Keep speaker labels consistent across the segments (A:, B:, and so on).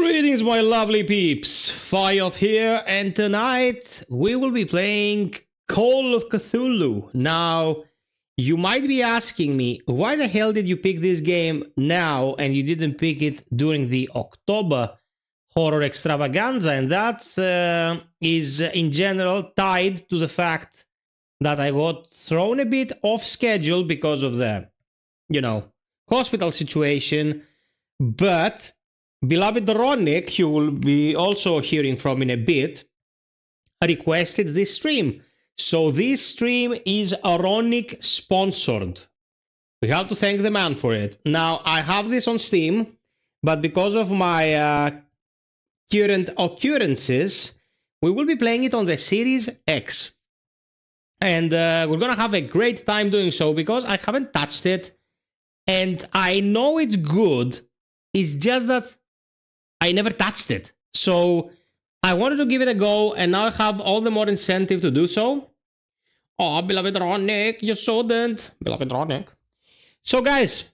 A: Greetings, my lovely peeps. FiOth here, and tonight we will be playing Call of Cthulhu. Now, you might be asking me, why the hell did you pick this game now and you didn't pick it during the October horror extravaganza? And that is in general tied to the fact that I got thrown a bit off schedule because of the, hospital situation. But beloved Ronick, you will be also hearing from in a bit, requested this stream. So this stream is Ronick sponsored. We have to thank the man for it. Now, I have this on Steam, but because of my current occurrences, we will be playing it on the Series X. And we're going to have a great time doing so because I haven't touched it. And I know it's good. It's just that I never touched it. So I wanted to give it a go, and now I have all the more incentive to do so. Oh, beloved Ronick, you shouldn't. Beloved Ronick. So guys,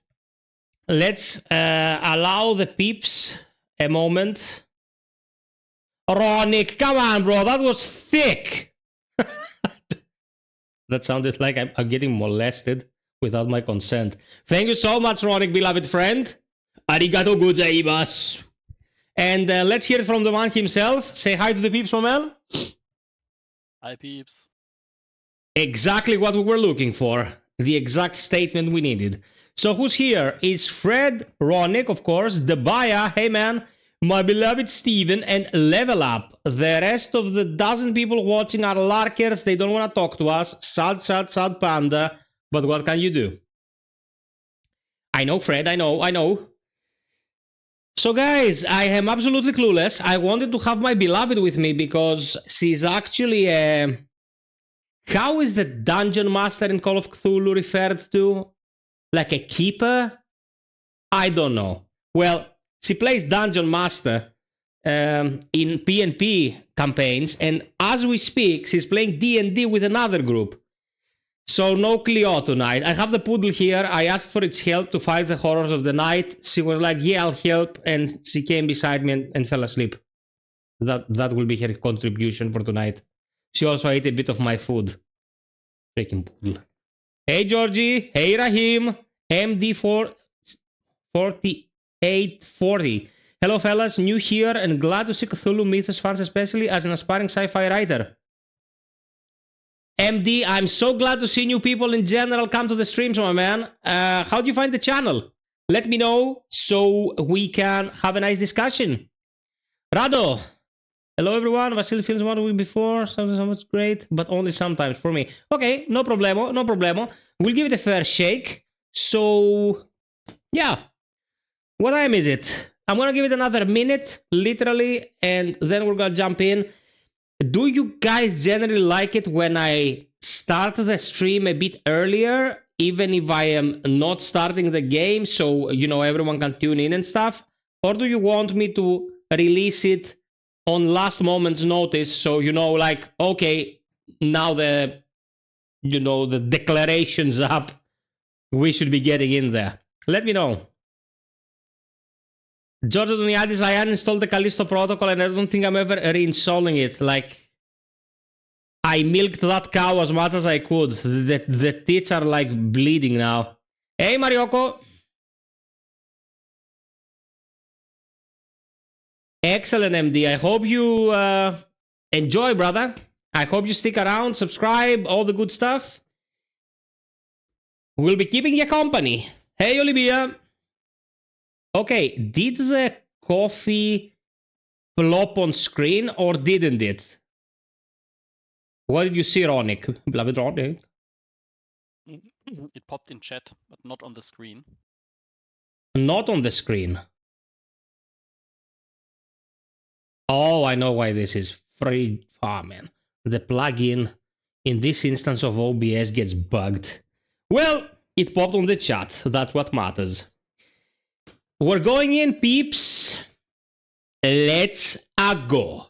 A: let's allow the peeps a moment. Ronick, come on, bro. That was thick. That sounded like I'm getting molested without my consent. Thank you so much, Ronick, beloved friend. Arigato gozaimasu. And let's hear it from the man himself. Say hi to the peeps, Romel.
B: Hi, peeps.
A: Exactly what we were looking for. The exact statement we needed. So who's here? Is Fred, Ronick, of course, Debaya, hey man, my beloved Steven, and Level Up. The rest of the dozen people watching are larkers. They don't want to talk to us. Sad, sad, sad panda. But what can you do? I know, Fred, I know. So guys, I am absolutely clueless. I wanted to have my beloved with me because she's actually a... How is the Dungeon Master in Call of Cthulhu referred to? Like a keeper? I don't know. Well, she plays Dungeon Master in PnP campaigns, and as we speak, she's playing D&D with another group. So no Cleo tonight. I have the poodle here. I asked for its help to fight the horrors of the night. She was like, yeah, I'll help. And she came beside me and fell asleep. That will be her contribution for tonight. She also ate a bit of my food. Freaking poodle. Hey, Georgie. Hey, Rahim. MD4840. Hello, fellas. New here and glad to see Cthulhu Mythos fans, especially as an aspiring sci-fi writer. MD, I'm so glad to see new people in general come to the streams, my man. How do you find the channel? Let me know so we can have a nice discussion. Rado. Hello, everyone. Vasily films one week before. Sometimes great, but only sometimes for me. Okay, no problemo, no problemo. We'll give it a fair shake. So, yeah. What time is it? I'm going to give it another minute, literally, and then we're going to jump in. Do you guys generally like it when I start the stream a bit earlier, even if I am not starting the game, so, everyone can tune in and stuff? Or do you want me to release it on last moment's notice, so, okay, now the declaration's up, we should be getting in there. Let me know. George Doniadis, I uninstalled the Callisto protocol and I don't think I'm ever reinstalling it. Like, I milked that cow as much as I could. The teeth are like bleeding now. Hey, Marioko. Excellent, MD. I hope you enjoy, brother. I hope you stick around, subscribe, all the good stuff. We'll be keeping you company. Hey, Olivia. Okay, did the coffee flop on screen or didn't it? What did you see, Ronick? Beloved Ronick?
B: It popped in chat, but not on the screen.
A: Not on the screen. Oh, I know why this is. Free. Ah, man. The plugin in this instance of OBS gets bugged. Well, it popped on the chat. That's what matters. We're going in, peeps. Let's go.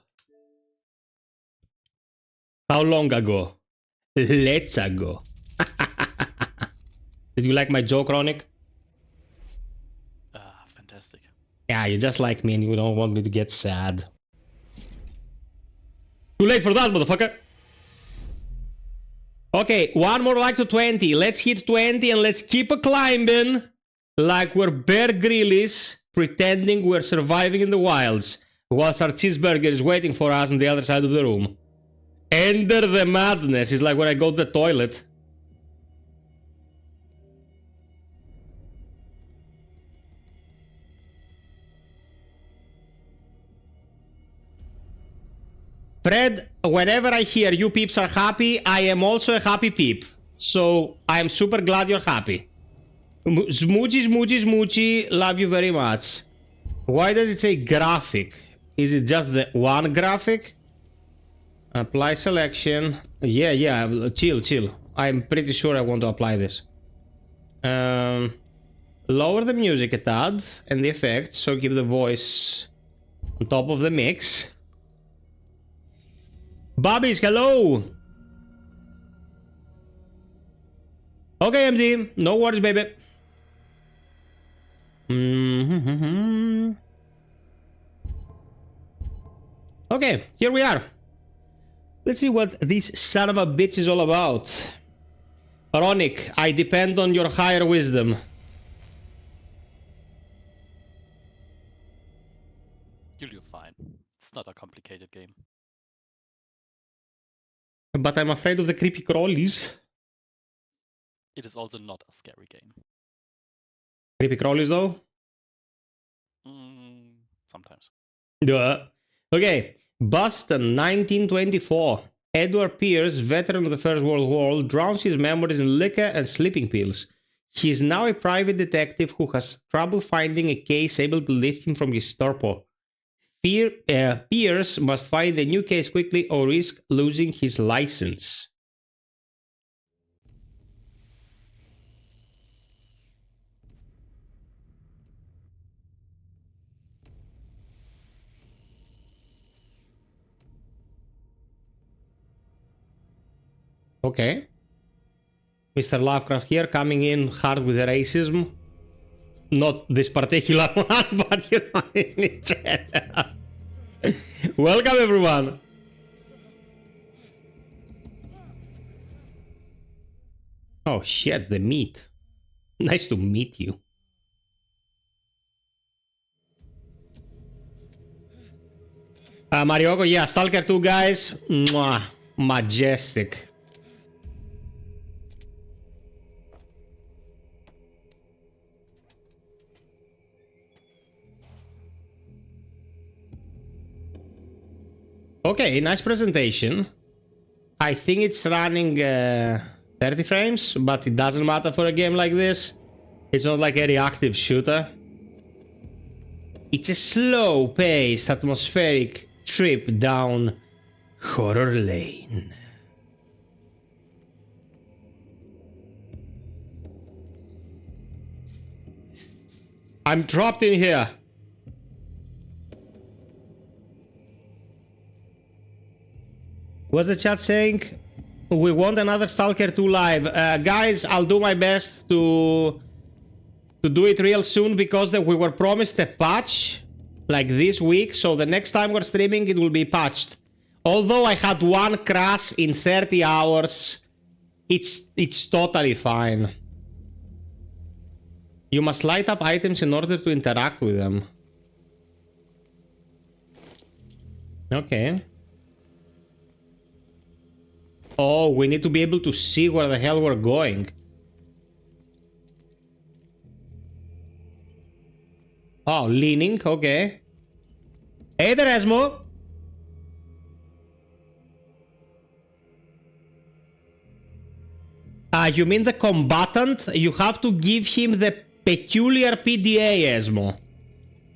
A: How long ago? Let's go. Did you like my joke, Ronick?
B: Fantastic.
A: Yeah, you're just like me and you don't want me to get sad. Too late for that, motherfucker! Okay, one more like to 20. Let's hit 20 and let's keep a climbing like we're Bear Grylls, pretending we're surviving in the wilds, whilst our cheeseburger is waiting for us on the other side of the room. Enter the madness is like when I go to the toilet. Fred, whenever I hear you peeps are happy, I am also a happy peep. So, I am super glad you're happy. Smoochy, smoochy, smoochy, love you very much. Why does it say graphic? Is it just the one graphic? Apply selection. Yeah, chill, chill. I'm pretty sure I want to apply this. Lower the music a tad and the effects, so keep the voice on top of the mix. Bobbies, hello! Okay, MD, no worries, baby. Okay, here we are. Let's see what this son of a bitch is all about. Ronick, I depend on your higher wisdom.
B: You'll do fine. It's not a complicated game.
A: But I'm afraid of the creepy crawlies.
B: It is also not a scary game.
A: Creepy crawlies, though?
B: Sometimes.
A: Duh. Okay, Boston, 1924. Edward Pierce, veteran of the First World War, drowns his memories in liquor and sleeping pills. He is now a private detective who has trouble finding a case able to lift him from his torpor. Pierce must find a new case quickly or risk losing his license. Okay. Mr. Lovecraft here, coming in hard with the racism. Not this particular one, but you know, in general. Welcome, everyone. Oh shit, the meat. Nice to meet you. Marioko, yeah, Stalker 2, guys. Mwah. Majestic. Okay, nice presentation. I think it's running 30 frames, but it doesn't matter for a game like this. It's not like a reactive shooter. It's a slow-paced, atmospheric trip down horror lane. I'm trapped in here. What's the chat saying? We want another Stalker 2 live. Guys, I'll do my best to do it real soon because we were promised a patch like this week. So the next time we're streaming, it will be patched. Although I had one crash in 30 hours, it's totally fine. You must light up items in order to interact with them. Okay. Oh, we need to be able to see where the hell we're going. Oh, leaning, okay. Hey there, Esmo. You mean the combatant? You have to give him the peculiar PDA, Esmo.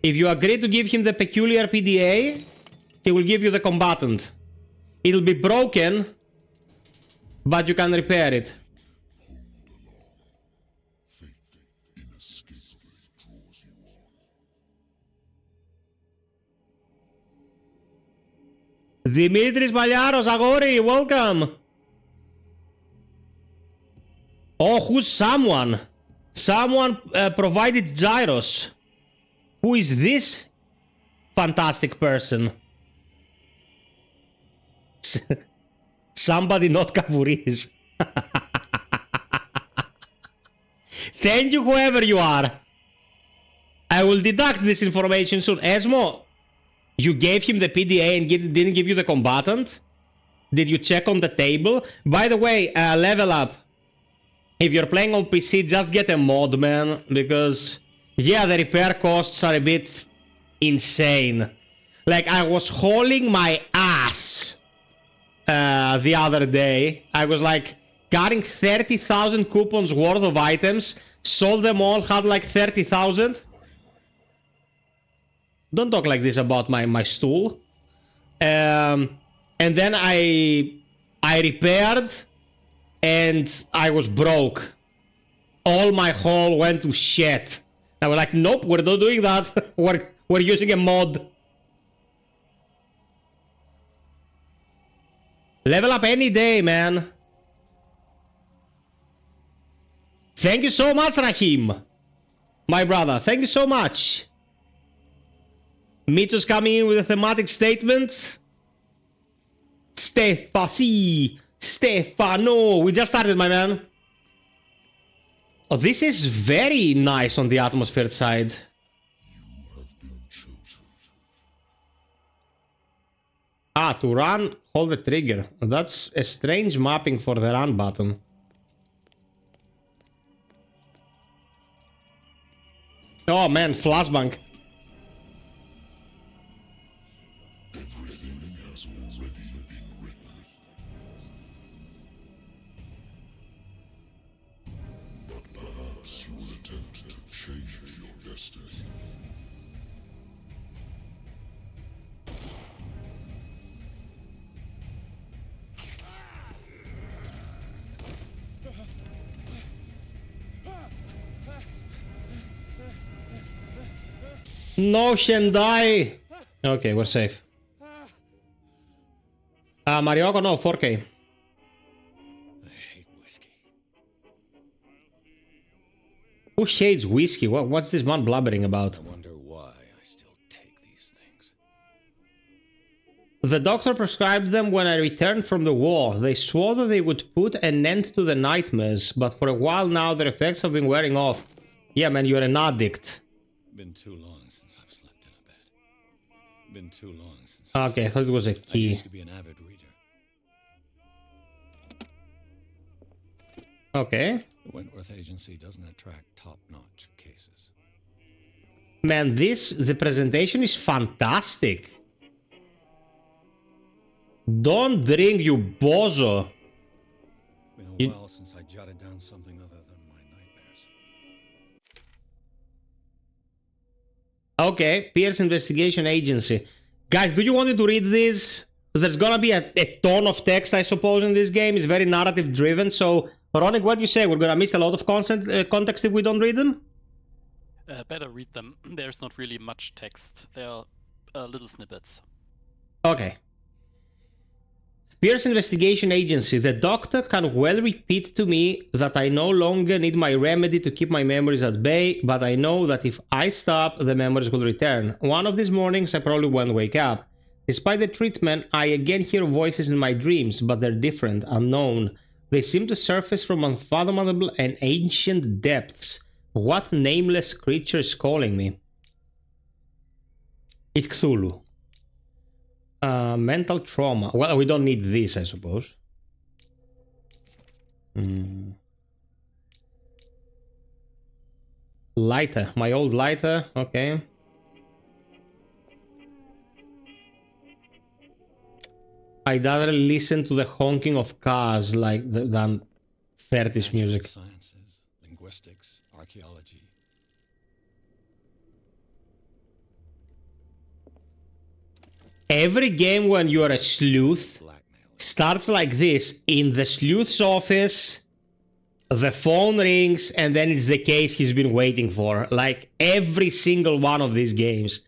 A: If you agree to give him the peculiar PDA, he will give you the combatant. It'll be broken, but you can repair it. Dimitris Maliaros, Agori, welcome. Oh, who's someone? Someone provided gyros. Who is this fantastic person? Somebody not Kavuris. Thank you, whoever you are. I will deduct this information soon. Esmo, you gave him the PDA and didn't give you the combatant? Did you check on the table? By the way, level up. If you're playing on PC, just get a mod, man. Because, yeah, the repair costs are a bit insane. Like, I was hauling my ass the other day. I was like carrying 30,000 coupons worth of items, sold them all, had like 30,000. Don't talk like this about my stool. And then I repaired and I was broke. All my haul went to shit. I was like, nope, we're not doing that. We're using a mod. Level up any day, man. Thank you so much, Rahim. My brother, thank you so much. Mitchell's coming in with a thematic statement. Stefano. We just started, my man. Oh, this is very nice on the atmosphere side. Ah, to run, hold the trigger. That's a strange mapping for the run button. Oh man, flashbang.
C: Everything has already been written. But perhaps you will attempt to change your destiny.
A: No, Shendai. Okay, we're safe. Marioko, no, 4K.
C: I hate whiskey.
A: Who hates whiskey? What's this man blubbering about?
C: I wonder why I still take these things.
A: The doctor prescribed them when I returned from the war. They swore that they would put an end to the nightmares, but for a while now their effects have been wearing off. Yeah, man, you're an addict.
C: Been too long since I've slept in a bed. Been too long since.
A: Okay, I thought it was a
C: I
A: key.
C: used to be an avid reader.
A: Okay.
C: The Wentworth Agency doesn't attract top-notch cases.
A: Man, the presentation is fantastic. Don't drink, you bozo.
C: Been a while since I jotted down something other than my nightmares.
A: Okay, Pierce Investigation Agency. Guys, do you want me to read this? There's gonna be a ton of text, I suppose, in this game. It's very narrative driven, so Ronick, what do you say? We're gonna miss a lot of context if we don't read them?
B: Better read them. There's not really much text. There are little snippets.
A: Okay. Pierce Investigation Agency. The doctor can well repeat to me that I no longer need my remedy to keep my memories at bay, but I know that if I stop, the memories will return. One of these mornings, I probably won't wake up. Despite the treatment, I again hear voices in my dreams, but they're different, unknown. They seem to surface from unfathomable and ancient depths. What nameless creature is calling me? It's Cthulhu. Mental trauma. Well, we don't need this, I suppose. Lighter. My old lighter. Okay. I'd rather listen to the honking of cars than 30s music.
C: Sciences, linguistics, archaeology.
A: Every game when you are a sleuth starts like this. In the sleuth's office, the phone rings, and then it's the case he's been waiting for. Like every single one of these games.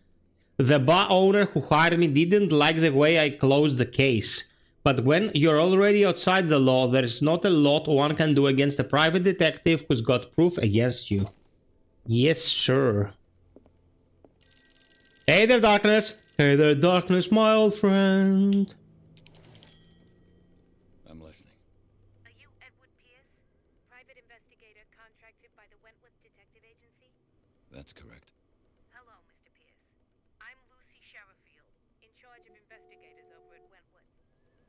A: The bar owner who hired me didn't like the way I closed the case. But when you're already outside the law, there's not a lot one can do against a private detective who's got proof against you. Yes, sir. Hey there, darkness. Hey there, darkness, my old friend.
C: I'm listening.
D: Are you Edward Pierce, private investigator contracted by the Wentworth Detective Agency?
C: That's correct.
D: Hello, Mr. Pierce. I'm Lucy Sherifield, in charge of investigators over at Wentworth.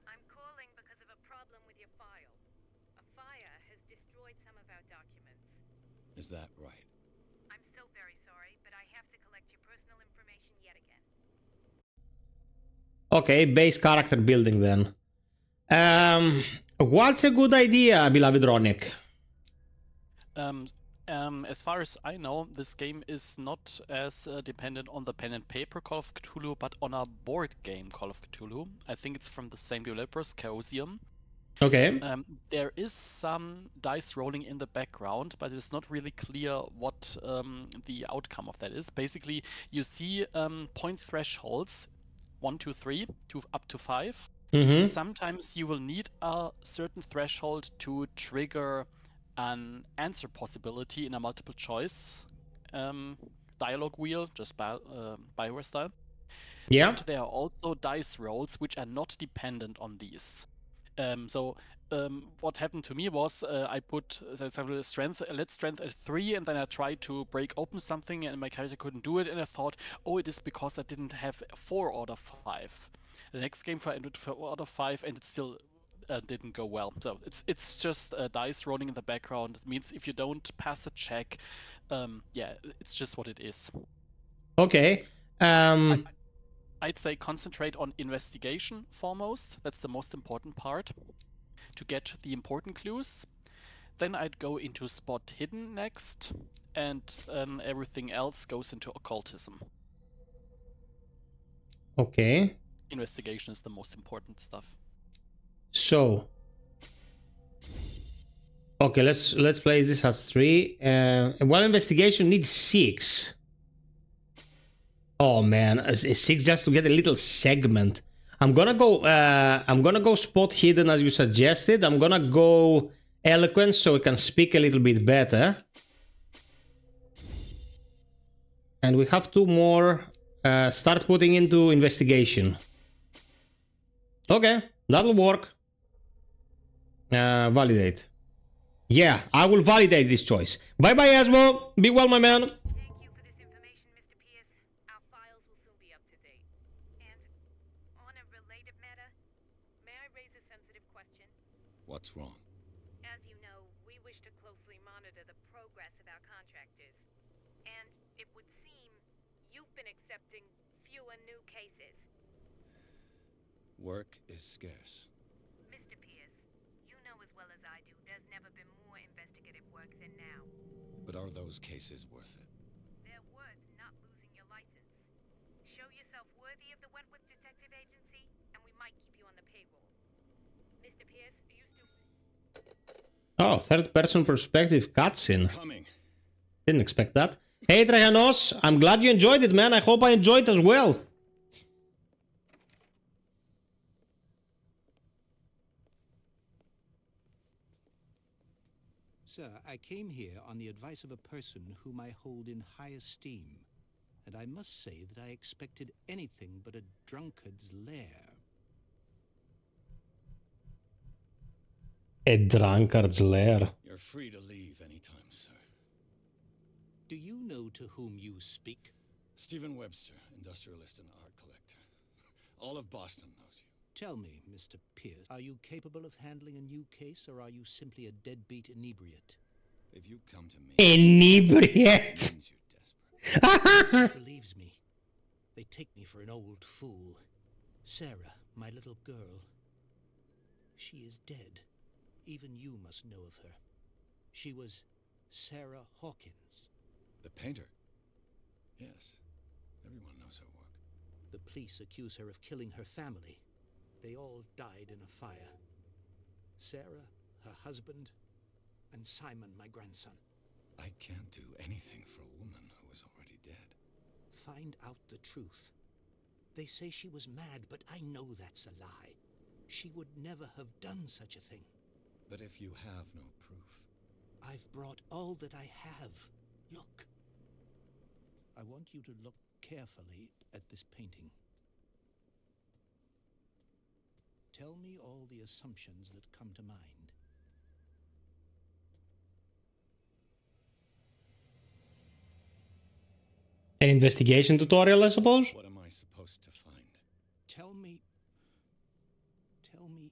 D: I'm calling because of a problem with your file. A fire has destroyed some of our documents.
C: Is that right?
D: I'm so very sorry, but I have to collect your personal information yet again.
A: Okay, base character building then. What's a good idea, beloved Ronick?
B: As far as I know, this game is not as dependent on the pen and paper Call of Cthulhu, but on a board game Call of Cthulhu. I think it's from the same developers, Chaosium.
A: Okay.
B: There is some dice rolling in the background, but it's not really clear what the outcome of that is. Basically, you see point thresholds 1, 2, 3 to up to 5.
A: Mm-hmm.
B: Sometimes you will need a certain threshold to trigger an answer possibility in a multiple choice dialogue wheel, just Bioware style.
A: Yeah.
B: But there are also dice rolls which are not dependent on these. What happened to me was I put, for example, strength at 3, and then I tried to break open something, and my character couldn't do it, and I thought, oh, it is because I didn't have 4 out of 5. The next game I did 4 out of 5, and it still didn't go well. So it's just dice rolling in the background. It means if you don't pass a check, yeah, it's just what it is.
A: Okay.
B: I'd say concentrate on investigation foremost. That's the most important part to get the important clues. Then I'd go into spot hidden next, and everything else goes into occultism.
A: Okay.
B: Investigation is the most important stuff.
A: So. Okay, let's play this as 3. One investigation needs 6. Oh man, a 6 just to get a little segment. I'm gonna go spot hidden as you suggested. I'm gonna go eloquence so I can speak a little bit better. And we have 2 more. Start putting into investigation. Okay, that'll work. Validate. Yeah, I will validate this choice. Bye-bye, Asmo. Be well, my man.
D: Thank you for this information, Mr. Pierce. Our files will soon be up to date. And on a related matter, may I raise a sensitive question?
C: What's wrong?
D: As you know, we wish to closely monitor the progress of our contractors. And it would seem you've been accepting fewer new cases.
C: Work is scarce.
D: Mr. Pierce, you know as well as I do there's never been more investigative work than now.
C: But are those cases worth it?
D: They're worth not losing your license. Show yourself worthy of the Wentworth Detective Agency, and we might keep you on the payroll. Mr. Pierce, are you still...
A: Oh, third-person perspective cutscene.
C: Coming.
A: Didn't expect that. Hey, Trajanos, I'm glad you enjoyed it, man. I hope I enjoyed as well.
E: Sir, I came here on the advice of a person whom I hold in high esteem, and I must say that I expected anything but a drunkard's lair.
A: A drunkard's lair.
C: You're free to leave anytime, sir.
E: Do you know to whom you speak?
C: Stephen Webster, industrialist and art collector. All of Boston knows you.
E: Tell me, Mr. Pierce, are you capable of handling a new case, or are you simply a deadbeat inebriate?
C: If you come to me,
A: Inebriate.
C: it means you're desperate.
E: Nobody believes me. They take me for an old fool. Sarah, my little girl. She is dead. Even you must know of her. She was Sarah Hawkins.
C: The painter? Yes. Everyone knows her work.
E: The police accuse her of killing her family. They all died in a fire. Sarah, her husband, and Simon, my grandson.
C: I can't do anything for a woman who is already dead.
E: Find out the truth. They say she was mad, but I know that's a lie. She would never have done such a thing.
C: But if you have no proof...
E: I've brought all that I have. Look. I want you to look carefully at this painting. Tell me all the assumptions that come to mind.
A: An investigation tutorial, I suppose?
C: What am I supposed to find?
E: Tell me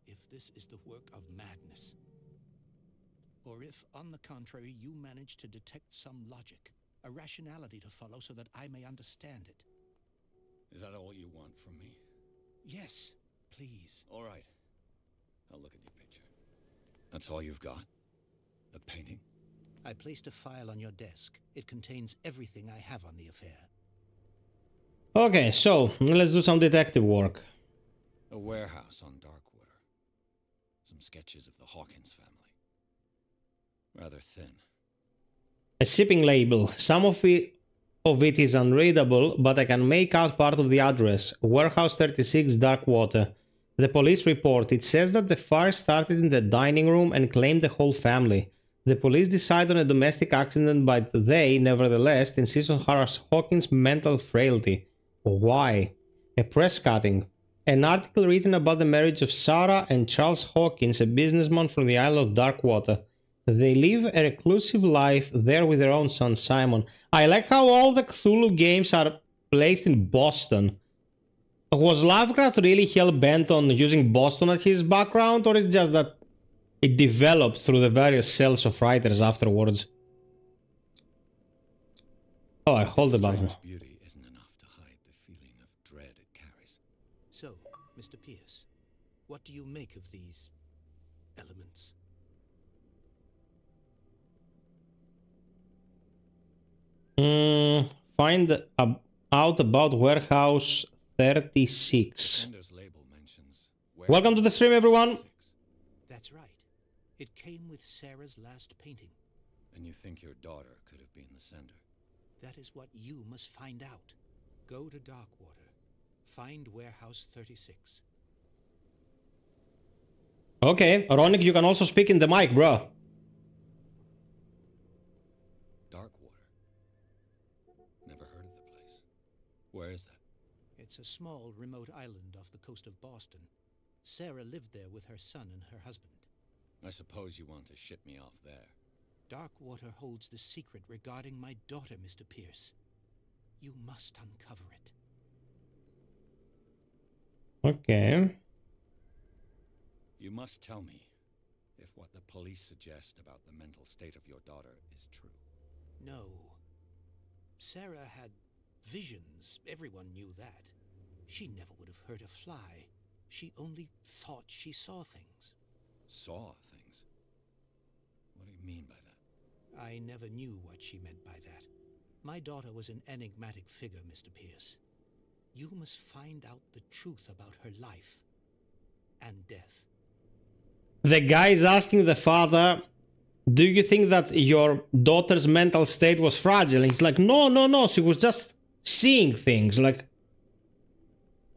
E: if this is the work of madness. Or if, on the contrary, you manage to detect some logic, a rationality to follow so that I may understand it.
C: Is that all you want from me?
E: Yes, please.
C: All right. I'll look at your picture. That's all you've got? The painting?
E: I placed a file on your desk. It contains everything I have on the affair.
A: Okay, so let's do some detective work.
C: A warehouse on Darkwater. Some sketches of the Hawkins family. Rather thin.
A: A shipping label. Some of it is unreadable, but I can make out part of the address. Warehouse 36, Darkwater. The police report. It says that the fire started in the dining room and claimed the whole family. The police decide on a domestic accident, but they, nevertheless, insist on Hawkins' mental frailty. Why? A press cutting. An article written about the marriage of Sarah and Charles Hawkins, a businessman from the Isle of Darkwater. They live a reclusive life there with their own son Simon. I like how all the Cthulhu games are placed in Boston. Was Lovecraft really hell-bent on using Boston as his background, or is it just that it developed through the various cells of writers afterwards? Oh, I hold the button.
C: Its beauty isn't enough to hide the feeling of dread it carries.
E: So, Mr. Pierce, what do you make of these elements?
A: Find out about Warehouse 36. Welcome to the stream, everyone.
E: That's right. It came with Sarah's last painting.
C: And you think your daughter could have been the sender?
E: That is what you must find out. Go to Darkwater. Find Warehouse 36.
A: Okay, Ronick, you can also speak in the mic, bro.
C: Darkwater. Never heard of the place. Where is that?
E: It's a small, remote island off the coast of Boston. Sarah lived there with her son and her husband.
C: I suppose you want to ship me off there.
E: Darkwater holds the secret regarding my daughter, Mr. Pierce. You must uncover it.
A: Okay.
C: You must tell me if what the police suggest about the mental state of your daughter is true.
E: No. Sarah had visions. Everyone knew that. She never would have hurt a fly. She only thought she saw things.
C: Saw things? What do you mean by that?
E: I never knew what she meant by that. My daughter was an enigmatic figure, Mr. Pierce. You must find out the truth about her life and death.
A: The guy is asking the father, do you think that your daughter's mental state was fragile? And he's like, no, she was just seeing things. Like,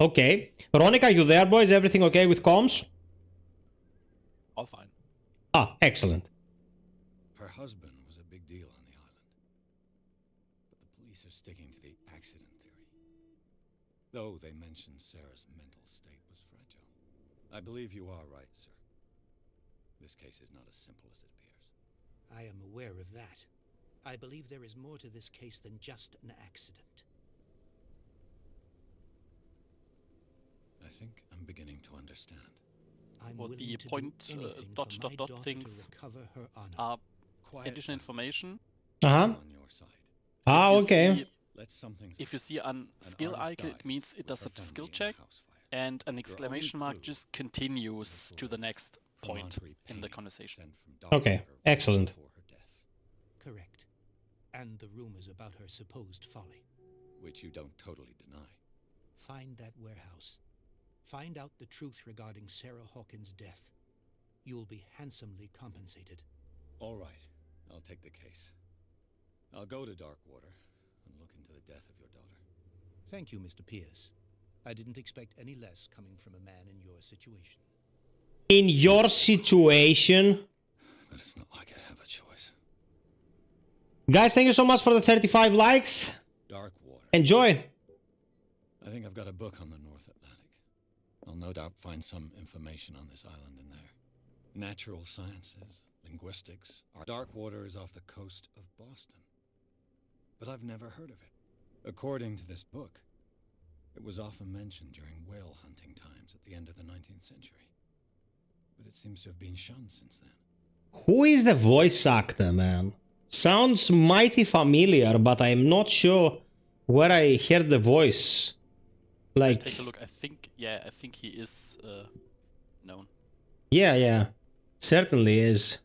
A: okay. Ronick, are you there, boy? Is everything okay with comms?
B: All fine.
A: Ah, excellent.
C: Her husband was a big deal on the island. But the police are sticking to the accident theory. Though they mentioned Sarah's mental state was fragile. I believe you are right, sir. This case is not as simple as it appears.
E: I am aware of that. I believe there is more to this case than just an accident.
C: I think I'm beginning to understand.
E: I'm
B: Well,
E: willing
B: the
E: to
B: point,
E: do anything
B: dot,
E: for
B: dot,
E: my
B: dot
E: daughter
B: things
E: to recover her honor.
B: are
C: Quiet
B: additional
C: down.
B: information.
A: Uh-huh.
C: On your side.
A: Ah,
B: If you
A: okay.
B: see-
C: Let something.
B: If you see a skill
C: artist
B: icon, it
C: dies
B: means it
C: with
B: does
C: her
B: a skill
C: family in the
B: check,
C: house fire.
B: and an
C: only
B: exclamation mark
C: clue
B: just continues
C: is a
B: to the next point
C: promontory
B: in the
C: painting
B: conversation.
C: sent from
A: Okay,
C: Darkwater
A: excellent.
C: before her death,
E: Correct. And the rumors about her supposed folly.
C: which you don't totally deny.
E: Find that warehouse. Find out the truth regarding Sarah Hawkins' death. You will be handsomely compensated.
C: All right, I'll take the case. I'll go to Darkwater and look into the death of your daughter.
E: Thank you, Mr. Pierce. I didn't expect any less coming from a man in your situation.
A: In your situation.
C: But it's not like I have a choice.
A: Guys, thank you so much for the 35 likes.
C: Darkwater.
A: Enjoy.
C: I think I've got a book on the North Atlantic. I'll no doubt find some information on this island in there. Natural sciences, linguistics. Our dark water is off the coast of Boston. But I've never heard of it. According to this book, it was often mentioned during whale hunting times at the end of the 19th century. But it seems to have been shunned since then.
A: Who is the voice actor, man? Sounds mighty familiar, but I'm not sure where I heard the voice. Like,
B: Take a look. I think he is known.
A: yeah, certainly is.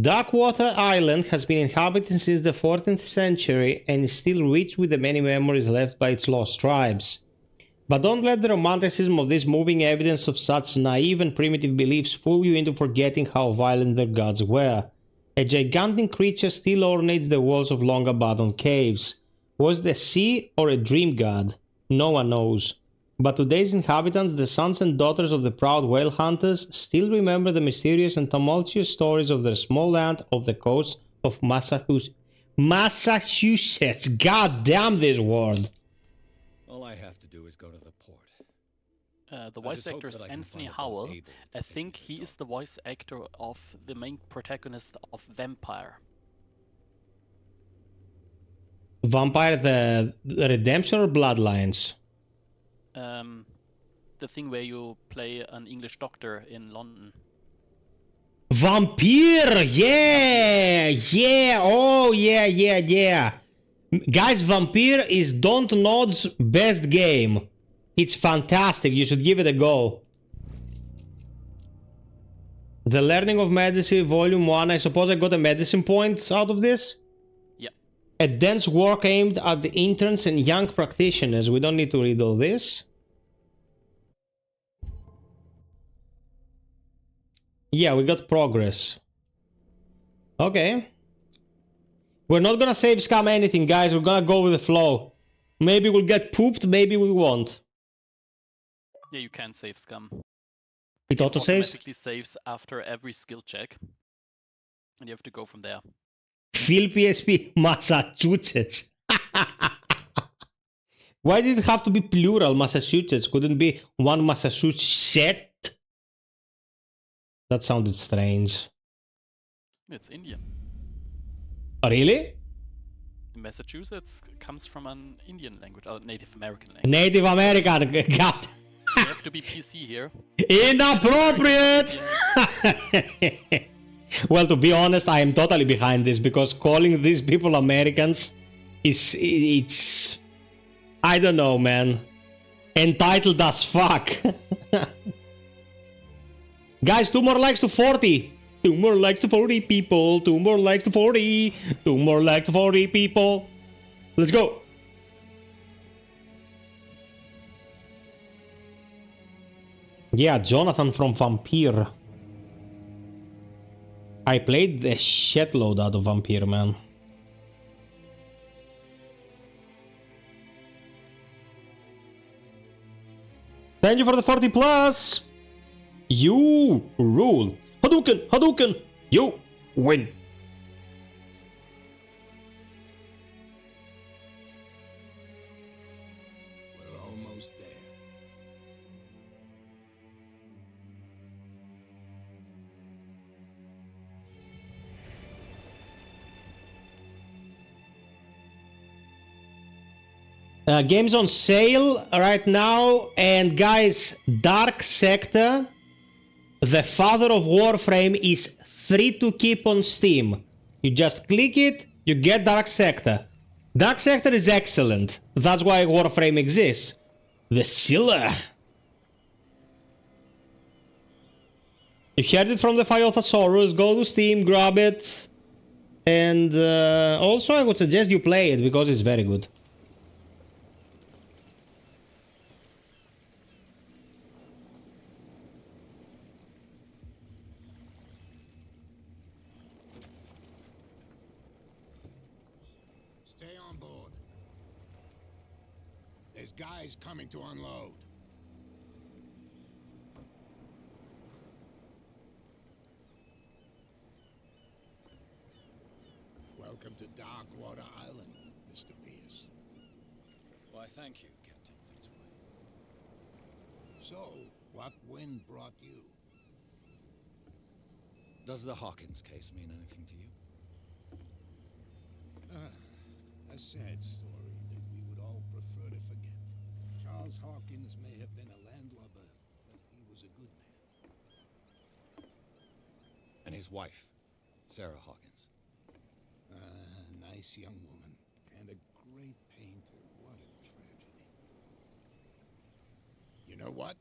A: Darkwater Island has been inhabited since the 14th century and is still rich with the many memories left by its lost tribes. But don't let the romanticism of this moving evidence of such naive and primitive beliefs fool you into forgetting how violent their gods were. A gigantic creature still ornates the walls of long-abandoned caves. Was it a sea or a dream god? No one knows. But today's inhabitants, the sons and daughters of the proud whale hunters, still remember the mysterious and tumultuous stories of their small land off the coast of Massachusetts. God damn this word!
C: All I have to do is go to the port.
B: The voice actor is Anthony Howell. I think he is the voice actor of the main protagonist of Vampire.
A: Vampire the Redemption or Bloodlines?
B: The thing where you play an English doctor in London.
A: Vampire! Yeah! Oh, yeah. Guys, Vampire is Don't Nod's best game. It's fantastic. You should give it a go. The Learning of Medicine, Volume 1. I suppose I got a medicine point out of this?
B: Yeah.
A: A dense work aimed at the interns and young practitioners. We don't need to read all this. Yeah, we got progress. Okay. We're not gonna save scam anything, guys. We're gonna go with the flow. Maybe we'll get pooped, maybe we won't.
B: Yeah, you can save scum.
A: It auto-saves?
B: Automatically saves after every skill check. And you have to go from there.
A: Phil PSP, Massachusetts. Why did it have to be plural, Massachusetts? Couldn't it be one Massachusetts? That sounded strange.
B: It's Indian.
A: Really?
B: Massachusetts comes from an Indian language, or Native American language.
A: Native American, God.
B: You have to be PC here.
A: Inappropriate! Well, to be honest, I am totally behind this, because calling these people Americans it's... I don't know, man. Entitled as fuck. Guys, 2 more likes to 40. 2 more likes to 40 people. 2 more likes to 40. 2 more likes to 40 people. Let's go. Yeah, Jonathan from Vampire. I played the shitload out of Vampire, man. Thank you for the 40 plus. You rule. Hadouken! Hadouken! You win.
C: We're almost there.
A: Game's on sale right now, and guys, Dark Sector, the father of Warframe, is free to keep on Steam. You just click it, you get Dark Sector. Dark Sector is excellent. That's why Warframe exists. The Scylla. You heard it from the FiOth. Go to Steam, grab it. And also I would suggest you play it because it's very good.
C: Stay on board. There's guys coming to unload. Welcome to Darkwater Island, Mr. Pierce. Why, thank you, Captain. So, what wind brought you?
F: Does the Hawkins case mean anything to you?
C: A sad story that we would all prefer to forget. Charles Hawkins may have been a landlubber, but he was a good man.
F: And his wife, Sarah Hawkins.
C: Nice young woman, and a great painter. What a tragedy. You know what?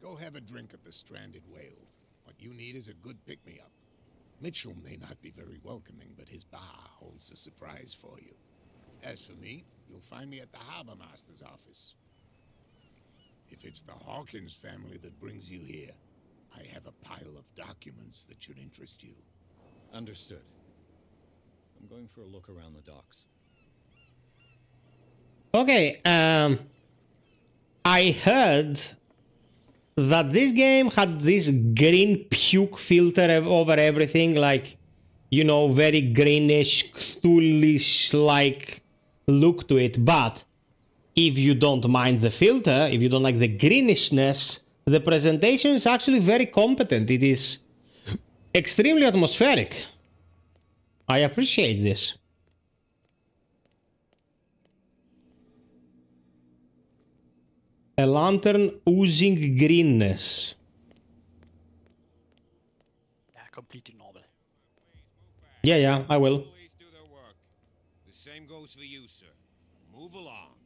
C: Go have a drink at the Stranded Whale. What you need is a good pick-me-up. Mitchell may not be very welcoming, but his bar holds a surprise for you. As for me, you'll find me at the Harbor Master's office. If it's the Hawkins family that brings you here, I have a pile of documents that should interest you.
F: Understood. I'm going for a look around the docks.
A: Okay, I heard that this game had this green puke filter over everything, like, you know, very greenish, Cthulhu-like look to it. But if you don't mind the filter, if you don't like the greenishness, the presentation is actually very competent. It is extremely atmospheric. I appreciate this. A lantern oozing greenness.
B: Yeah, completely normal.
A: Yeah, I will.
G: Police do their work. The same goes for you, sir. Move along.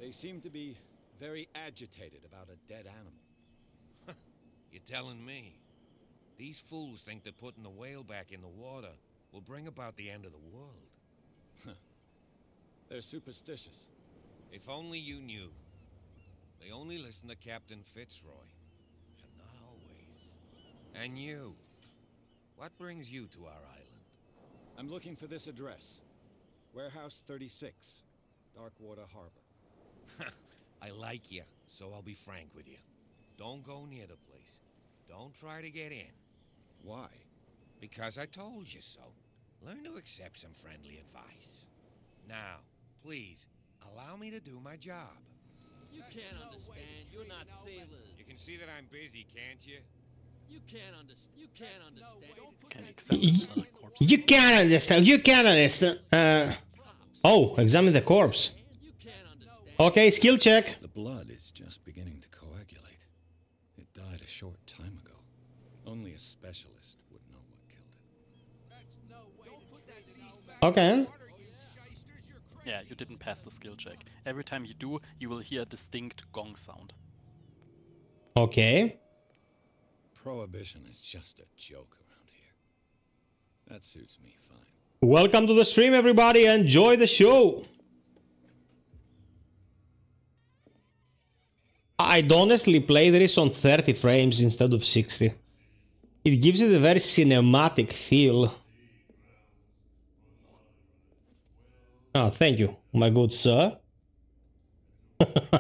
F: They seem to be very agitated about a dead animal.
G: You're telling me? These fools think that putting the whale back in the water will bring about the end of the world.
F: They're superstitious.
G: If only you knew. They only listen to Captain Fitzroy. And not always. And you. What brings you to our island?
F: I'm looking for this address. Warehouse 36, Darkwater Harbor.
G: I like you, so I'll be frank with you. Don't go near the place. Don't try to get in.
F: Why?
G: Because I told you so. Learn to accept some friendly advice. Now, please, allow me to do my job.
H: You can't understand. You're not sailors.
G: You can see that I'm busy, can't you?
H: You can't understand. You can't understand.
B: Can examine the corpse.
A: You can't understand. You can't understand. Oh, examine the corpse.
H: You can't understand.
A: Okay, skill check.
F: The blood is just beginning to coagulate. It died a short time ago. Only a specialist would know what killed it.
C: That's no way. Don't put that beast back
A: Okay.
C: in the water, you shysters. You're crazy.
B: Yeah, you didn't pass the skill check. Every time you do, you will hear a distinct gong sound.
A: Okay.
F: Prohibition is just a joke around here. That suits me fine.
A: Welcome to the stream, everybody. Enjoy the show. I'd honestly play this on 30 frames instead of 60. It gives it a very cinematic feel. Oh, thank you, my good sir.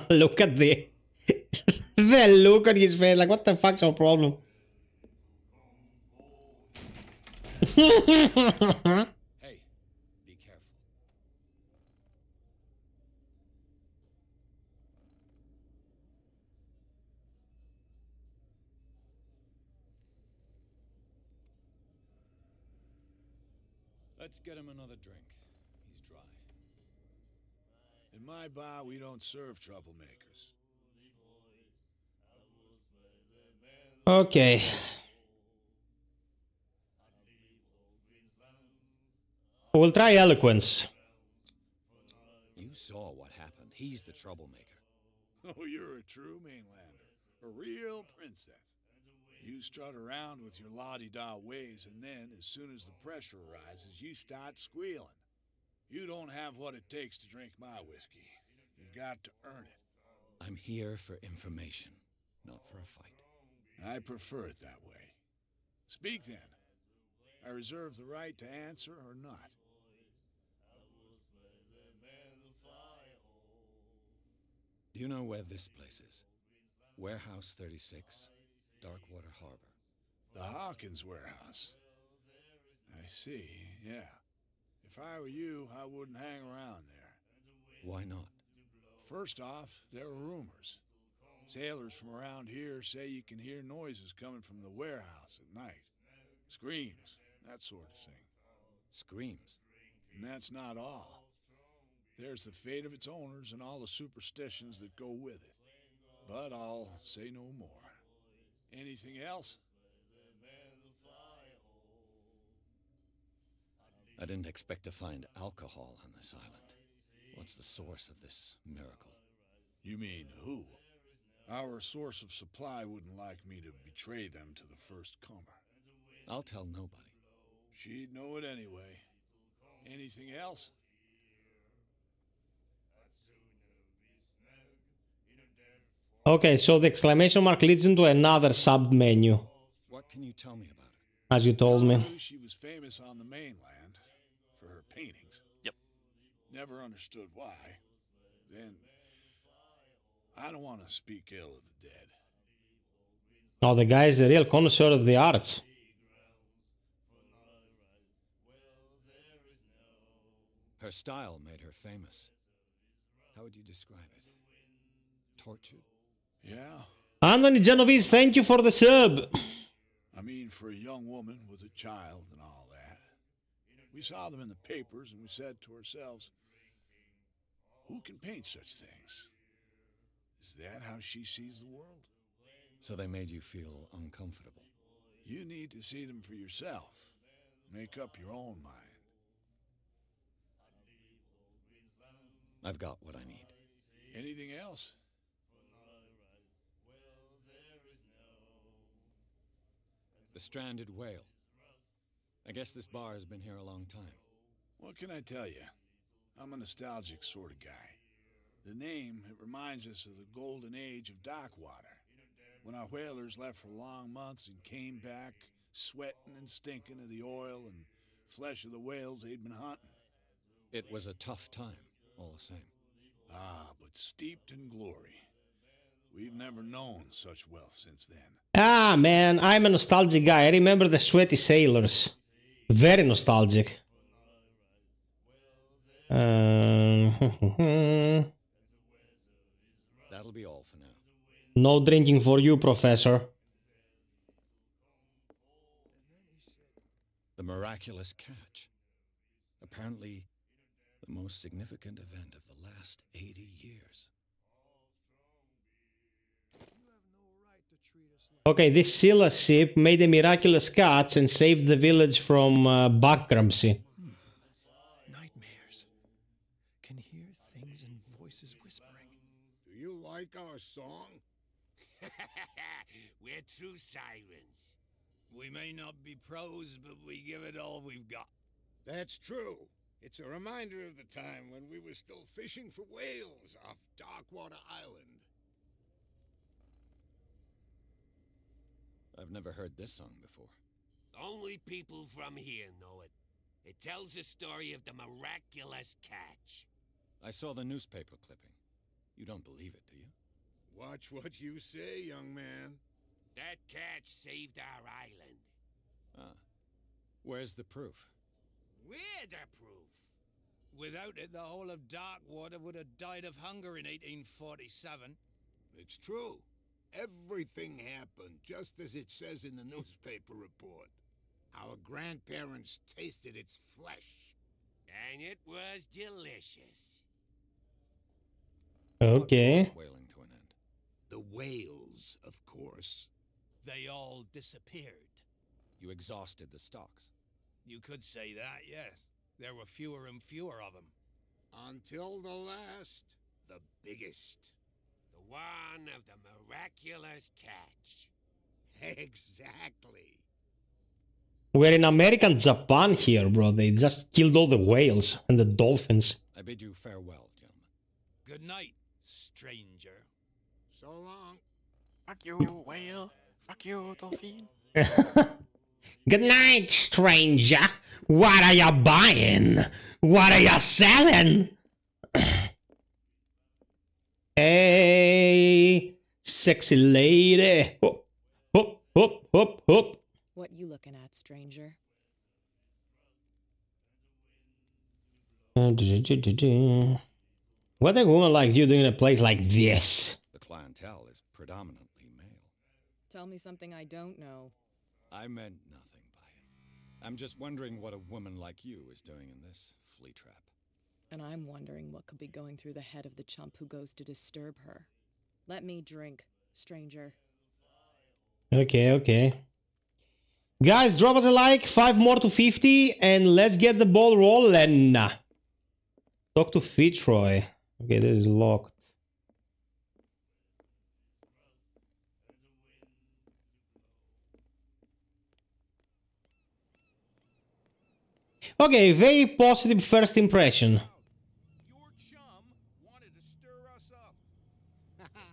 A: Look at the look at his face, like, what the fuck's our problem?
F: Hey, be careful. Let's get him another drink. He's dry.
C: In my bar, we don't serve troublemakers.
A: Okay. We'll try eloquence.
F: You saw what happened. He's the troublemaker.
C: Oh, you're a true mainlander. A real princess. You strut around with your la-di-da ways, and then, as soon as the pressure rises, you start squealing. You don't have what it takes to drink my whiskey. You've got to earn it.
F: I'm here for information, not for a fight.
C: I prefer it that way. Speak then. I reserve the right to answer or not.
F: Do you know where this place is? Warehouse 36, Darkwater Harbor.
C: The Hawkins warehouse. I see, yeah. If I were you, I wouldn't hang around there.
F: Why not?
I: First off, there are rumors. Sailors from around here say you can hear noises coming from the warehouse at night. Screams, that sort of thing.
F: Screams?
I: And that's not all. There's the fate of its owners and all the superstitions that go with it. But I'll say no more. Anything else?
F: I didn't expect to find alcohol on this island. What's the source of this miracle?
I: You mean who? Our source of supply wouldn't like me to betray them to the first comer.
F: I'll tell nobody.
I: She'd know it anyway. Anything else?
A: Okay, so the exclamation mark leads into another sub-menu,
F: What can you tell me about it?
A: as you told
I: I
A: me.
I: knew she was famous on the mainland for her paintings.
B: Yep.
I: Never understood why. Then, I don't want to speak ill of the dead.
A: Oh, the guy is a real connoisseur of the arts.
F: Her style made her famous. How would you describe it? Tortured?
I: Yeah?
A: Anthony Genovese, thank you for the sub.
I: I mean, for a young woman with a child and all that. We saw them in the papers and we said to ourselves, who can paint such things? Is that how she sees the world?
F: So they made you feel uncomfortable.
I: You need to see them for yourself. Make up your own mind.
F: I've got what I need.
I: Anything else?
F: The stranded whale. I guess this bar has been here a long time.
I: What can I tell you? I'm a nostalgic sort of guy. The name, it reminds us of the golden age of dock water, when our whalers left for long months and came back sweating and stinking of the oil and flesh of the whales they'd been hunting.
F: It was a tough time, all the same.
I: Ah, but steeped in glory. We've never known such wealth since then.
A: Ah, man, I'm a nostalgic guy. I remember the sweaty sailors. Very nostalgic.
F: That'll be all for now.
A: No drinking for you, Professor.
F: The miraculous catch. Apparently, the most significant event of the last 80 years.
A: Okay, this Scylla ship made a miraculous catch and saved the village from bankruptcy.
F: Nightmares. Can hear things and voices whispering.
C: Do you like our song?
G: We're true sirens.
C: We may not be pros, but we give it all we've got. That's true. It's a reminder of the time when we were still fishing for whales off Darkwater Island.
F: I've never heard this song before.
G: Only people from here know it. It tells the story of the miraculous catch.
F: I saw the newspaper clipping. You don't believe it, do you?
C: Watch what you say, young man.
G: That catch saved our island.
F: Ah. Where's the proof?
G: We're the proof.
E: Without it, the whole of Darkwater would have died of hunger in 1847.
C: It's true. Everything happened just as it says in the newspaper report. Our grandparents tasted its flesh.
G: And it was delicious.
A: Okay.
F: What brought whaling to an end?
C: The whales, of course.
E: They all disappeared.
F: You exhausted the stocks.
E: You could say that, yes. There were fewer and fewer of them.
C: Until the last, the biggest.
G: The one of the miraculous catch.
C: Exactly.
A: We're in American Japan here, bro. They just killed all the whales and the dolphins.
F: I bid you farewell, gentlemen.
E: Good night, stranger.
C: So long.
B: Fuck you, whale. Fuck you, dolphin.
A: Good night, stranger. What are you buying? What are you selling? Hey, sexy lady. Hop, hop, hop, hop, hop.
J: What you looking at, stranger?
A: What a woman like you doing in a place like this?
F: The clientele is predominantly male.
J: Tell me something I don't know.
F: I meant nothing by it. I'm just wondering what a woman like you is doing in this flea trap.
J: And I'm wondering what could be going through the head of the chump who goes to disturb her. Let me drink, stranger.
A: Okay, okay. Guys, drop us a like, 5 more to 50, and let's get the ball rolling. Talk to Fitzroy. Okay, this is locked. Okay, very positive first impression.
C: Your chum wanted to stir us up.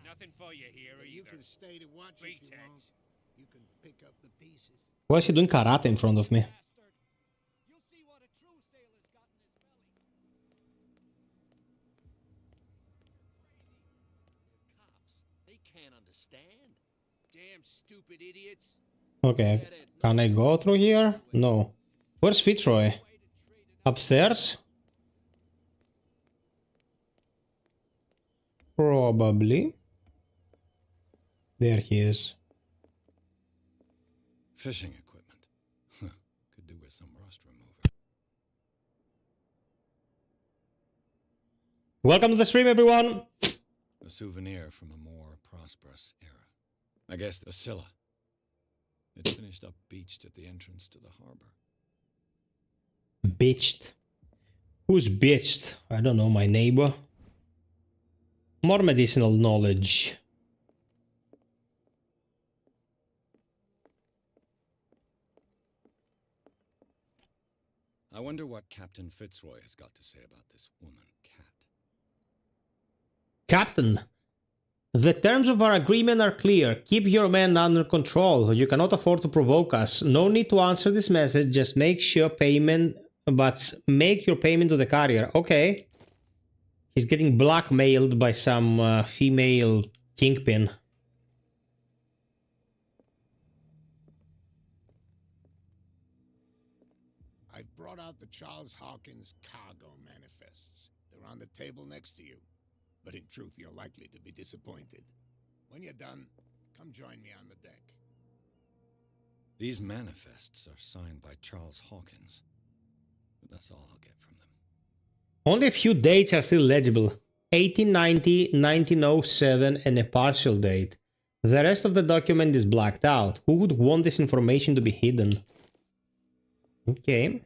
G: Nothing for you here either.
E: You can stay to watch if you want.
G: Pretense.
E: You can pick up the pieces.
A: Why is he doing karate in front of me?
H: Bastard. You'll see what a true sailor's got in his belly. Cops, they can't understand.
C: Damn stupid idiots.
A: Okay, can I go through here? No. Where's Fitzroy? Upstairs? Probably. There he is.
F: Fishing equipment. Could do with some rust remover.
A: Welcome to the stream, everyone!
F: A souvenir from a more prosperous era. I guess the Scylla. It finished up beached at the entrance to the harbor.
A: Bitched. Who's bitched? I don't know, my neighbor. More medicinal knowledge.
F: I wonder what Captain Fitzroy has got to say about this woman, Cat.
A: Captain, the terms of our agreement are clear. Keep your men under control. You cannot afford to provoke us. No need to answer this message. Just make your payment to the carrier. Okay. He's getting blackmailed by some female kingpin.
K: I've brought out the Charles Hawkins cargo manifests. They're on the table next to you. But in truth, you're likely to be disappointed. When you're done, come join me on the deck.
F: These manifests are signed by Charles Hawkins. But that's all I'll get from them.
A: Only a few dates are still legible. 1890, 1907, and a partial date. The rest of the document is blacked out. Who would want this information to be hidden? Okay.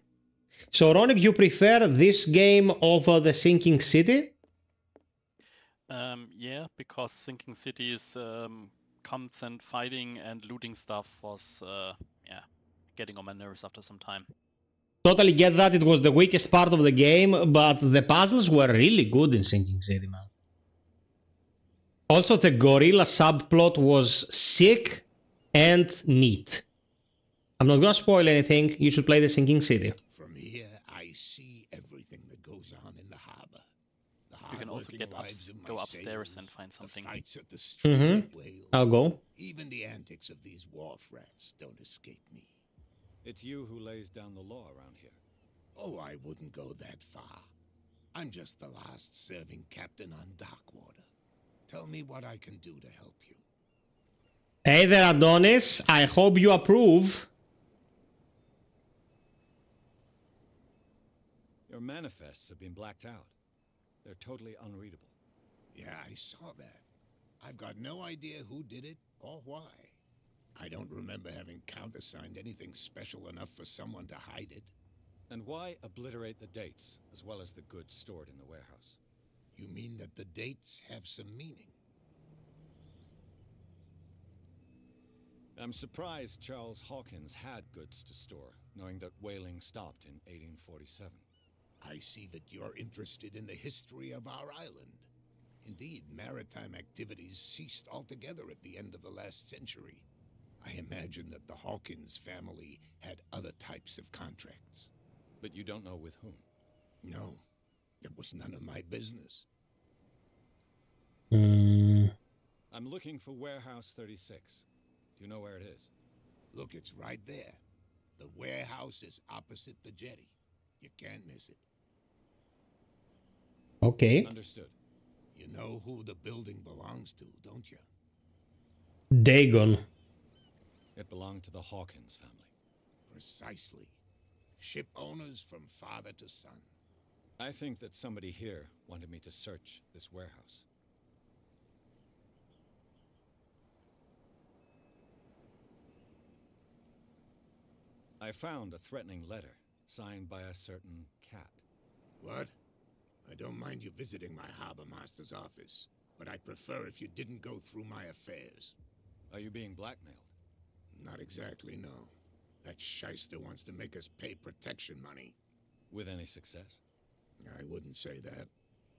A: So, Ronick, you prefer this game over the Sinking City?
B: Yeah, because Sinking Cities constant fighting and looting stuff was, yeah, getting on my nerves after some time.
A: Totally get that it was the weakest part of the game, but the puzzles were really good in Sinking City, man. Also, the gorilla subplot was sick and neat. I'm not gonna spoil anything. You should play the Sinking City.
K: From here, I see everything that goes on in the harbor.
B: You can also go upstairs and find something.
K: Fights at the stream at Wales.
A: I'll go.
K: Even the antics of these wharf rats don't escape me.
F: It's you who lays down the law around here.
K: Oh, I wouldn't go that far. I'm just the last serving captain on Darkwater. Tell me what I can do to help you.
A: Hey there, Adonis. I hope you approve.
F: Your manifests have been blacked out. They're totally unreadable.
K: Yeah, I saw that. I've got no idea who did it or why. I don't remember having countersigned anything special enough for someone to hide it.
F: And why obliterate the dates, as well as the goods stored in the warehouse?
K: You mean that the dates have some meaning?
F: I'm surprised Charles Hawkins had goods to store, knowing that whaling stopped in 1847.
K: I see that you're interested in the history of our island. Indeed, maritime activities ceased altogether at the end of the last century. I imagine that the Hawkins family had other types of contracts.
F: But you don't know with whom?
K: No, it was none of my business.
F: I'm looking for Warehouse 36. Do you know where it is?
K: Look, it's right there. The warehouse is opposite the jetty. You can't miss it.
A: Okay.
F: Understood.
K: You know who the building belongs to, don't you?
A: Dagon.
F: It belonged to the Hawkins family.
K: Precisely. Ship owners from father to son.
F: I think that somebody here wanted me to search this warehouse. I found a threatening letter signed by a certain cat.
K: What? I don't mind you visiting my harbor master's office, but I'd prefer if you didn't go through my affairs.
F: Are you being blackmailed?
K: Not exactly, no. That shyster wants to make us pay protection money.
F: With any success?
K: I wouldn't say that,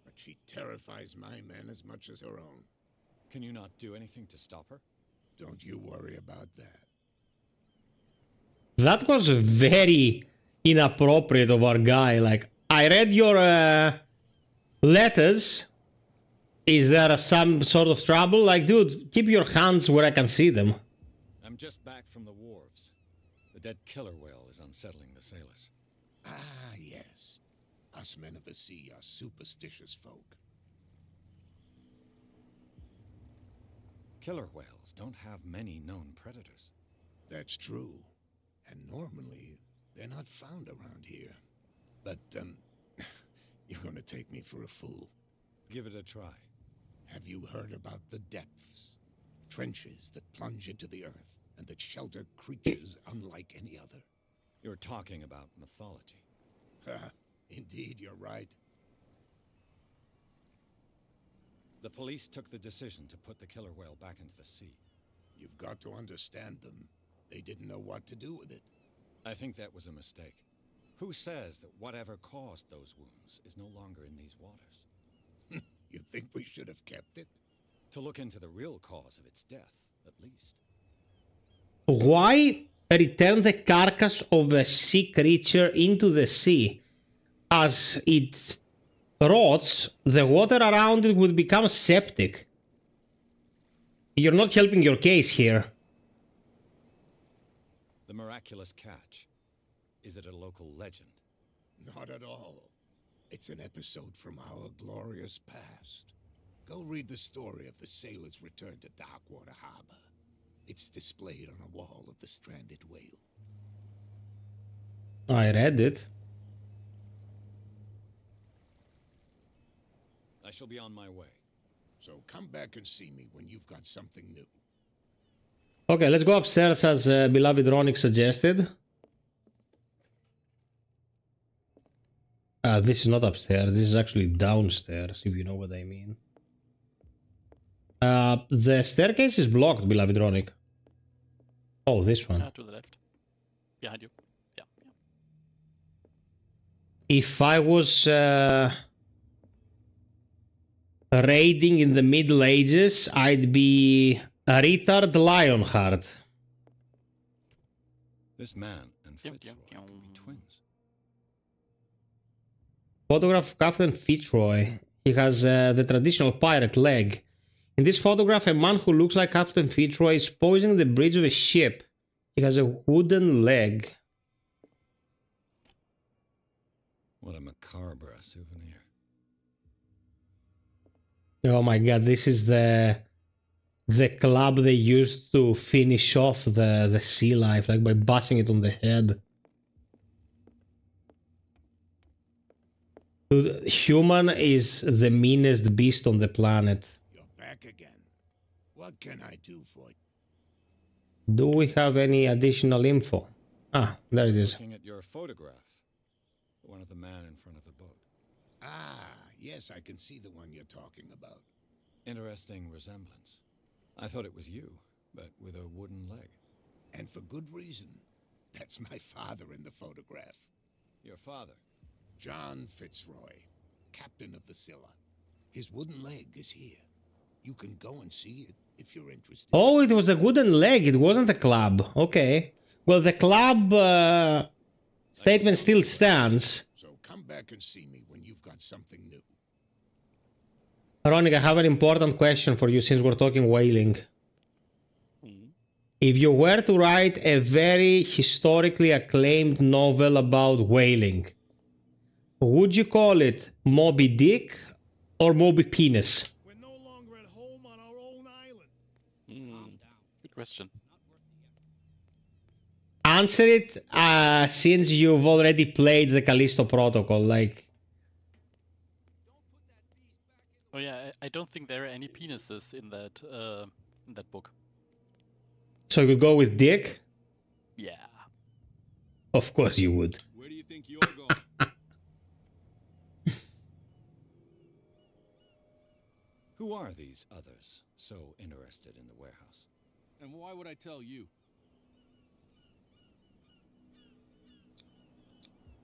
K: but she terrifies my men as much as her own.
F: Can you not do anything to stop her?
K: Don't you worry about that.
A: That was very inappropriate of our guy. Like, I read your letters. Is there some sort of trouble? Like, dude, keep your hands where I can see them.
F: I'm just back from the wharves. The dead killer whale is unsettling the sailors.
K: Ah, yes. Us men of the sea are superstitious folk.
F: Killer whales don't have many known predators.
K: That's true. And normally, they're not found around here. But, you're gonna take me for a fool.
F: Give it a try.
K: Have you heard about the depths? Trenches that plunge into the earth and that shelter creatures unlike any other.
F: You're talking about mythology.
K: Indeed, you're right.
F: The police took the decision to put the killer whale back into the sea.
K: You've got to understand them. They didn't know what to do with it.
F: I think that was a mistake. Who says that whatever caused those wounds is no longer in these waters?
K: You think we should have kept it?
F: To look into the real cause of its death, at least.
A: Why return the carcass of a sea creature into the sea? As it rots, the water around it would become septic. You're not helping your case here.
F: The miraculous catch. Is it a local legend?
K: Not at all. It's an episode from our glorious past. Go read the story of the sailor's return to Darkwater Harbor. It's displayed on a wall of the stranded whale.
A: I read it.
F: I shall be on my way.
K: So come back and see me when you've got something new.
A: Okay, let's go upstairs as beloved Ronick suggested. This is not upstairs, this is actually downstairs, if you know what I mean. The staircase is blocked, beloved Ronick. Oh, this one.
B: To the left. Behind you. Yeah.
A: If I was raiding in the Middle Ages, I'd be a retard Lionheart.
F: This man and Fitzroy could be twins.
A: Photograph of Captain Fitzroy. He has the traditional pirate leg. In this photograph, a man who looks like Captain Fitzroy is posing the bridge of a ship. He has a wooden leg.
F: What a macabre souvenir.
A: Oh my god, this is the club they used to finish off the sea life, like by bashing it on the head. Dude, human is the meanest beast on the planet.
K: You're back again. What can I do for you?
A: Do we have any additional info? Ah, there it is.
F: Looking at your photograph. The one of the man in front of the boat.
K: Ah, yes, I can see the one you're talking about.
F: Interesting resemblance. I thought it was you, but with a wooden leg.
K: And for good reason. That's my father in the photograph.
F: Your father?
K: John Fitzroy, captain of the Scylla. His wooden leg is here. You can go and see it if you're interested.
A: Oh, it was a wooden leg. It wasn't a club. Okay. Well, the club statement still stands.
K: So come back and see me when you've got something new.
A: Ronick, I have an important question for you since we're talking whaling. If you were to write a very historically acclaimed novel about whaling, would you call it Moby Dick or Moby Penis?
I: We're no longer at home on our own island.
B: Good question.
A: Answer it since you've already played the Callisto Protocol, like...
B: Oh yeah, I don't think there are any penises in that book.
A: So you could go with Dick?
B: Yeah.
A: Of course you would.
C: Where do you think you're going? Who are these others so interested in the warehouse?
L: And why would I tell you?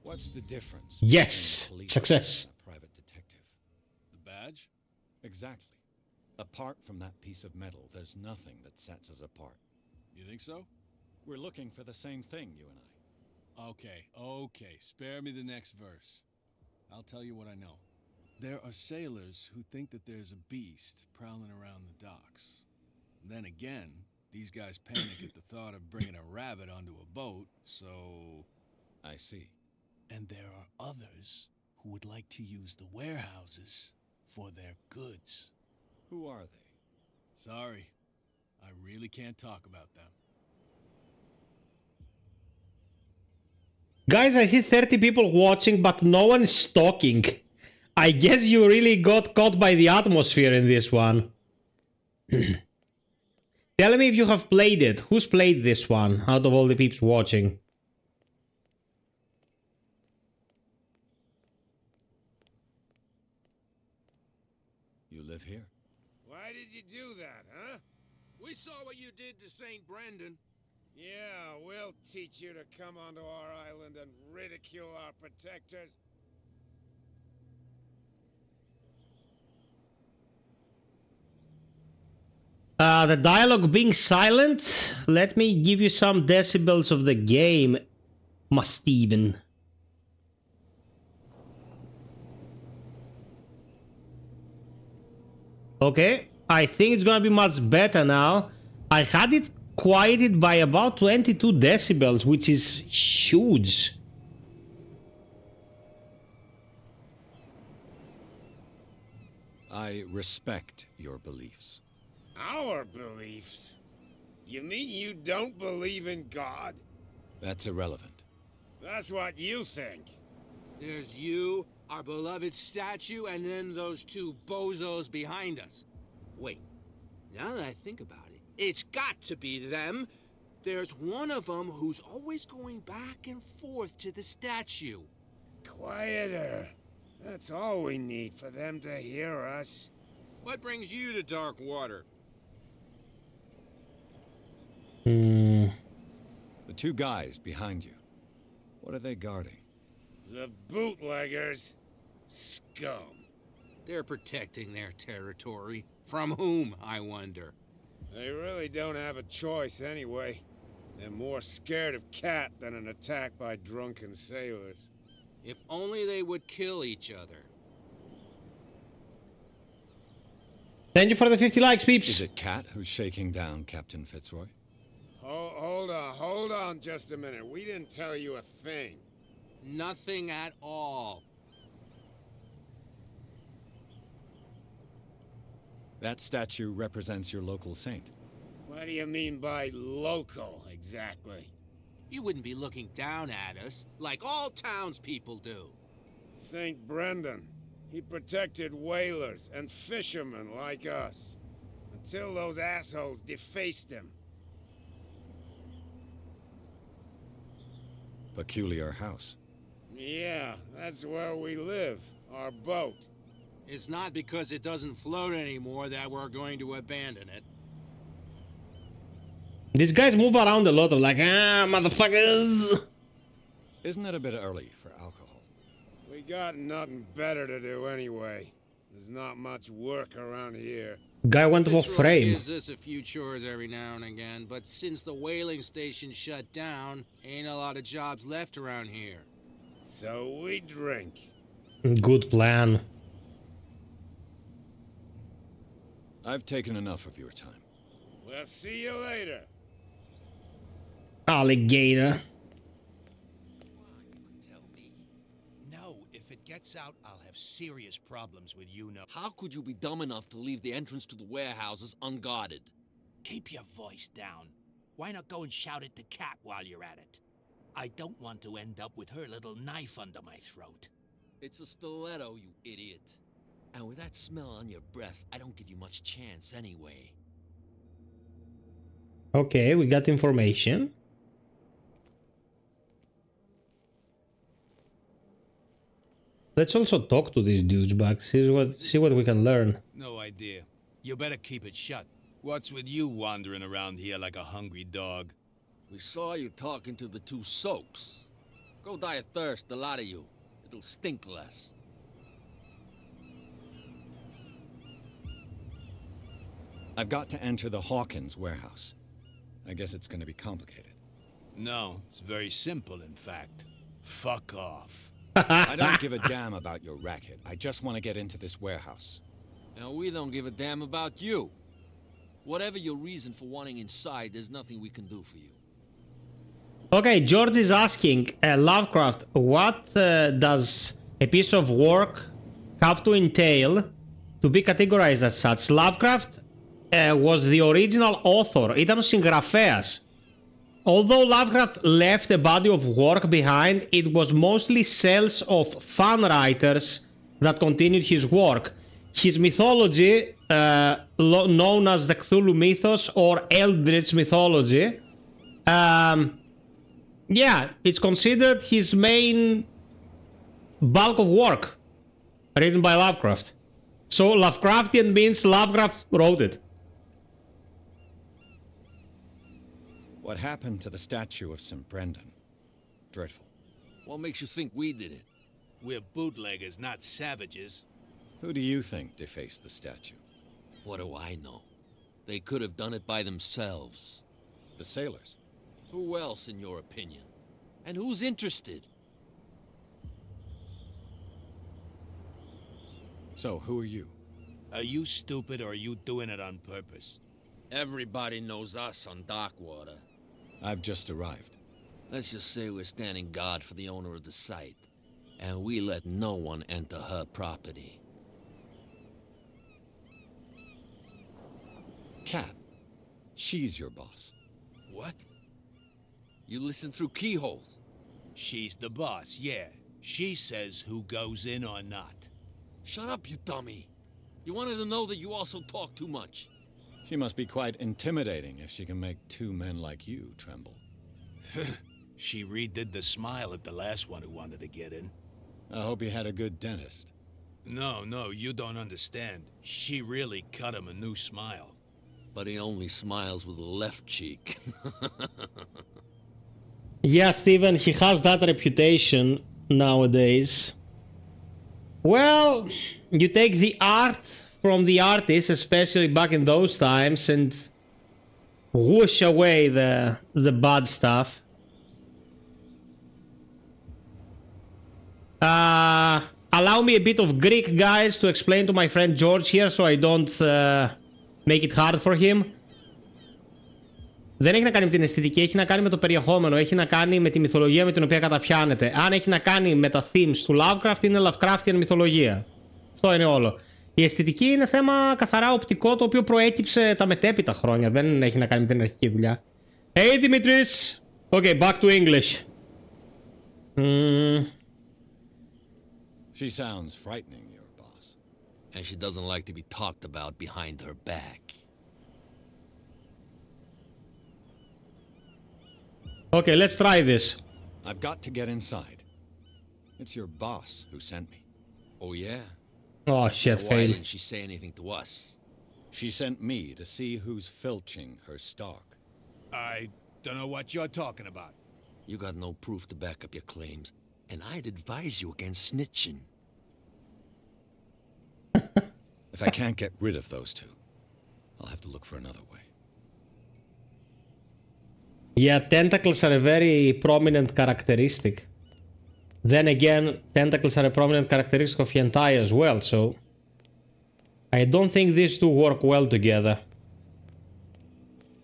C: What's the difference?
A: Yes!
C: between a policeman
A: Success.
C: and a private detective?
L: The badge?
C: Exactly. Apart from that piece of metal, there's nothing that sets us apart.
L: You think so?
C: We're looking for the same thing, you and I.
L: Okay. Spare me the next verse. I'll tell you what I know. There are sailors who think that there's a beast prowling around the docks. Then again, these guys panic at the thought of bringing a rabbit onto a boat, so...
C: I see.
L: And there are others who would like to use the warehouses for their goods.
C: Who are they?
L: Sorry, I really can't talk about them.
A: Guys, I see 30 people watching, but no one is talking. I guess you really got caught by the atmosphere in this one. Tell me if you have played it. Who's played this one out of all the peeps watching?
C: You live here?
K: Why did you do that, huh? We saw what you did to St. Brendan. Yeah, we'll teach you to come onto our island and ridicule our protectors.
A: The dialogue being silent. Let me give you some decibels of the game, Steven. Okay, I think it's gonna be much better now. I had it quieted by about 22 decibels, which is huge.
C: I respect your beliefs.
K: Our beliefs? You mean you don't believe in God?
C: That's irrelevant.
K: That's what you think.
H: There's you, our beloved statue, and then those two bozos behind us. Wait, now that I think about it, it's got to be them. There's one of them who's always going back and forth to the statue.
K: Quieter. That's all we need for them to hear us.
H: What brings you to dark water?
C: The two guys behind you. What are they guarding?
K: The bootleggers. Scum.
H: They're protecting their territory. From whom, I wonder?
K: They really don't have a choice anyway. They're more scared of Cat than an attack by drunken sailors.
H: If only they would kill each other.
A: Thank you for the 50 likes, peeps.
C: Is it Cat who's shaking down Captain Fitzroy?
K: Hold on just a minute. We didn't tell you a thing.
H: Nothing at all.
C: That statue represents your local saint.
K: What do you mean by local, exactly?
H: You wouldn't be looking down at us, like all townspeople do.
K: St. Brendan. He protected whalers and fishermen like us. Until those assholes defaced him.
C: Peculiar house.
K: Yeah, that's where we live. Our boat.
H: It's not because it doesn't float anymore that we're going to abandon it.
A: These guys move around a lot. They're like, motherfuckers.
C: Isn't it a bit early for alcohol?
K: We got nothing better to do anyway. There's not much work around here.
A: Guy went off
H: Fitzroy
A: frame.
H: gives us a few chores every now and again, but since the whaling station shut down, ain't a lot of jobs left around here.
K: So we drink.
A: Good plan.
C: I've taken enough of your time.
K: We'll see you later.
A: Alligator.
E: No, if
K: If it gets out, I'll have serious problems with you now.
G: How could you be dumb enough to leave the entrance to the warehouses unguarded?
E: Keep your voice down. Why not go and shout at the cat while you're at it? I don't want to end up with her little knife under my throat.
G: It's a stiletto, you idiot. And with that smell on your breath, I don't give you much chance anyway.
A: Okay, we got information. Let's also talk to these douchebags, see what we can learn.
K: No idea. You better keep it shut. What's with you wandering around here like a hungry dog?
G: We saw you talking to the two soaks. Go die of thirst, the lot of you. It'll stink less.
F: I've got to enter the Hawkins warehouse. I guess it's going to be complicated.
K: No, it's very simple, in fact. Fuck off.
F: I don't give a damn about your racket. I just want to get into this warehouse.
G: And we don't give a damn about you. Whatever your reason for wanting inside, there's nothing we can do for you.
A: Okay, George is asking, Lovecraft, what does a piece of work have to entail to be categorized as such? Lovecraft was the original author, ήταν ο συγγραφέας. Although Lovecraft left a body of work behind, it was mostly cells of fan writers that continued his work. His mythology, known as the Cthulhu mythos or Eldritch mythology, yeah, it's considered his main bulk of work written by Lovecraft. So Lovecraftian means Lovecraft wrote it.
F: What happened to the statue of St. Brendan? Dreadful.
G: What makes you think we did it?
K: We're bootleggers, not savages.
F: Who do you think defaced the statue?
G: What do I know? They could have done it by themselves.
F: The sailors.
G: Who else, in your opinion? And who's interested?
F: So, who are you?
K: Are you stupid or are you doing it on purpose?
G: Everybody knows us on Darkwater.
F: I've just arrived.
G: Let's just say we're standing guard for the owner of the site, and we let no one enter her property.
F: Cat. She's your boss.
G: What? You listen through keyholes?
K: She's the boss, yeah. She says who goes in or not.
G: Shut up, you dummy. You wanted to know that you also talk too much.
F: She must be quite intimidating if she can make two men like you tremble.
K: She redid the smile at the last one who wanted to get in.
F: I hope he had a good dentist.
K: No, you don't understand. She really cut him a new smile.
G: But he only smiles with the left cheek.
A: Yeah, Steven, he has that reputation nowadays. Well, you take the art from the artists, especially back in those times, and whoosh away the bad stuff. Allow me a bit of Greek, guys, to explain to my friend George here, so I don't make it hard for him. Δεν έχει να κάνει με την αισθητική, έχει να κάνει με το περιεχόμενο, έχει να κάνει με τη μυθολογία με την οποία καταπιάνεται. Αν έχει να κάνει με τα themes του Lovecraft, είναι Lovecraftian μυθολογία. Αυτό είναι όλο. Η αισθητική είναι θέμα καθαρά οπτικό, το οποίο προέκυψε τα μετέπειτα χρόνια. Δεν έχει να κάνει με την αρχική δουλειά. Hey, Dimitris! Okay, back to English.
F: She sounds frightening, your boss.
G: And she doesn't like to be talked about behind her back.
A: Okay, let's try this.
F: I've got to get inside. It's your boss who sent me.
G: Oh, yeah?
A: Oh, shit,
G: Why
A: fail.
G: didn't she say anything to us?
F: She sent me to see who's filching her stock.
K: I don't know what you're talking about.
G: You got no proof to back up your claims, and I'd advise you against snitching.
F: If I can't get rid of those two, I'll have to look for another way.
A: Yeah, tentacles are a very prominent characteristic. Then again, tentacles are a prominent characteristic of hentai as well, so I don't think these two work well together.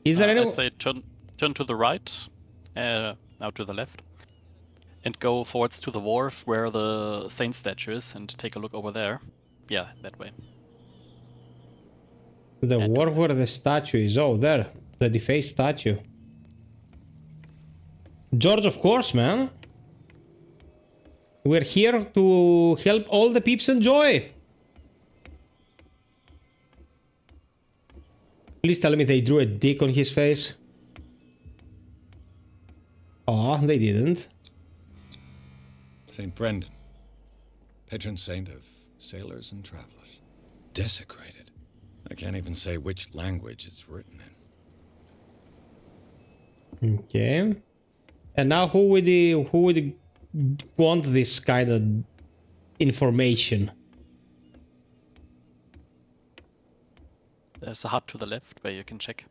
A: Is there any...
B: I'd say turn to the right, now to the left. And go forwards to the wharf where the saint statue is and take a look over there. Yeah, that way.
A: The wharf where the statue is. Oh, there. The defaced statue. George, of course, man. We're here to help all the peeps enjoy. Please tell me they drew a dick on his face. Oh, they didn't.
F: St. Brendan, patron saint of sailors and travelers. Desecrated. I can't even say which language it's written in.
A: Okay. And now who would want this kind of information?
B: There's a hut to the left where you can check.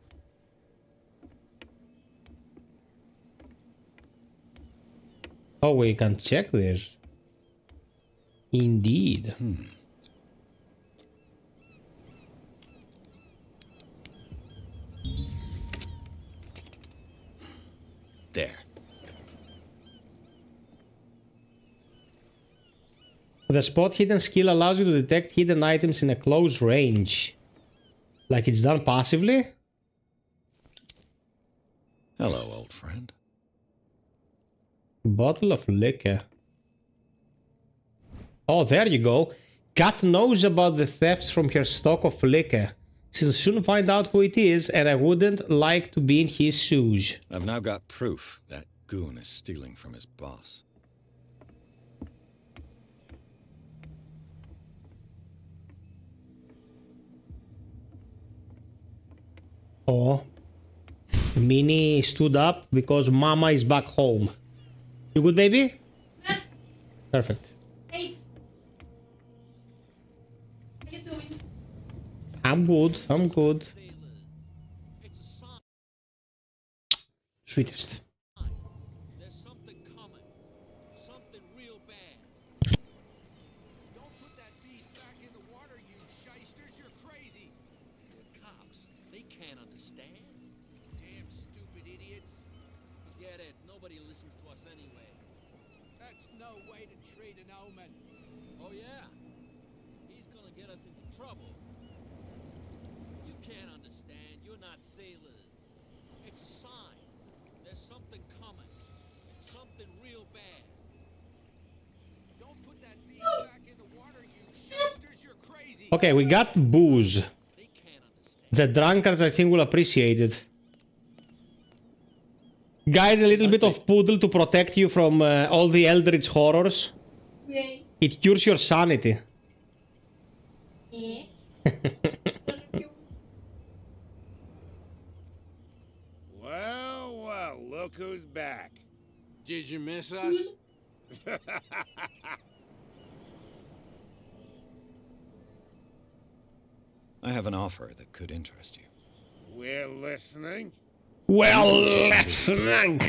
A: Oh, we can check this. Indeed.
F: There.
A: The spot hidden skill allows you to detect hidden items in a close range. Like it's done passively?
F: Hello, old friend.
A: Bottle of liquor. Oh, there you go. Kat knows about the thefts from her stock of liquor. She'll soon find out who it is, and I wouldn't like to be in his shoes.
F: I've now got proof that goon is stealing from his boss.
A: Oh. Minnie stood up because Mama is back home. You good, baby? Perfect.
M: Hey. How you doing?
A: I'm good. I'm good. Sweetest.
G: There's something coming. Something real bad. Don't put that beast back in the water, you shysters. You're crazy. We're cops. They can't understand. Damn stupid idiots. Forget it. Nobody listens to us anyway.
H: That's no way to treat an omen.
G: Oh, yeah? He's gonna get us into trouble. You can't understand. You're not sailors. It's a sign. There's something coming. Something real bad. Don't put that beast back in the water, you shysters. You're crazy.
A: Okay, we got booze. The drunkards, I think, will appreciate it. Guys, a little bit of poodle to protect you from all the eldritch horrors.
M: Yay.
A: It cures your sanity.
M: Yeah.
N: Well, well, look who's back.
H: Did you miss us?
F: I have an offer that could interest you.
N: We're listening.
A: Well, listening.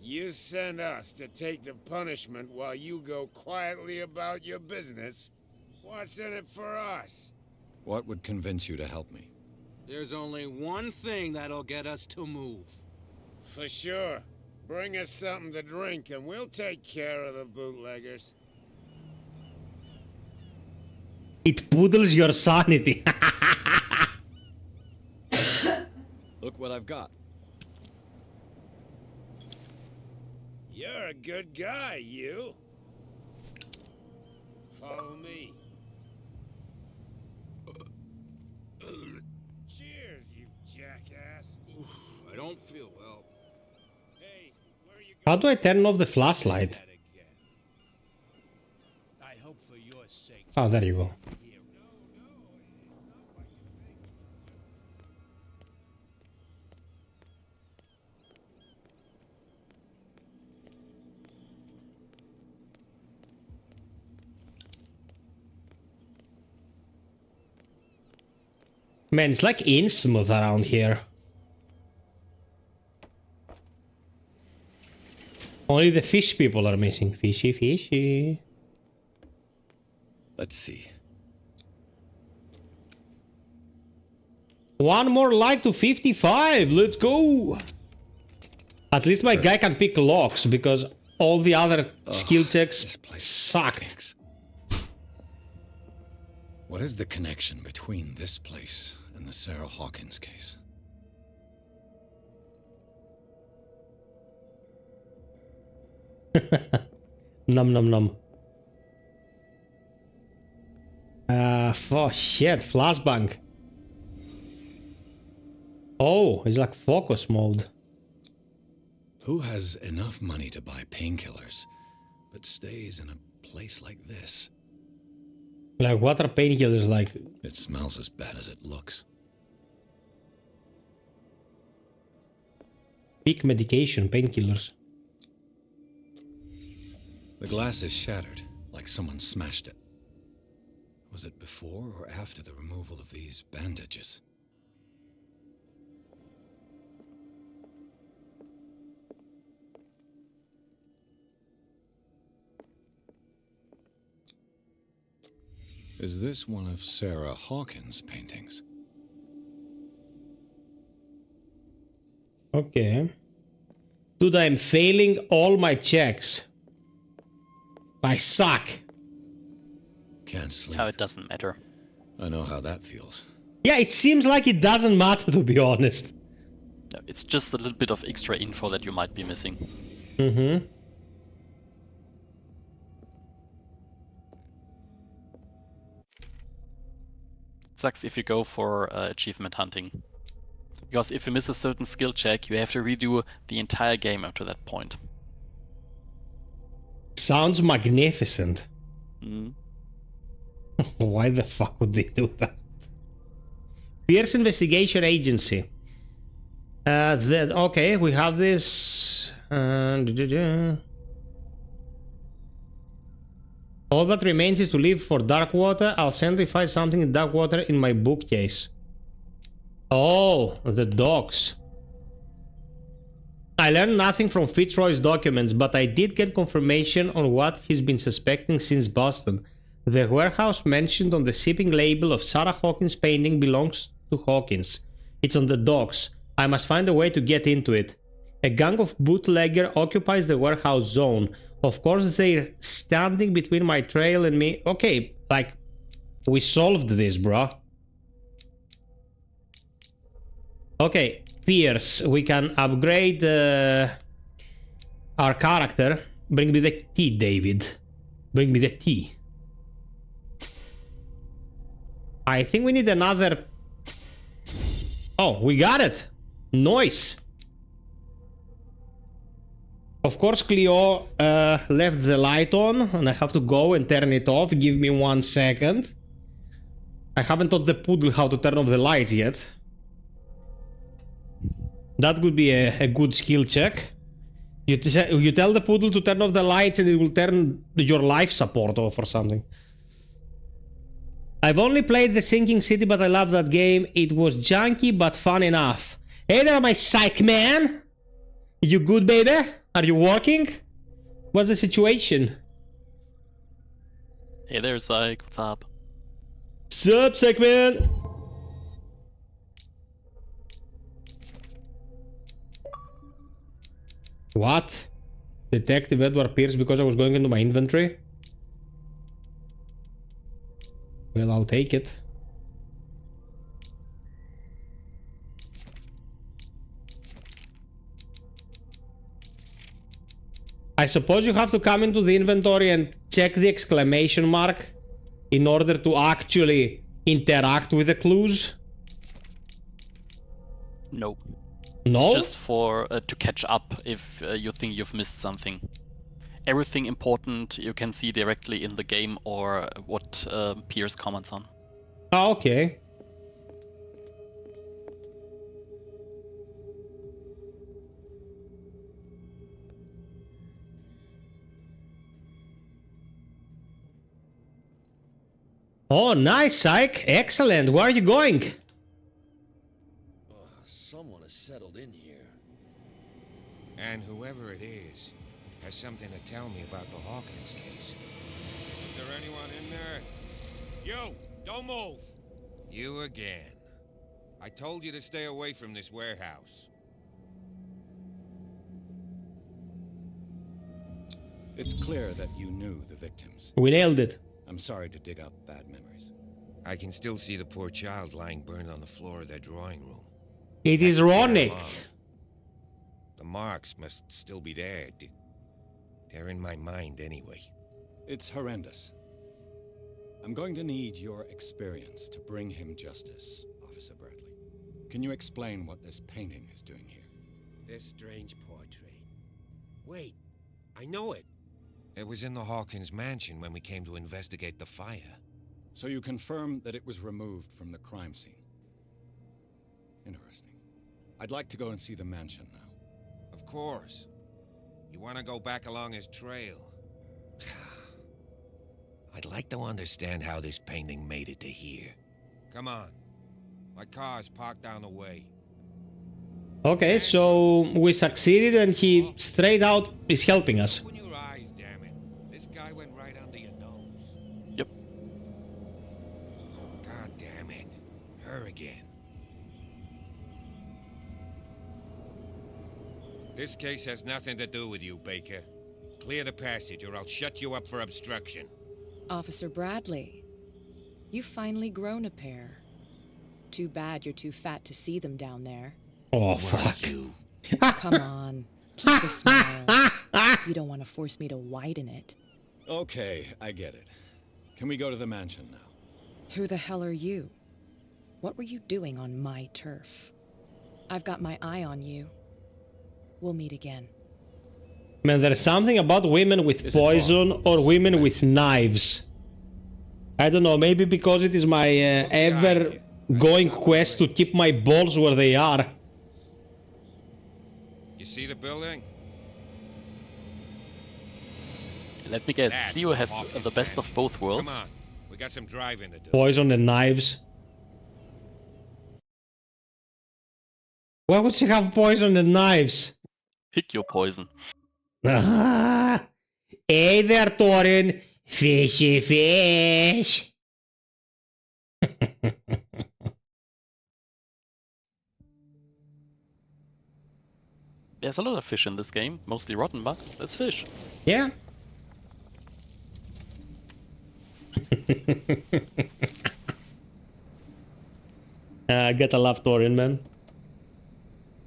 N: You send us to take the punishment while you go quietly about your business. What's in it for us?
F: What would convince you to help me?
H: There's only one thing that'll get us to move.
N: For sure. Bring us something to drink and we'll take care of the bootleggers.
A: It poodles your sanity.
F: Look what I've got.
N: You're a good guy, you. Follow me. Cheers, you jackass.
H: Oof, I don't feel well.
N: Hey, where are you
A: How do I turn off the flashlight?
E: I hope for your sake.
A: Oh, there you go. Man, it's like Innsmouth around here. Only the fish people are missing. Fishy, fishy.
F: Let's see.
A: One more light to 55. Let's go. At least my guy can pick locks because all the other skill checks sucked.
F: Stinks. What is the connection between this place and the Sarah Hawkins case?
A: Num num num. Oh shit, flashbang. Oh, it's like focus mode.
F: Who has enough money to buy painkillers, but stays in a place like this?
A: Like, what are painkillers like?
F: It smells as bad as it looks.
A: Peak medication, painkillers.
F: The glass is shattered, like someone smashed it. Was it before or after the removal of these bandages? Is this one of Sarah Hawkins' paintings?
A: Okay. Dude, I'm failing all my checks. I suck.
F: Can't sleep.
B: No, it doesn't matter.
F: I know how that feels.
A: Yeah, it seems like it doesn't matter, to be honest.
B: No, it's just a little bit of extra info that you might be missing.
A: Mm-hmm.
B: It sucks if you go for achievement hunting. Because if you miss a certain skill check, you have to redo the entire game up to that point.
A: Sounds magnificent.
B: Mm.
A: Why the fuck would they do that? Pierce Investigation Agency. Okay, we have this. All that remains is to leave for Darkwater. I'll send if I find something in Darkwater in my bookcase. Oh, the docs. I learned nothing from Fitzroy's documents, but I did get confirmation on what he's been suspecting since Boston. The warehouse mentioned on the shipping label of Sarah Hawkins' painting belongs to Hawkins. It's on the docks. I must find a way to get into it. A gang of bootlegger occupies the warehouse zone. Of course, they're standing between my trail and me. Okay, like, we solved this, bro. Okay, Pierce, we can upgrade our character. Bring me the tea, David. Bring me the tea. I think we need another... Oh, we got it! Nice! Of course, Cleo left the light on, and I have to go and turn it off. Give me 1 second. I haven't taught the poodle how to turn off the lights yet. That would be a good skill check. You tell the poodle to turn off the lights and it will turn your life support off or something. I've only played The Sinking City, but I love that game. It was junky, but fun enough. Hey there, my psych man! You good, baby? Are you working? What's the situation?
B: Hey there, Psych. What's up?
A: Sup, psych man? What? Detective Edward Pierce because I was going into my inventory? Well, I'll take it. I suppose you have to come into the inventory and check the exclamation mark in order to actually interact with the clues?
B: No.
A: No?
B: It's just for to catch up if you think you've missed something. Everything important you can see directly in the game or what Pierce comments on.
A: Oh, okay. Oh, nice, Psych. Excellent. Where are you going?
N: Someone has settled in here. And whoever it is has something to tell me about the Hawkins case. Is there anyone in there? You! Don't move! You again. I told you to stay away from this warehouse.
C: It's clear that you knew the victims.
A: We nailed it.
C: I'm sorry to dig up bad memories.
N: I can still see the poor child lying burned on the floor of their drawing room.
A: It
N: Had
A: is
N: to tear them
A: ironic.
N: off. The marks must still be there. They're in my mind anyway.
C: It's horrendous. I'm going to need your experience to bring him justice, Officer Bradley. Can you explain what this painting is doing here?
N: This strange portrait. Wait, I know it. It was in the Hawkins mansion when we came to investigate the fire.
C: So you confirm that it was removed from the crime scene. Interesting. I'd like to go and see the mansion now.
N: Of course. You want to go back along his trail? I'd like to understand how this painting made it to here. Come on. My car is parked down the way.
A: Okay, so we succeeded and he straight out is helping us.
N: Open your eyes, damn it. This guy went right under your nose.
B: Yep.
N: God damn it. Her again. This case has nothing to do with you, Baker. Clear the passage or I'll shut you up for obstruction.
J: Officer Bradley, you've finally grown a pair. Too bad you're too fat to see them down there.
A: Oh, fuck.
J: Come on, keep a smile. You don't want to force me to widen it.
C: Okay, I get it. Can we go to the mansion now?
J: Who the hell are you? What were you doing on my turf? I've got my eye on you. We'll meet again.
A: Man, there's something about women with poison or women with knives. I don't know, maybe because it is my ever-going quest to keep my balls where they are.
N: You see the building?
B: Let me guess, Cleo has the best of both worlds.
N: Come on, we got some driving to do.
A: Poison and knives. Why would she have poison and knives?
B: Pick your poison.
A: Ah, hey there, Thorin. Fishy fish.
B: There's a lot of fish in this game, mostly rotten, but there's fish.
A: Yeah. I gotta love Thorin, man.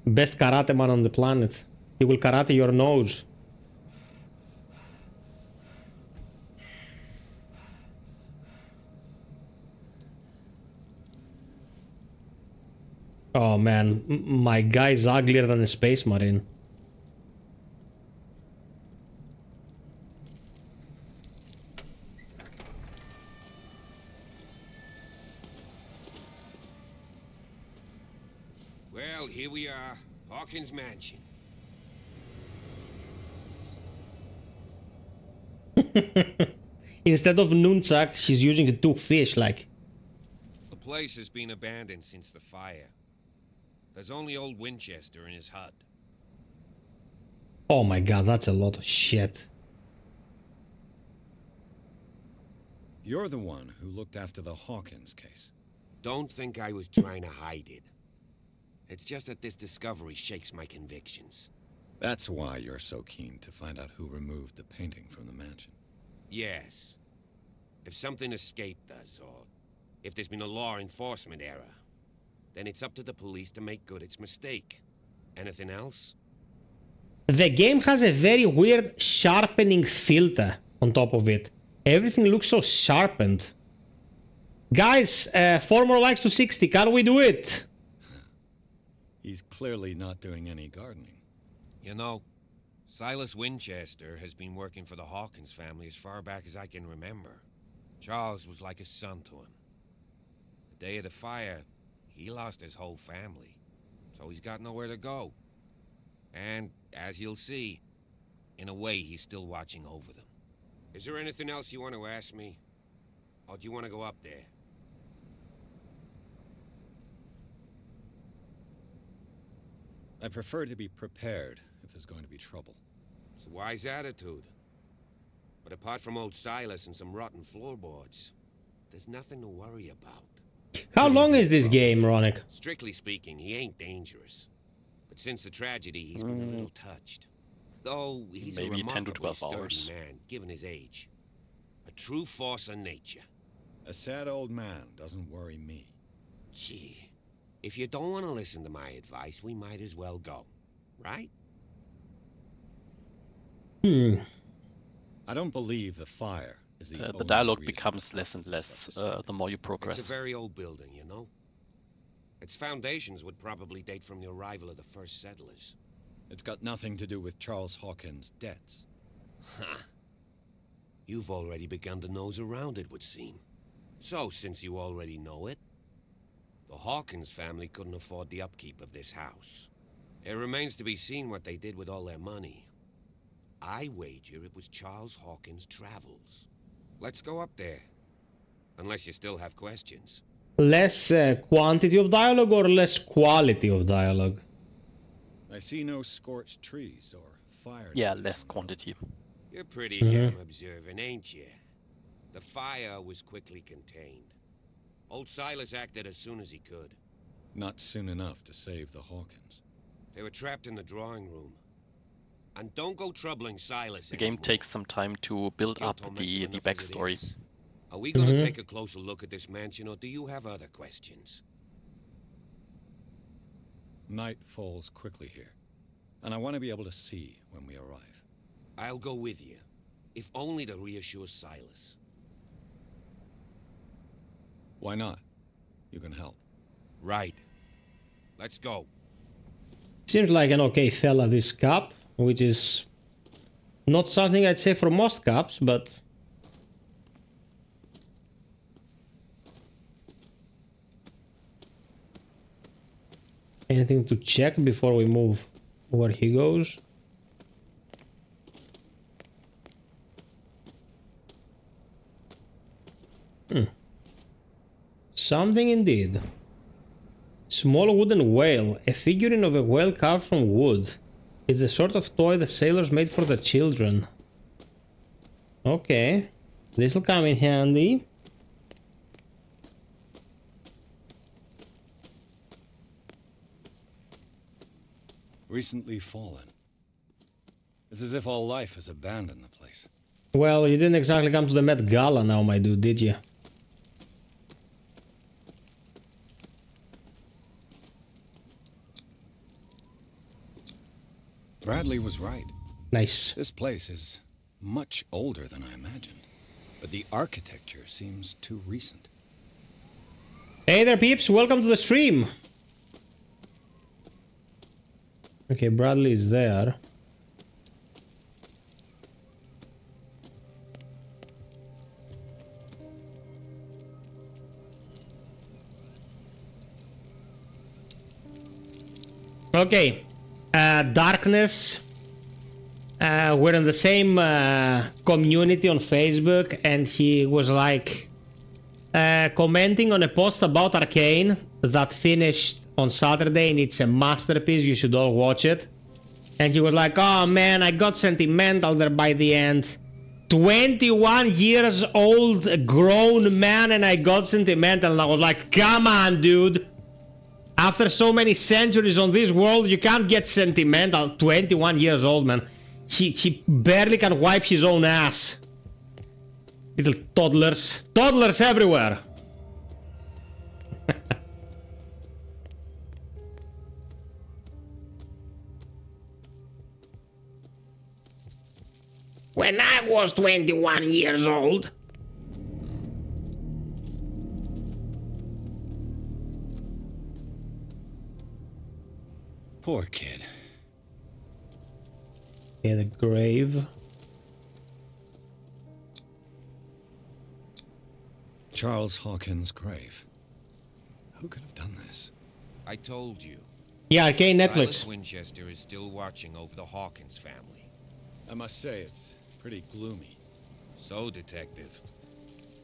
A: Best karate man on the planet. He will karate your nose. Oh man, my guy's uglier than a space marine.
N: Well, here we are, Hawkins Mansion.
A: Instead of nunchuck, she's using two fish, like.
N: The place has been abandoned since the fire. There's only old Winchester in his hut.
A: Oh my god, that's a lot of shit.
C: You're the one who looked after the Hawkins case.
N: Don't think I was trying to hide it. It's just that this discovery shakes my convictions.
C: That's why you're so keen to find out who removed the painting from the mansion.
N: Yes. If something escaped us, or if there's been a law enforcement error, then it's up to the police to make good its mistake. Anything else?
A: The game has a very weird sharpening filter on top of it. Everything looks so sharpened. Guys, 4 more likes to 60. Can we do it?
C: He's clearly not doing any gardening.
N: You know, Silas Winchester has been working for the Hawkins family as far back as I can remember. Charles was like a son to him. The day of the fire, he lost his whole family, so he's got nowhere to go. And, as you'll see, in a way, he's still watching over them. Is there anything else you want to ask me? Or do you want to go up there?
C: I prefer to be prepared if there's going to be trouble.
N: It's a wise attitude. But apart from old Silas and some rotten floorboards, there's nothing to worry about.
A: How long is this game, Ronick?
N: Strictly speaking, he ain't dangerous. But since the tragedy, he's been a little touched. Though he's
B: Maybe
N: a
B: 10 to
N: remarkably
B: 12 hours.
N: sturdy man, given his age. A true force of nature.
F: A sad old man doesn't worry me.
N: Gee, if you don't want to listen to my advice, we might as well go, right?
F: I don't believe the fire is the
B: The
F: only
B: dialogue
F: reason
B: becomes less and less the more you
N: It's
B: progress.
N: a very old building, you know? Its foundations would probably date from the arrival of the first settlers.
F: It's got nothing to do with Charles Hawkins' debts.
N: Ha! You've already begun to nose around, it would seem. So, since you already know it, the Hawkins family couldn't afford the upkeep of this house. It remains to be seen what they did with all their money. I wager it was Charles Hawkins' travels. Let's go up there. Unless you still have questions.
A: Less quantity of dialogue or less quality of dialogue?
F: I see no scorched trees or fire.
B: Yeah, less quantity.
N: You're pretty damn observant, ain't you? The fire was quickly contained. Old Silas acted as soon as he could.
F: Not soon enough to save the Hawkins.
N: They were trapped in the drawing room. And don't go troubling Silas
B: The game
N: anymore.
B: takes some time to build up
N: Don't
B: the
N: mention enough as it
B: backstory.
N: is. Are we going to take a closer look at this mansion, or do you have other questions?
F: Night falls quickly here, and I want to be able to see when we arrive.
N: I'll go with you, if only to reassure Silas.
F: Why not? You can help.
N: Right. Let's go.
A: Seems like an okay fella, this cop, which is not something I'd say for most cops, but... Anything to check before we move where he goes? Something indeed. Small wooden whale, a figurine of a whale carved from wood. It's the sort of toy the sailors made for their children. Okay, this'll come in handy.
F: Recently fallen. It's as if all life has abandoned the place.
A: Well, you didn't exactly come to the Met Gala now, my dude, did you?
F: Bradley was right.
A: Nice.
F: This place is much older than I imagined, but the architecture seems too recent.
A: Hey there, peeps! Welcome to the stream! Okay, Bradley is there. Okay, Darkness. We're in the same community on Facebook, and he was like commenting on a post about Arcane that finished on Saturday, and it's a masterpiece. You should all watch it. And he was like, "Oh man, I got sentimental there by the end. 21 years old, grown man, and I got sentimental." And I was like, "Come on, dude. After so many centuries on this world, you can't get sentimental." 21 years old, man. He barely can wipe his own ass. Little toddlers. Toddlers everywhere. When I was 21 years old.
F: Poor kid.
A: Yeah, the grave.
F: Charles Hawkins' grave. Who could have done this?
N: I told you.
A: Yeah, Arcane Netflix.
N: Silas Winchester is still watching over the Hawkins family.
F: I must say, it's pretty gloomy.
N: So, Detective,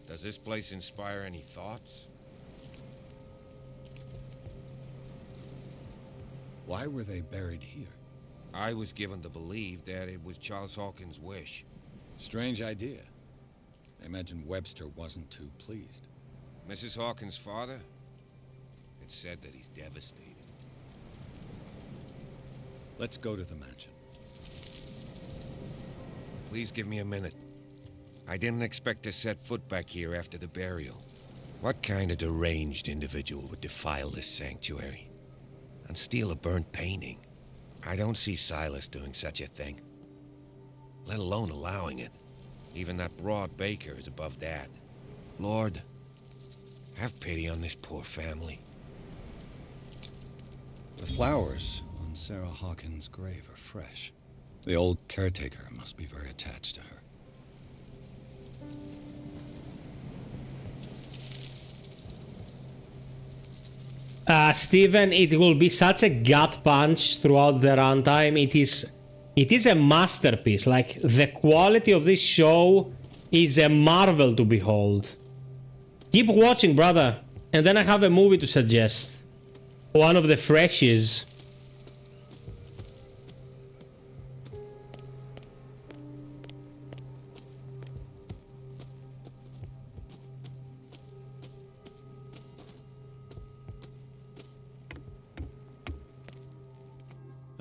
N: does this place inspire any thoughts?
F: Why were they buried here?
N: I was given to believe that it was Charles Hawkins' wish.
F: Strange idea. I imagine Webster wasn't too pleased.
N: Mrs. Hawkins' father? It's said that he's devastated.
F: Let's go to the mansion.
N: Please give me a minute. I didn't expect to set foot back here after the burial. What kind of deranged individual would defile this sanctuary? And steal a burnt painting? I don't see Silas doing such a thing. Let alone allowing it. Even that broad baker is above that. Lord, have pity on this poor family.
F: The flowers on Sarah Hawkins' grave are fresh. The old caretaker must be very attached to her.
A: Steven, it will be such a gut punch throughout the runtime. It is a masterpiece. Like, the quality of this show is a marvel to behold. Keep watching, brother. And then I have a movie to suggest. One of the freshies.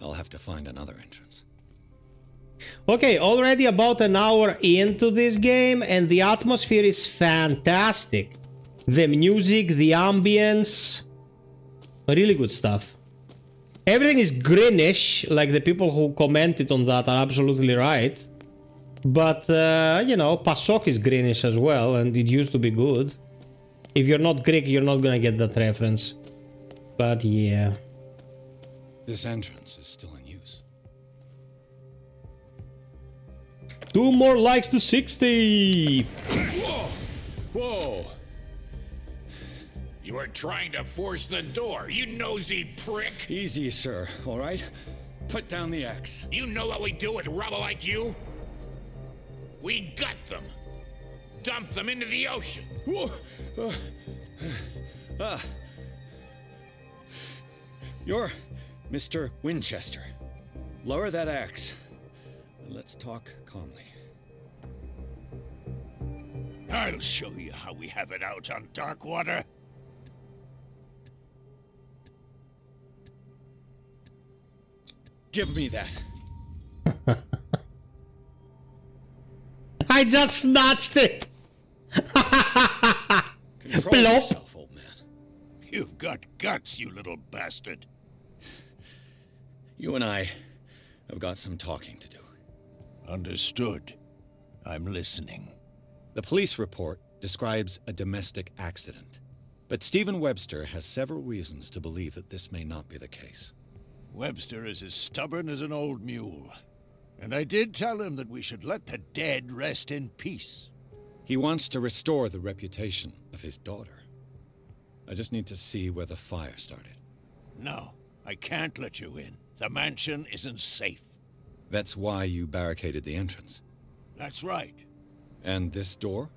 F: I'll have to find another entrance.
A: Okay, already about an hour into this game, and the atmosphere is fantastic. The music, the ambience, really good stuff. Everything is greenish, like the people who commented on that are absolutely right. But, you know, PASOK is greenish as well, and it used to be good. If you're not Greek, you're not gonna get that reference. But, yeah.
F: This entrance is still in use.
A: 2 more likes to 60!
K: Whoa! Whoa! You were trying to force the door, you nosy prick!
F: Easy, sir, all right? Put down the axe.
K: You know what we do with rubble like you? We gut them. Dump them into the ocean.
F: Whoa! You're Mr. Winchester. Lower that axe. And let's talk calmly.
K: I'll show you how we have it out on Darkwater.
F: Give me that.
A: I just snatched it!
K: Control yourself, old man. You've got guts, you little bastard.
F: You and I have got some talking to do.
K: Understood. I'm listening.
F: The police report describes a domestic accident, but Stephen Webster has several reasons to believe that this may not be the case.
K: Webster is as stubborn as an old mule. And I did tell him that we should let the dead rest in peace.
F: He wants to restore the reputation of his daughter. I just need to see where the fire started.
K: No, I can't let you in. The mansion isn't safe.
F: That's why you barricaded the entrance.
K: That's right.
F: And this door?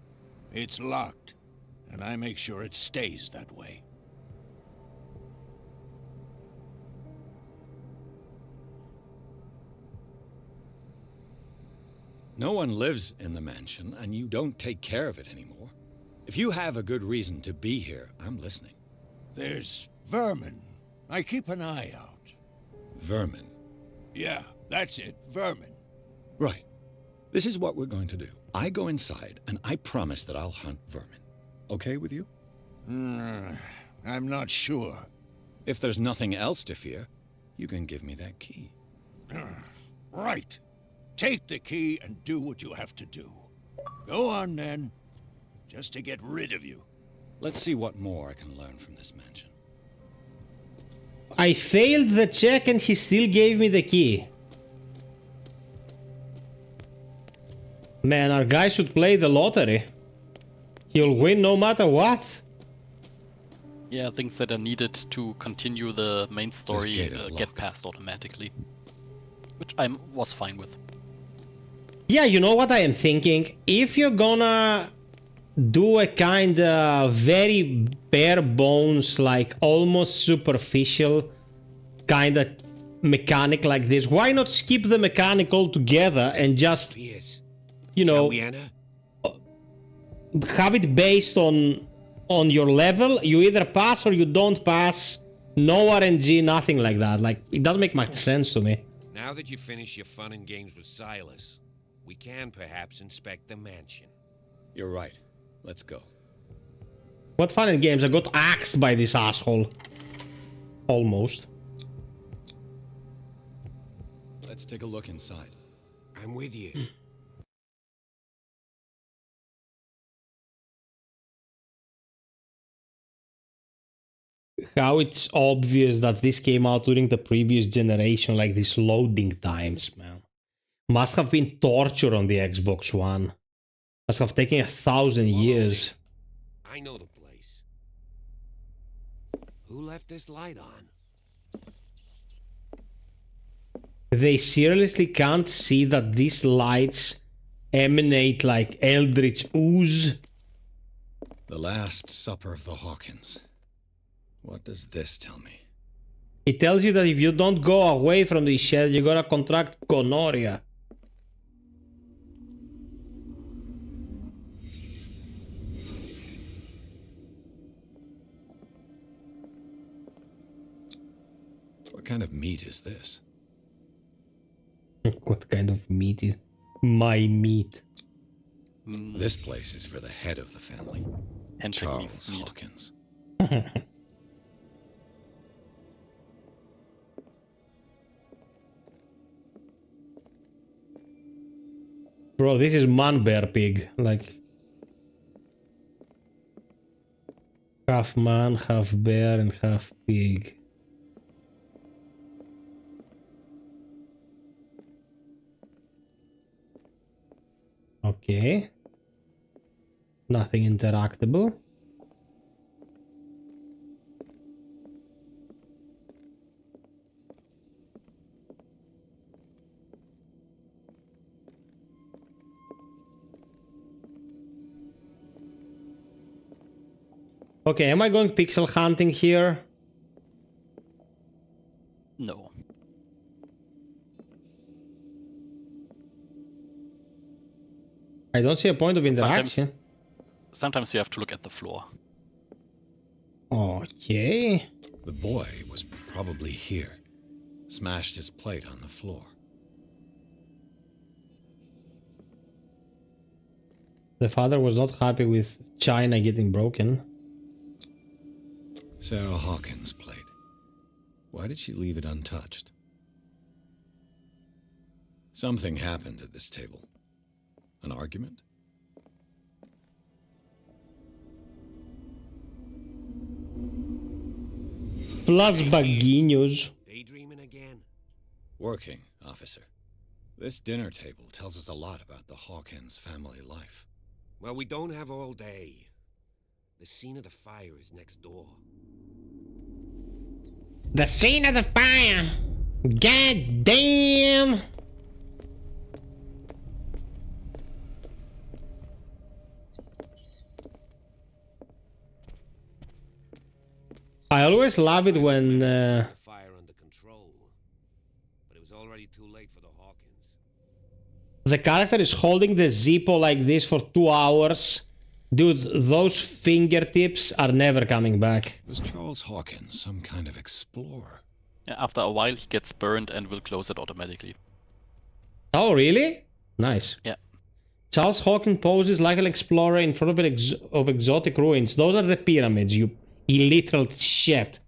K: It's locked, and I make sure it stays that way.
F: No one lives in the mansion, and you don't take care of it anymore. If you have a good reason to be here, I'm listening.
K: There's vermin. I keep an eye out.
F: Vermin?
K: Yeah, that's it, vermin.
F: Right. This is what we're going to do. I go inside, and I promise that I'll hunt vermin. Okay with you?
K: I'm not sure.
F: If there's nothing else to fear, you can give me that key.
K: Right. Take the key and do what you have to do. Go on, then. Just to get rid of you.
F: Let's see what more I can learn from this mansion.
A: I failed the check and he still gave me the key. Man, our guy should play the lottery. He'll win no matter what.
B: Yeah, things that are needed to continue the main story get passed automatically. Which I was fine with.
A: Yeah, you know what I am thinking? If you're gonna do a kind of very bare bones, like almost superficial kind of mechanic like this, why not skip the mechanic altogether and just, you know, have it based on your level? You either pass or you don't pass. No RNG, nothing like that. Like, it doesn't make much sense to me.
N: Now that you finish your fun and games with Silas, we can perhaps inspect the mansion.
F: You're right. Let's go.
A: What fun in games. I got axed by this asshole. Almost.
F: Let's take a look inside.
N: I'm with you.
A: How it's obvious that this came out during the previous generation, like these loading times, man. Must have been torture on the Xbox One. Must have taken 1,000 years.
N: I know the place. Who left this light on?
A: They seriously can't see that these lights emanate like eldritch ooze.
F: The Last Supper of the Hawkins. What does this tell me?
A: It tells you that if you don't go away from this shed, you're gonna contract gonorrhea.
F: What kind of meat is this?
A: What kind of meat is my meat?
F: This place is for the head of the family,
B: And
F: Charles Hawkins.
A: Bro, this is man bear pig, like half man, half bear, and half pig. Okay. Nothing interactable. Okay, am I going pixel hunting here?
B: No.
A: I don't see a point of interaction.
B: Sometimes you have to look at the floor.
A: Okay.
F: The boy was probably here. Smashed his plate on the floor.
A: The father was not happy with China getting broken.
F: Sarah Hawkins' plate. Why did she leave it untouched? Something happened at this table. An argument?
A: Plus baguinhos.
N: Daydreaming again?
F: Working, officer. This dinner table tells us a lot about the Hawkins family life.
N: Well, we don't have all day. The scene of the fire is next door.
A: The scene of the fire! God damn! I always love it when
N: Fire under control, but it was already too late for the Hawkins.
A: the character is holding the Zippo like this for 2 hours. Dude, those fingertips are never coming back.
F: Was Charles Hawkins some kind of explorer?
B: After a while, he gets burned and will close it automatically.
A: Oh, really? Nice.
B: Yeah.
A: Charles Hawkins poses like an explorer in front of exotic ruins. Those are the pyramids, you illiterate shit.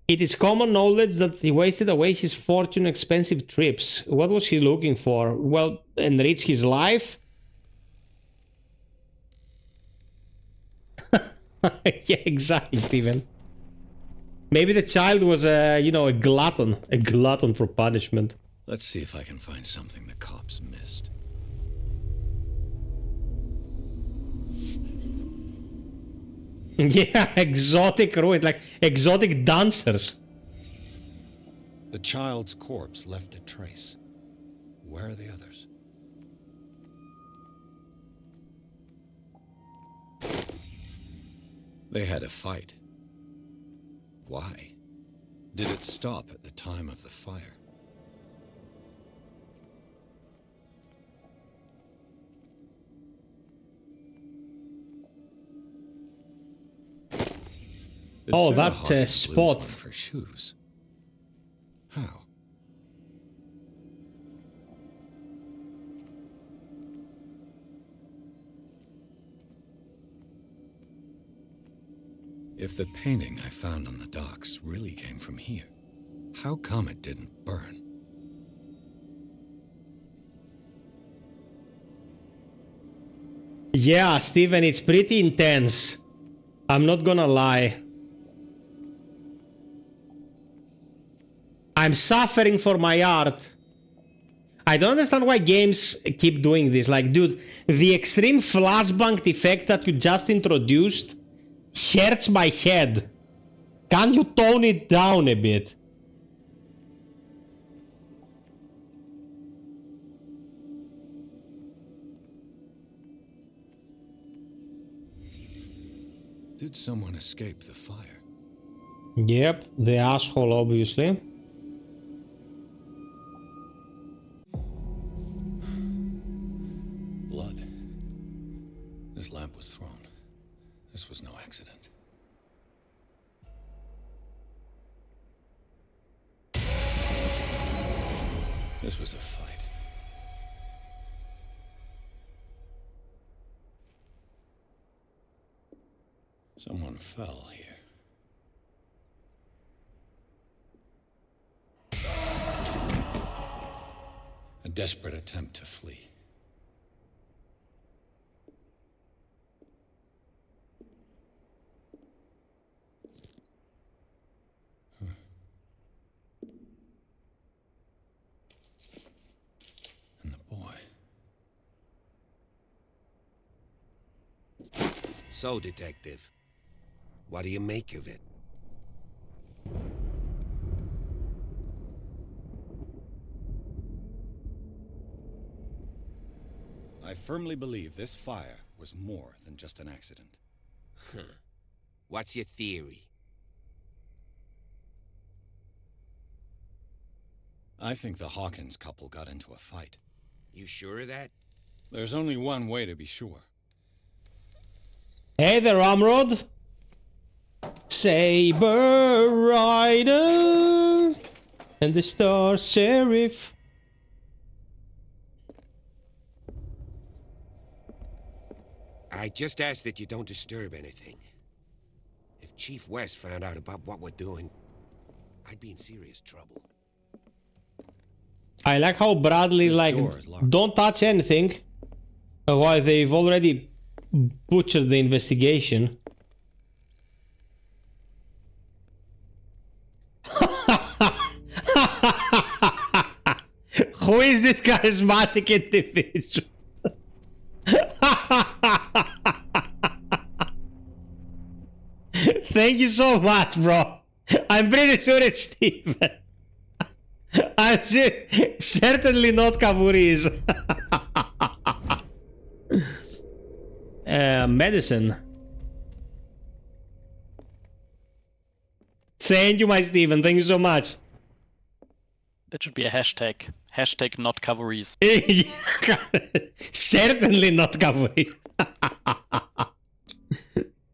A: It is common knowledge that he wasted away his fortune on expensive trips. What was he looking for? Well, enrich his life? Yeah, exactly, Steven. Maybe the child was a glutton for punishment.
F: Let's see if I can find something the cops missed.
A: Yeah, exotic ruins, like exotic dancers.
F: The child's corpse left a trace. Where are the others? They had a fight. Why? Did it stop at the time of the fire?
A: Oh,
F: Sarah
A: that
F: Hawkins lose
A: spot.
F: one of her shoes. How? If the painting I found on the docks really came from here, how come it didn't burn?
A: Yeah, Steven, it's pretty intense. I'm not gonna lie. I'm suffering for my art. I don't understand why games keep doing this. Like, dude, the extreme flashbang effect that you just introduced hurts my head. Can you tone it down a bit?
F: Did someone escape the fire?
A: Yep, the asshole, obviously.
F: Blood. This lamp was thrown. This was no accident. This was a fight. Someone fell here. A desperate attempt to flee. And the boy.
N: So, Detective, what do you make of it?
F: I firmly believe this fire was more than just an accident.
N: Huh. What's your theory?
F: I think the Hawkins couple got into a fight.
N: You sure of that?
F: There's only one way to be sure.
A: Hey there, Ramrod. Saber Rider and the Star Sheriff.
N: I just ask that you don't disturb anything. If Chief West found out about what we're doing, I'd be in serious trouble.
A: I like how Bradley's like, don't touch anything. While they've already butchered the investigation. Who is this charismatic individual? Thank you so much, bro. I'm pretty sure it's Steven. I'm certainly not Kavuriz. Medicine. Thank you, my Steven. Thank you so much.
B: That should be a hashtag. Hashtag not Kavuriz.
A: Certainly not Kavuriz.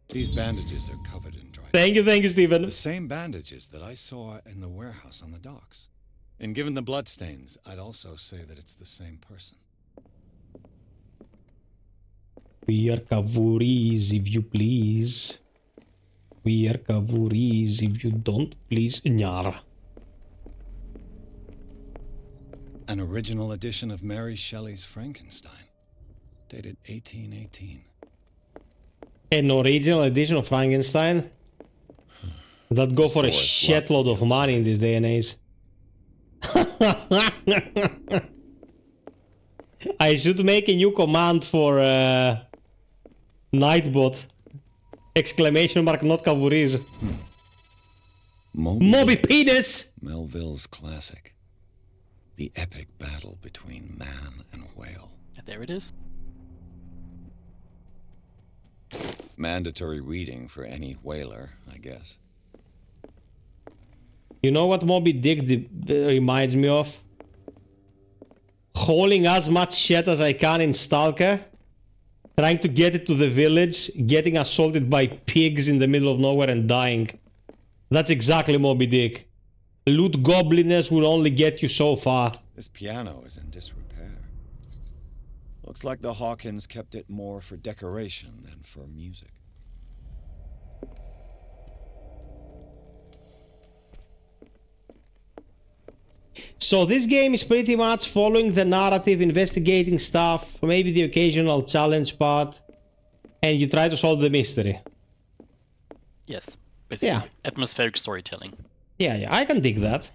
F: These bandages are covered in dry.
A: Thank you, Steven.
F: The same bandages that I saw in the warehouse on the docks. And given the bloodstains, I'd also say that it's the same person.
A: We are Kavuriz, if you please. We are Kavuriz, if you don't please. Nyara.
F: An original edition of Mary Shelley's Frankenstein, dated 1818.
A: An original edition of Frankenstein? That'd go for a shitload of money in this day and age. I should make a new command for Nightbot. Exclamation mark, not Kavuriz. Moby Penis!
F: Melville's classic. The epic battle between man and whale.
B: There it is.
F: Mandatory reading for any whaler, I guess.
A: You know what Moby Dick reminds me of? Hauling as much shit as I can in Stalker. Trying to get it to the village. Getting assaulted by pigs in the middle of nowhere and dying. That's exactly Moby Dick. Loot gobliness will only get you so far.
F: This piano is in disrepair. Looks like the Hawkins kept it more for decoration than for music.
A: So this game is pretty much following the narrative, investigating stuff, maybe the occasional challenge part, and you try to solve the mystery.
B: Yes, basically.
A: Yeah.
B: Atmospheric storytelling.
A: Yeah, I can dig that.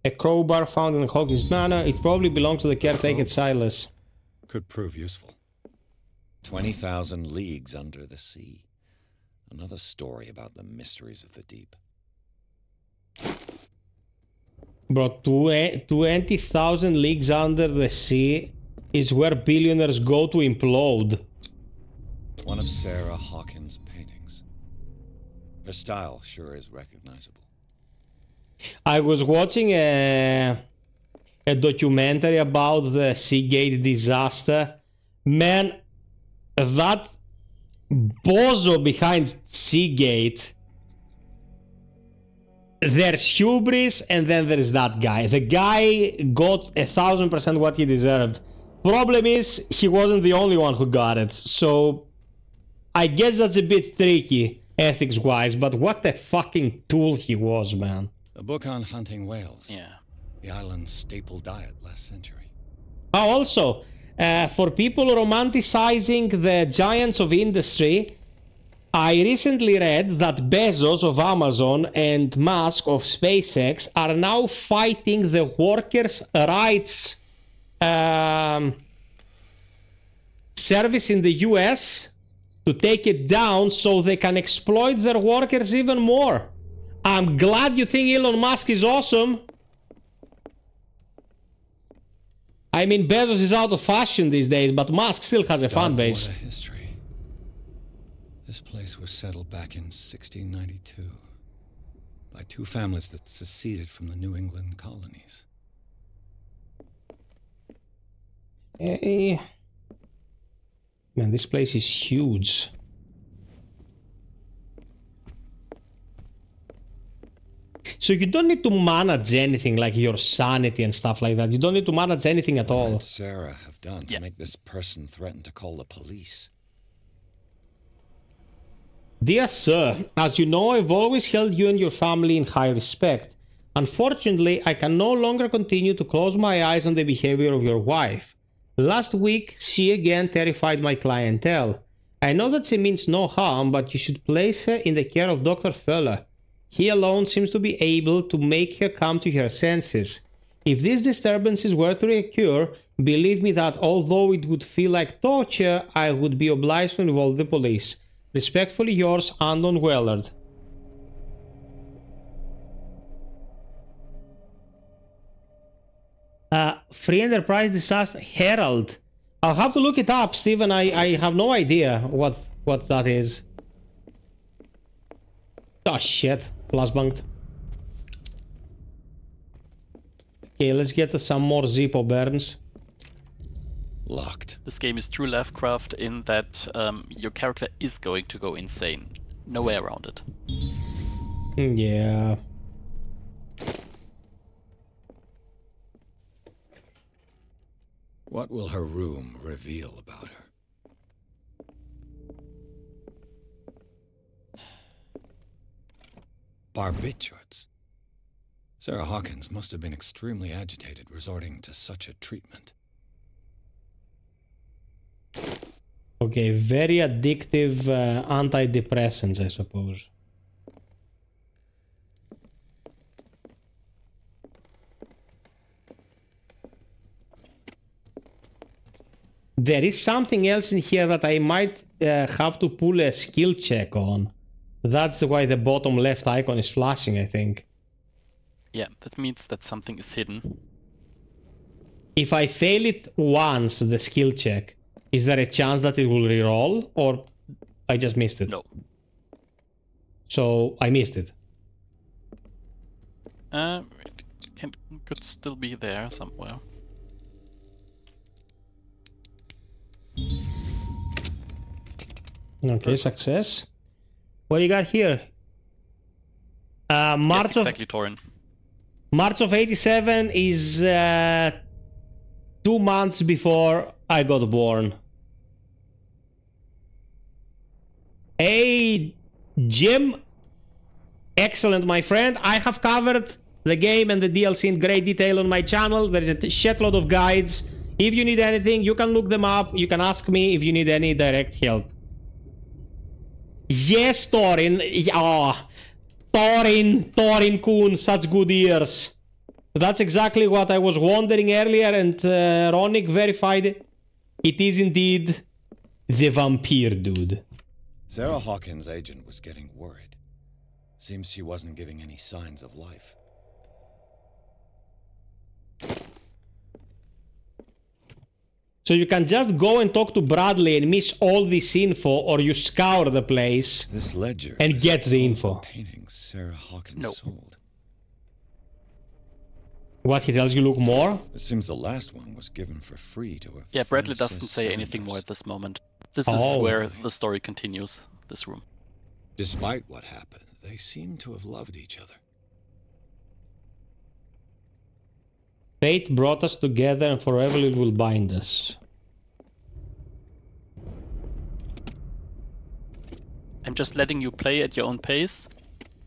A: A crowbar found in Hawkins Manor. It probably belongs to the caretaker Silas.
F: Could prove useful. 20,000 leagues under the sea. Another story about the mysteries of the deep.
A: Bro, 20,000 leagues under the sea is where billionaires go to implode.
F: One of Sarah Hawkins' paintings. Her style sure is recognizable.
A: I was watching a documentary about the Seagate disaster. Man, that bozo behind Seagate, there's hubris and then there's that guy. The guy got 1,000% what he deserved. Problem is, he wasn't the only one who got it. So, I guess that's a bit tricky, ethics-wise, but what a fucking tool he was, man.
F: A book on hunting whales.
B: Yeah.
F: The island's staple diet last century.
A: Oh, also, for people romanticizing the giants of industry, I recently read that Bezos of Amazon and Musk of SpaceX are now fighting the workers' rights service in the US to take it down so they can exploit their workers even more. I'm glad you think Elon Musk is awesome. I mean, Bezos is out of fashion these days, but Musk still has a fan base.
F: What a history. This place was settled back in 1692 by two families that seceded from the New England colonies.
A: Hey. Man, this place is huge. So you don't need to manage anything like your sanity and stuff like that. You don't need to manage anything at all.
F: What would Sarah have done to make this person threaten to call the police?
A: Dear sir, as you know, I've always held you and your family in high respect. Unfortunately, I can no longer continue to close my eyes on the behavior of your wife. Last week, she again terrified my clientele. I know that she means no harm, but you should place her in the care of Dr. Fuller. He alone seems to be able to make her come to her senses. If these disturbances were to recur, believe me that although it would feel like torture, I would be obliged to involve the police. Respectfully yours, Andon Wellard. Free Enterprise Disaster Herald. I'll have to look it up, Steven. I have no idea what that is. Oh shit, flashbanged. Okay, let's get to some more Zippo burns.
F: Locked.
B: This game is true Lovecraft in that your character is going to go insane. No way around it.
A: Yeah.
F: What will her room reveal about her? Barbiturates. Sarah Hawkins must have been extremely agitated, resorting to such a treatment.
A: Okay, very addictive antidepressants, I suppose. There is something else in here that I might have to pull a skill check on. That's why the bottom left icon is flashing, I think.
B: Yeah, that means that something is hidden.
A: If I fail it once, the skill check, is there a chance that it will reroll, or I just missed it?
B: No.
A: So I missed it.
B: It could still be there somewhere.
A: Okay, success. What do you got here? March
B: yes, exactly, Torin.
A: March of 87 is 2 months before I got born. Hey, Jim. Excellent, my friend. I have covered the game and the DLC in great detail on my channel. There's a shitload of guides. If you need anything, you can look them up. You can ask me if you need any direct help. Yes, Thorin. Ah, Thorin Kuhn, such good ears. That's exactly what I was wondering earlier, and Ronick verified it. It is indeed the vampire dude.
F: Sarah Hawkins' agent was getting worried. Seems she wasn't giving any signs of life.
A: So you can just go and talk to Bradley and miss all this info, or you scour the place
F: This ledger
A: and get the info.
F: Paintings Sarah Hawkins sold.
A: What, he tells you look more?
F: It seems the last one was given for free to a
B: Yeah, Bradley
F: Francis
B: doesn't say anything
F: Sanders.
B: more at this moment. This is where the story continues, this room.
F: Despite what happened, they seem to have loved each other.
A: Fate brought us together and forever it will bind us.
B: I'm just letting you play at your own pace.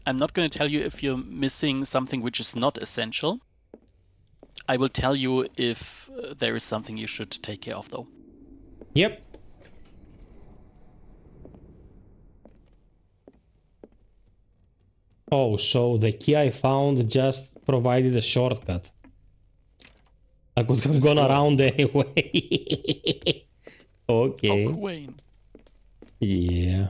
B: I'm not going to tell you if you're missing something which is not essential. I will tell you if there is something you should take care of, though.
A: Yep. Oh, so the key I found just provided a shortcut. I could have gone around anyway. Okay.
B: Oh, quaint.
A: Yeah.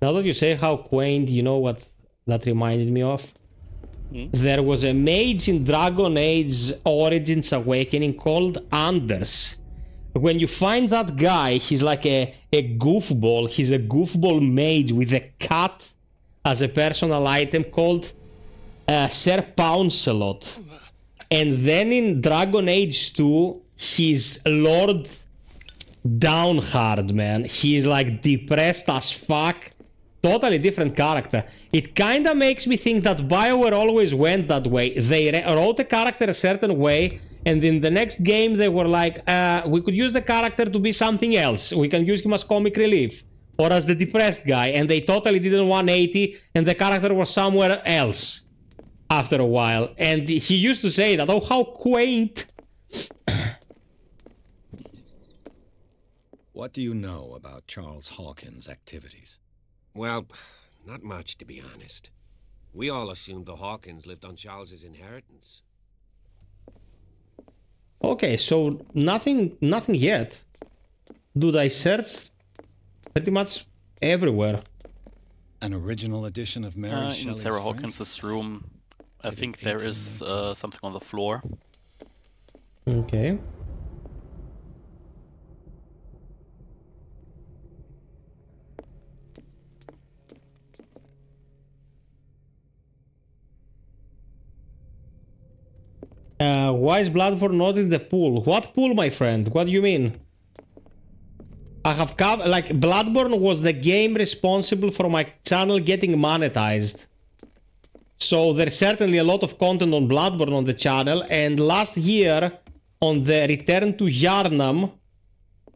A: Now that you say how quaint, you know what that reminded me of? There was a mage in Dragon Age Origins Awakening called Anders. When you find that guy, he's like a goofball. He's a goofball mage with a cat as a personal item called Sir Pouncelot. And then in Dragon Age 2, he's Lord Downhard, man. He's like depressed as fuck. Totally different character. It kinda makes me think that BioWare always went that way. They wrote a character a certain way, and in the next game they were like, we could use the character to be something else. We can use him as comic relief. Or as the depressed guy. And they totally did a 180, and the character was somewhere else after a while. And he used to say that, oh, how quaint.
F: What do you know about Charles Hawkins' activities?
N: Well, not much, to be honest. We all assumed the Hawkins lived on Charles's inheritance.
A: Okay, so nothing yet. Dude, I searched pretty much everywhere.
F: An original edition of Mary
B: In
F: Shelley's
B: Sarah
F: Frank?
B: Hawkins' room, I think there is something on the floor.
A: Okay. Why is Bloodborne not in the pool? What pool, my friend? What do you mean? I have like Bloodborne was the game responsible for my channel getting monetized. So there's certainly a lot of content on Bloodborne on the channel, and last year on the Return to Yharnam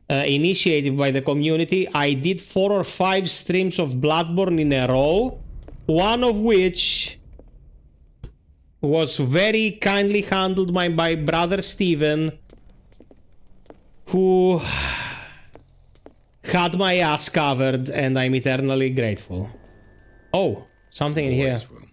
A: initiative by the community, I did 4 or 5 streams of Bloodborne in a row, one of which was very kindly handled by my brother Steven, who had my ass covered, and I'm eternally grateful. Oh, something in here.
F: Room.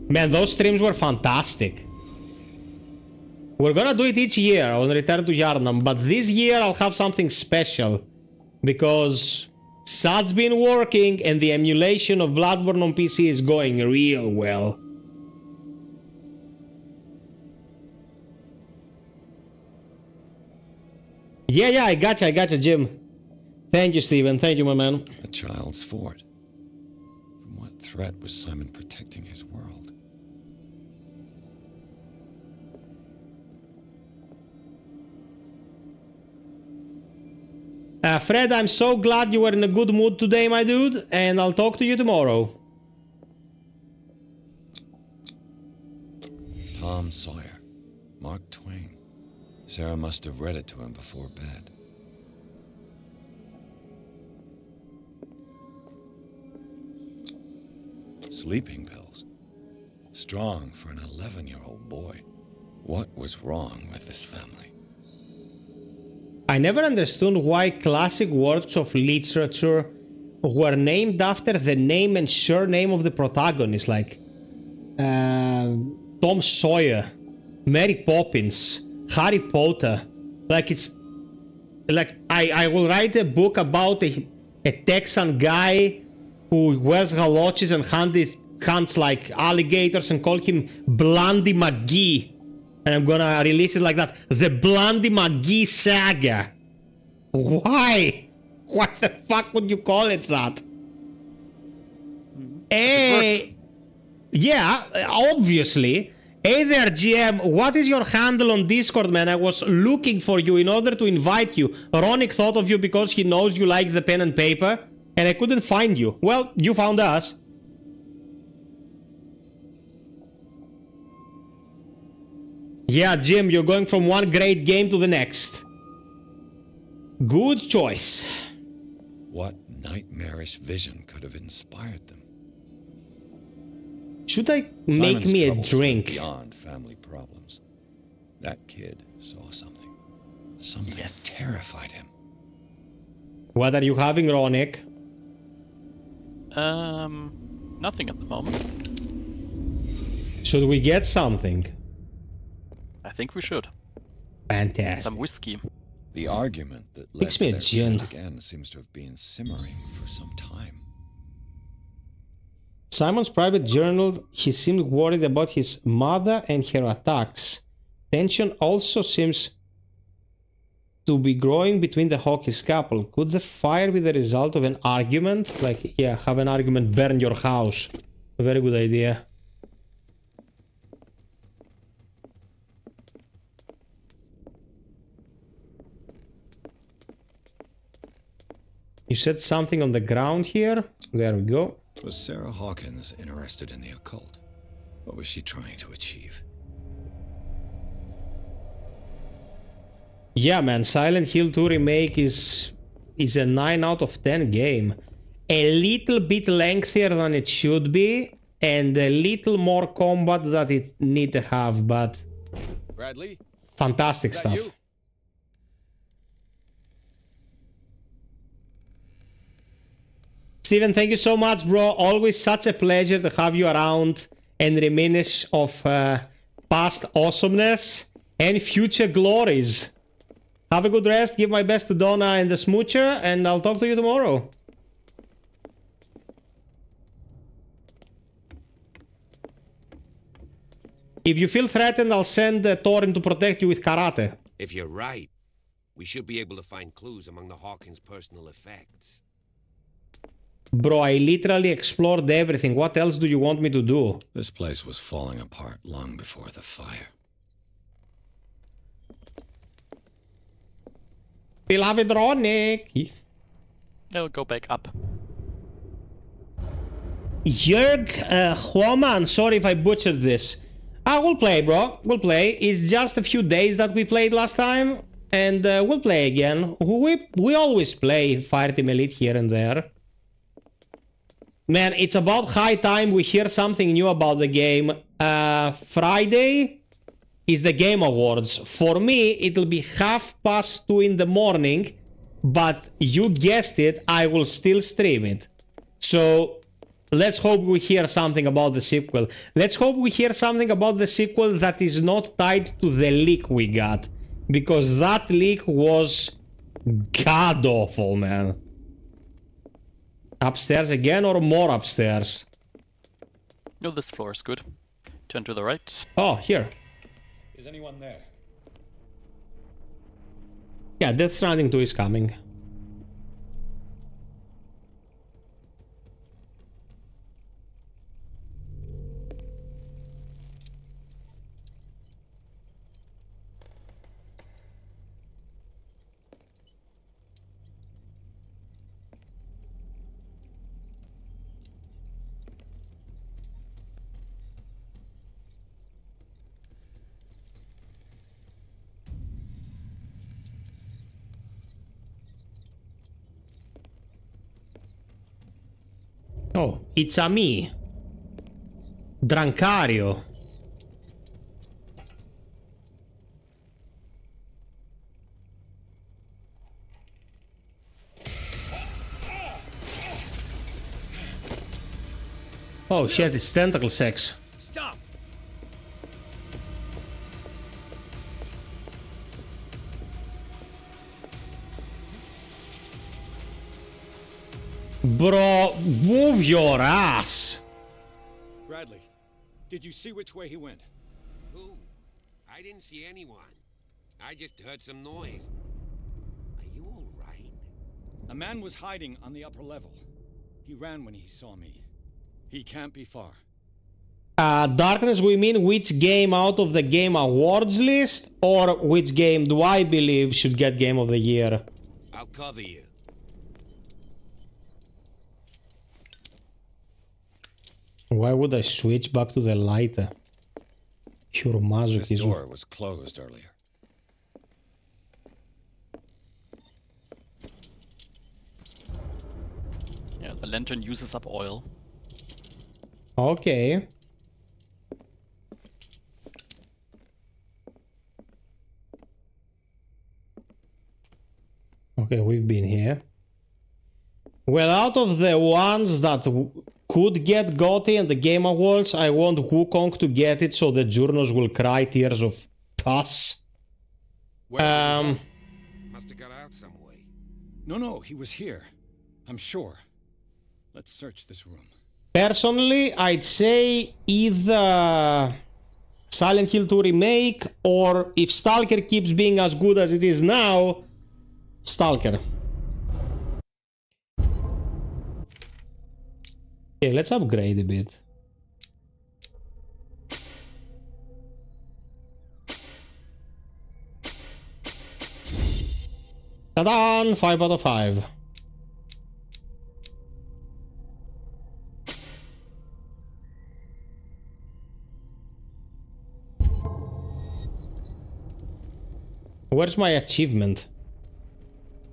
A: Man, those streams were fantastic. We're gonna do it each year on Return to Yharnam, but this year I'll have something special. Because Sad's been working and the emulation of Bloodborne on PC is going real well. Yeah, I gotcha, Jim. Thank you, Steven. Thank you, my man.
F: A child's fort. From what threat was Simon protecting his world?
A: Fred, I'm so glad you were in a good mood today, my dude, and I'll talk to you tomorrow.
F: Tom Sawyer, Mark Twain. Sarah must have read it to him before bed. Sleeping pills. Strong for an 11-year-old boy. What was wrong with this family?
A: I never understood why classic works of literature were named after the name and surname of the protagonist, like Tom Sawyer, Mary Poppins, Harry Potter. Like it's like I will write a book about a Texan guy who wears galoches and hunts like alligators and call him Blondie McGee. And I'm gonna release it like that. The Blondie McGee saga. Why? What the fuck would you call it that? Yeah, obviously. Hey there, GM. What is your handle on Discord, man? I was looking for you in order to invite you. Ronick thought of you because he knows you like the pen and paper, and I couldn't find you. Well, you found us. Yeah, Jim, you're going from one great game to the next. Good choice.
F: What nightmarish vision could have inspired them?
A: Should I make me a drink?
F: Beyond family problems. That kid saw something. Something terrified him.
A: What are you having, Ronick?
B: Nothing at the moment.
A: Should we get something?
B: I think we should.
A: Fantastic.
B: Some whiskey.
F: The argument that led to their tragic end seems to have been simmering for some time.
A: Simon's private journal, he seemed worried about his mother and her attacks. Tension also seems to be growing between the Hawkins couple. Could the fire be the result of an argument? Like, yeah, have an argument, burn your house. A very good idea. You said something on the ground here? There we go.
F: Was Sarah Hawkins interested in the occult? What was she trying to achieve?
A: Yeah, man, Silent Hill 2 Remake is a 9 out of 10 game. A little bit lengthier than it should be, and a little more combat that it need to have, but
L: Bradley?
A: Fantastic stuff. You? Steven, thank you so much, bro. Always such a pleasure to have you around and reminisce of past awesomeness and future glories. Have a good rest. Give my best to Donna and the Smoocher, and I'll talk to you tomorrow. If you feel threatened, I'll send Thorin to protect you with karate.
N: If you're right, we should be able to find clues among the Hawkins' personal effects.
A: Bro, I literally explored everything. What else do you want me to do?
F: This place was falling apart long before the fire.
A: Beloved Ronick.
B: I'll go back up.
A: Jörg Huoman, sorry if I butchered this. We'll play, bro. We'll play. It's just a few days that we played last time, and we'll play again. We always play Fireteam Elite here and there. Man, it's about high time we hear something new about the game. Friday is the Game Awards. For me, it'll be 2:30 in the morning, but you guessed it, I will still stream it. So let's hope we hear something about the sequel. Let's hope we hear something about the sequel that is not tied to the leak we got, because that leak was god-awful, man. Upstairs again or more upstairs?
B: No, this floor is good. Turn to the right.
A: Oh, here.
F: Is anyone there?
A: Yeah, Death Stranding 2 is coming. Oh, it's a me. Drancario. Oh shit, it's tentacle sex.
F: Stop!
A: Bro, move your ass.
F: Bradley, did you see which way he went?
N: Who? I didn't see anyone. I just heard some noise. Are you all right?
F: A man was hiding on the upper level. He ran when he saw me. He can't be far.
A: Darkness, we mean which game out of the Game Awards list, or which game do I believe should get Game of the Year?
N: I'll cover you.
A: Why would I switch back to the lighter? Pure
F: This
A: masochism.
F: door was closed earlier.
B: Yeah, the lantern uses up oil.
A: Okay. Okay, we've been here. Well, out of the ones that could get GOTY and the Game Awards, I want Wukong to get it so the journals will cry tears of pus.
N: Must have got out some way.
F: No, he was here. I'm sure. Let's search this room.
A: Personally, I'd say either Silent Hill 2 Remake, or if Stalker keeps being as good as it is now, Stalker. Okay, let's upgrade a bit. Ta-da! 5 out of 5. Where's my achievement?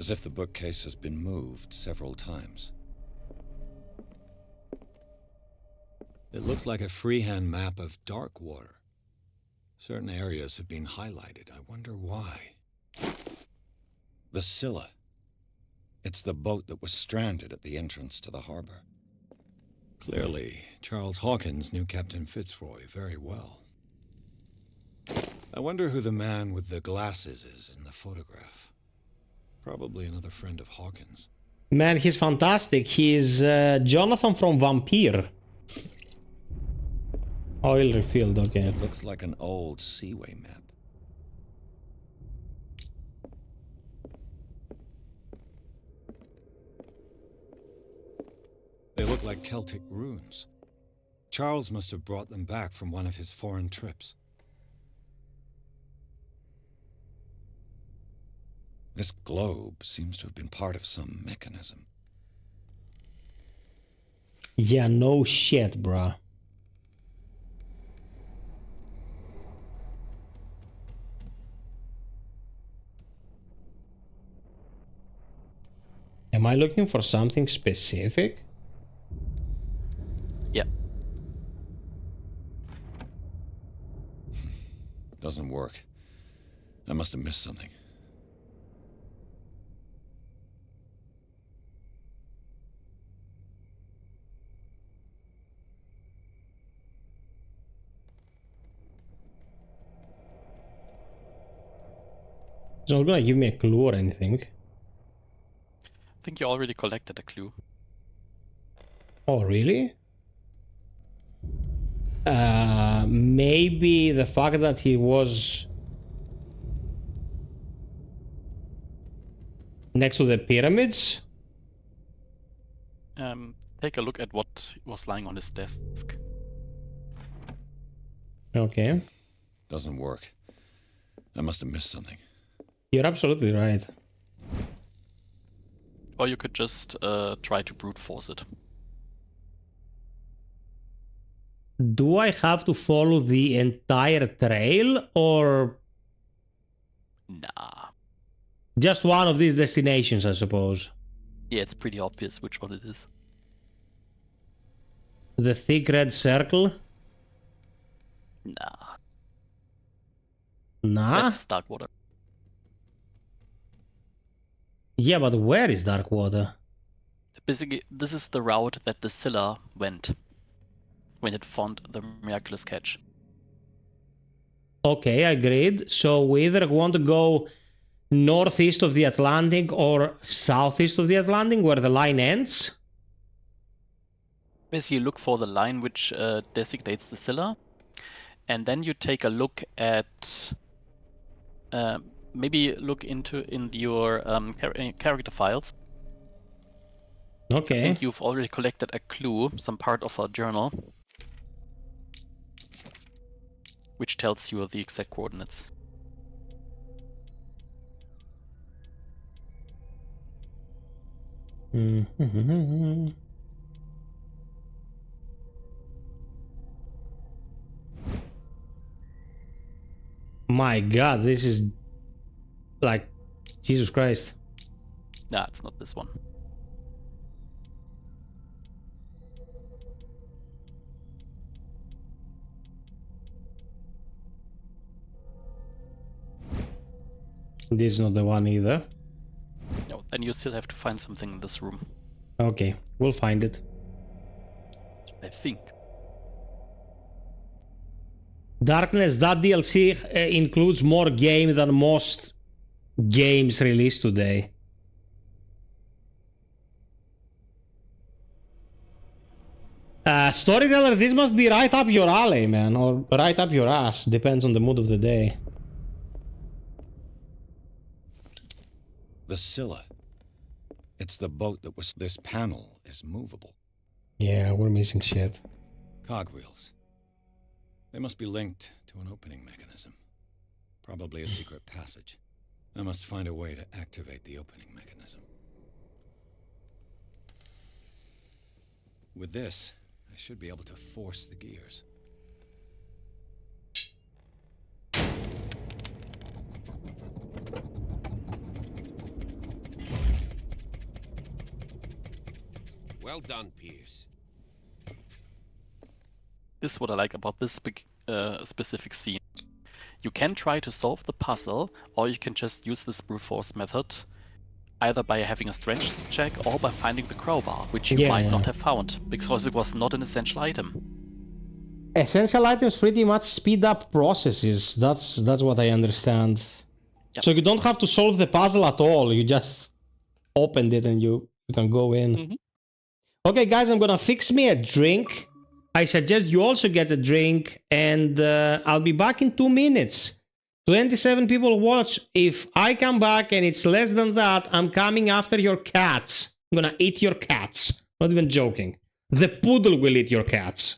F: As if the bookcase has been moved several times. It looks like a freehand map of dark water. Certain areas have been highlighted. I wonder why. The Scylla. It's the boat that was stranded at the entrance to the harbor. Clearly, Charles Hawkins knew Captain Fitzroy very well. I wonder who the man with the glasses is in the photograph. Probably another friend of Hawkins.
A: Man, he's fantastic. He's Jonathan from Vampire. Oil refilled, okay.
F: It looks like an old seaway map. They look like Celtic runes. Charles must have brought them back from one of his foreign trips. This globe seems to have been part of some mechanism.
A: Yeah, no shit, bruh. Am I looking for something specific?
B: Yeah.
F: Doesn't work. I must have missed something.
A: It's not gonna give me a clue or anything.
B: I think you already collected a clue.
A: Oh, really? Maybe the fact that he was next to the pyramids?
B: Take a look at what was lying on his desk.
A: Okay.
F: Doesn't work. I must have missed something.
A: You're absolutely right.
B: Or you could just try to brute force it.
A: Do I have to follow the entire trail, or
B: Nah.
A: just one of these destinations, I suppose?
B: Yeah, it's pretty obvious which one it is.
A: The thick red circle?
B: Nah.
A: Nah?
B: That's dark water.
A: Yeah, but where is dark water?
B: Basically, this is the route that the Scylla went when it found the miraculous catch.
A: Okay, agreed. So we either want to go northeast of the Atlantic or southeast of the Atlantic, where the line ends.
B: Basically, look for the line which designates the Scylla, and then you take a look at maybe look in your character files.
A: Okay.
B: I think you've already collected a clue, some part of a journal, which tells you the exact coordinates.
A: My God, this is like Jesus Christ.
B: Nah, it's not this one.
A: This is not the one either.
B: No, then you still have to find something in this room.
A: Okay, we'll find it.
B: I think.
A: Darkness, that DLC includes more game than most games released today. Storyteller, this must be right up your alley, man, or right up your ass. Depends on the mood of the day.
F: The Scylla. It's the boat that was... This panel is movable.
A: Yeah, we're missing shit.
F: Cogwheels. They must be linked to an opening mechanism. Probably a secret passage. I must find a way to activate the opening mechanism. With this, I should be able to force the gears.
N: Well done, Pierce.
B: This is what I like about this specific scene. You can try to solve the puzzle, or you can just use this brute force method, either by having a strength check or by finding the crowbar, which you might not have found, because it was not an essential item.
A: Essential items pretty much speed up processes. That's what I understand.
B: Yep.
A: So you don't have to solve the puzzle at all. You just opened it and you can go in. Okay, guys, I'm gonna fix me a drink. I suggest you also get a drink, and I'll be back in 2 minutes. 27 people watch. If I come back and it's less than that, I'm coming after your cats. I'm gonna eat your cats. Not even joking. The poodle will eat your cats.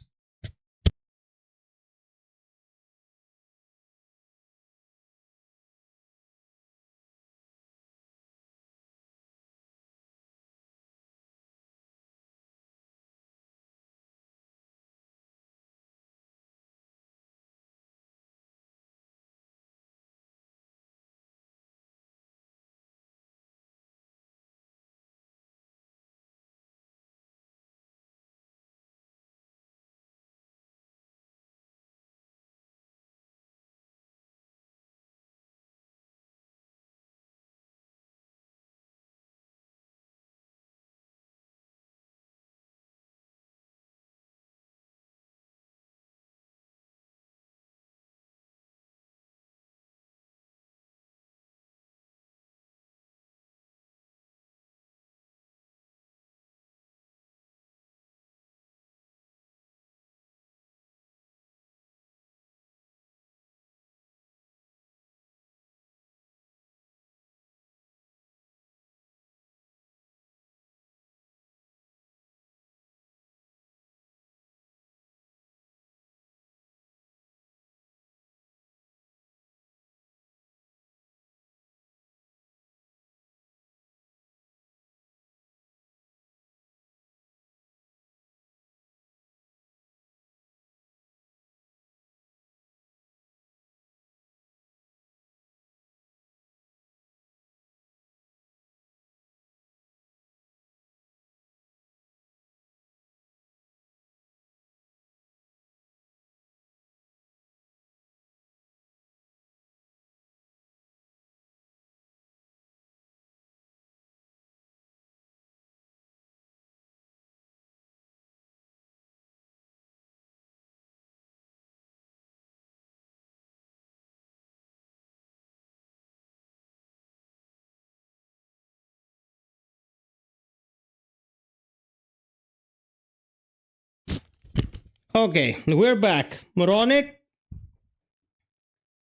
A: Okay, we're back. Moronic,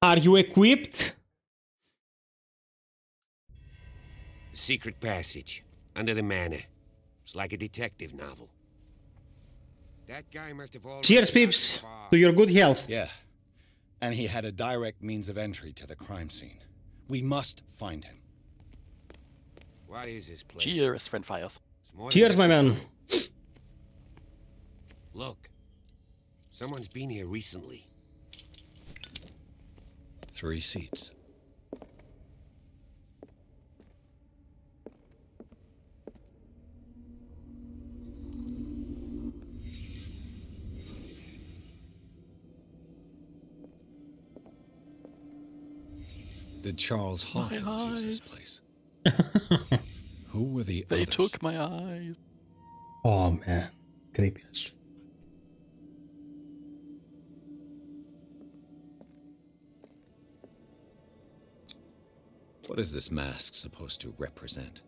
A: are you equipped?
N: Secret passage under the manor. It's like a detective novel. That guy must have already
A: Cheers,
N: got
A: peeps,
N: far.
A: to your good health.
F: Yeah. And he had a direct means of entry to the crime scene. We must find him.
N: What is this place?
B: Cheers, friend FiOth.
N: It's more than
A: Cheers,
N: just
A: my
N: a
A: man.
N: tunnel. Look. Someone's been here recently.
F: 3 seats. Did Charles Hawkins use this place? Who were the
B: They
F: others?
B: took my eyes.
A: Oh man, creepy as
F: What is this mask supposed to represent?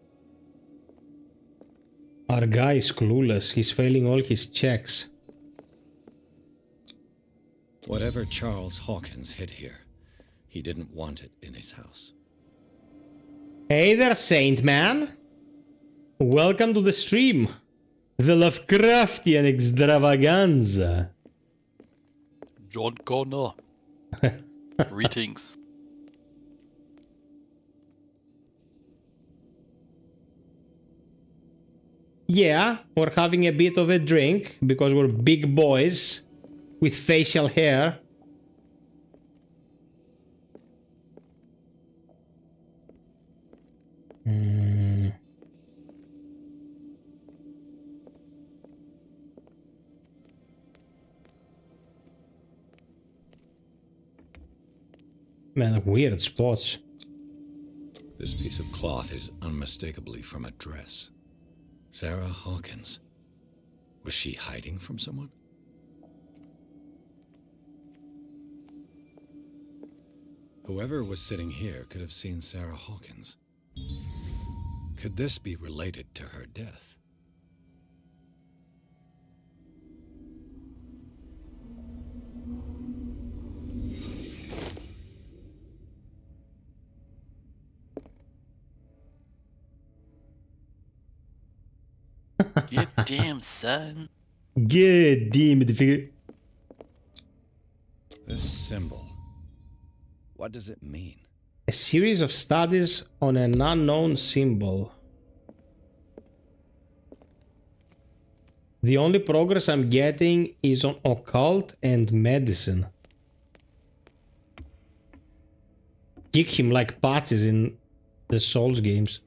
A: Our guy is clueless. He's failing all his checks.
F: Whatever Charles Hawkins hid here, he didn't want it in his house.
A: Hey there, Saint Man. Welcome to the stream. The Lovecraftian extravaganza.
B: John Connor. Greetings.
A: Yeah, we're having a bit of a drink because we're big boys with facial hair. Man, weird spots.
F: This piece of cloth is unmistakably from a dress. Sarah Hawkins. Was she hiding from someone? Whoever was sitting here could have seen Sarah Hawkins. Could this be related to her death?
B: Get damn, son.
A: Good damn it.
F: This symbol. What does it mean?
A: A series of studies on an unknown symbol. The only progress I'm getting is on occult and medicine. Kick him like patches in the Souls games.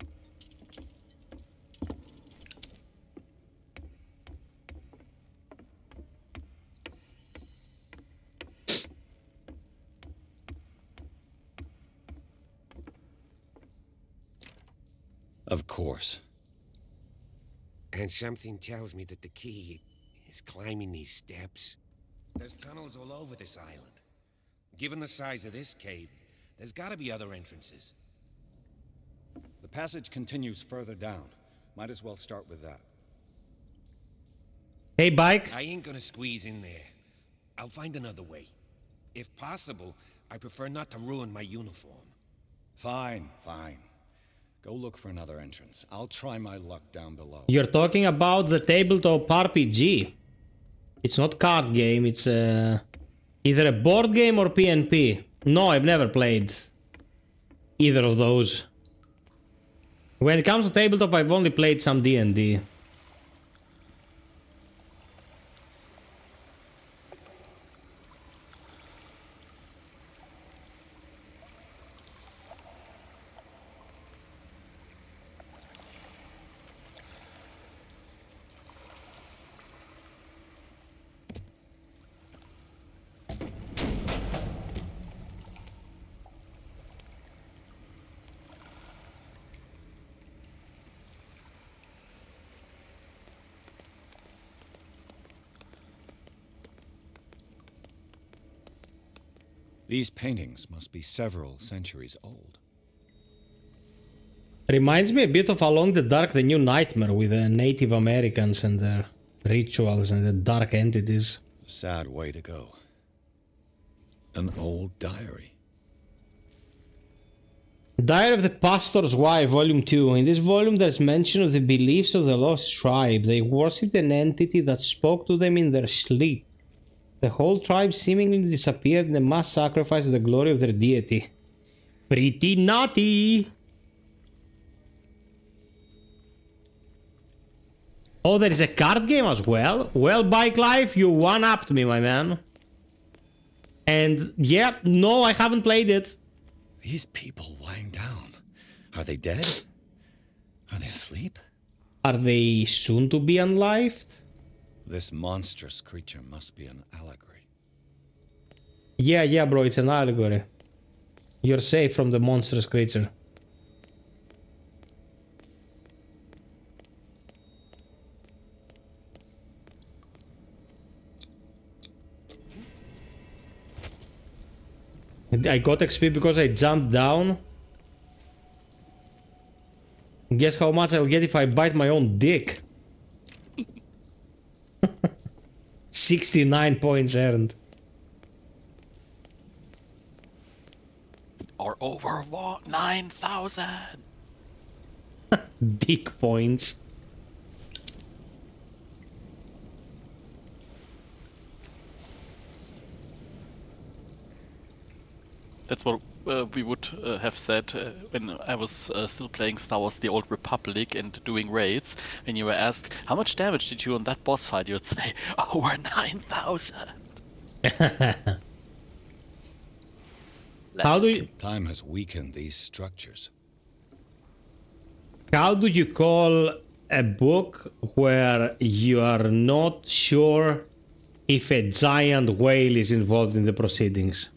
F: Of course.
N: And something tells me that the key is climbing these steps. There's tunnels all over this island. Given the size of this cave, there's gotta be other entrances.
F: The passage continues further down. Might as well start with that.
A: Hey, Bike.
N: I ain't gonna squeeze in there. I'll find another way. If possible, I prefer not to ruin my uniform.
F: Fine, fine. Go look for another entrance. I'll try my luck down below.
A: You're talking about the tabletop RPG. It's not card game, it's either a board game or PNP. No, I've never played either of those. When it comes to tabletop, I've only played some D&D.
F: These paintings must be several centuries old.
A: Reminds me a bit of Along the Dark, the New Nightmare with the Native Americans and their rituals and the dark entities.
F: The Sad way to go. An old diary.
A: Diary of the Pastor's Wife, Volume 2. In this volume there's mention of the beliefs of the lost tribe. They worshipped an entity that spoke to them in their sleep. The whole tribe seemingly disappeared in a mass sacrifice to the glory of their deity. Pretty naughty! Oh, there is a card game as well? Well, Bike Life, you one-upped me, my man. And, yeah, no, I haven't played it.
F: These people lying down. Are they dead? Are they asleep?
A: Are they soon to be unlived?
F: This monstrous creature must be an allegory.
A: Yeah, bro, it's an allegory. You're safe from the monstrous creature. I got XP because I jumped down. Guess how much I'll get if I bite my own dick. 69 points earned.
B: Or over 9,000.
A: Dick points.
B: That's what we would have said when I was still playing Star Wars The Old Republic and doing raids. When you were asked, how much damage did you on that boss fight? You would say, over 9,000.
A: How do you...
F: Time has weakened these structures.
A: How do you call a book where you are not sure if a giant whale is involved in the proceedings?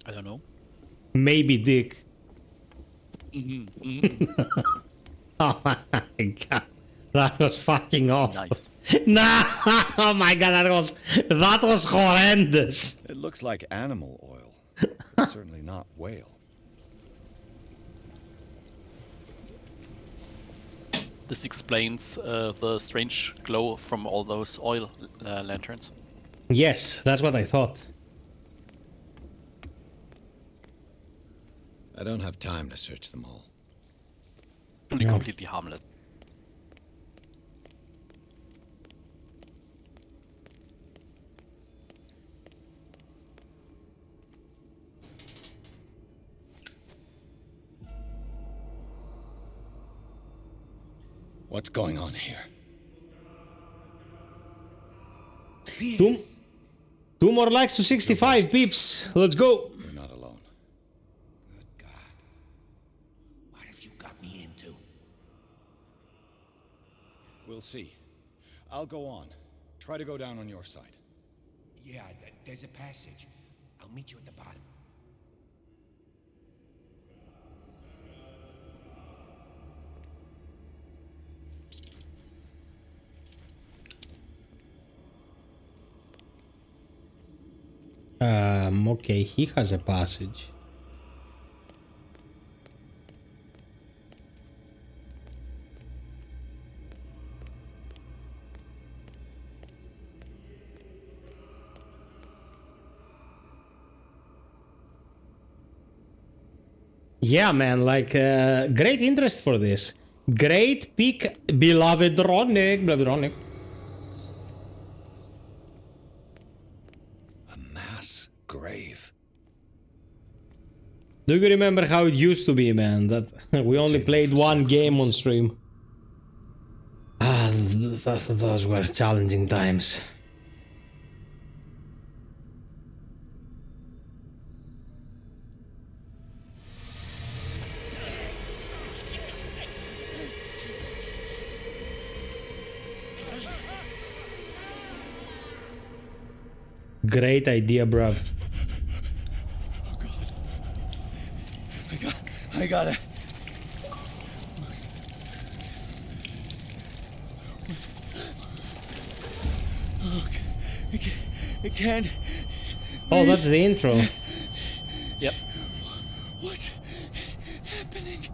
B: I don't know.
A: Maybe Dick. Oh my god. That was fucking awful.
B: Nice.
A: Nah, oh my god, that was horrendous.
F: It looks like animal oil, but certainly not whale.
B: This explains the strange glow from all those oil lanterns.
A: Yes, that's what I thought.
F: I don't have time to search them all.
B: Only completely harmless.
F: What's going on here?
A: Two more likes to 65, peeps. Let's go.
F: We're not alone.
K: Good God. What have you got me into?
F: We'll see. I'll go on. Try to go down on your side.
K: Yeah, there's a passage. I'll meet you at the bottom.
A: Okay, he has a passage. Yeah, man, like, great interest for this. Great pick, beloved Ronick.
F: Grave.
A: Do you remember how it used to be, man? That we only played one game on stream. Ah, those were challenging times. Great idea, bruv.
F: I got it. It can't.
A: Oh, that's the intro.
B: Yep.
F: What's happening?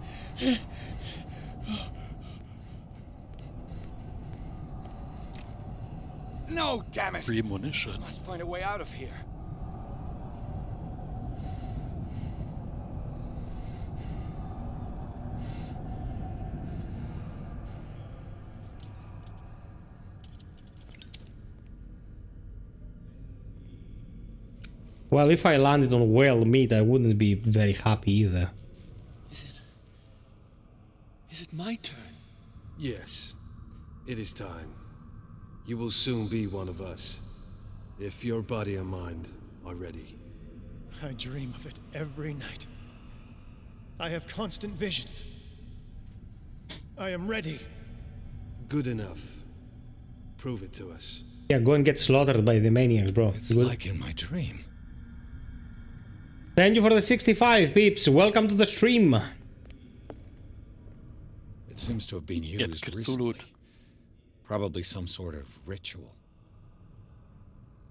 C: No, damn it!
B: Premonition.
C: Must find a way out of here.
A: Well, if I landed on whale meat, I wouldn't be very happy either.
L: Is it my turn?
O: Yes, it is time. You will soon be one of us, if your body and mind are ready.
P: I dream of it every night. I have constant visions. I am ready.
O: Good enough. Prove it to us.
A: Yeah, go and get slaughtered by the maniacs, bro.
F: It's like in my dream.
A: Thank you for the 65, peeps. Welcome to the stream.
F: It seems to have been used recently. Probably some sort of ritual.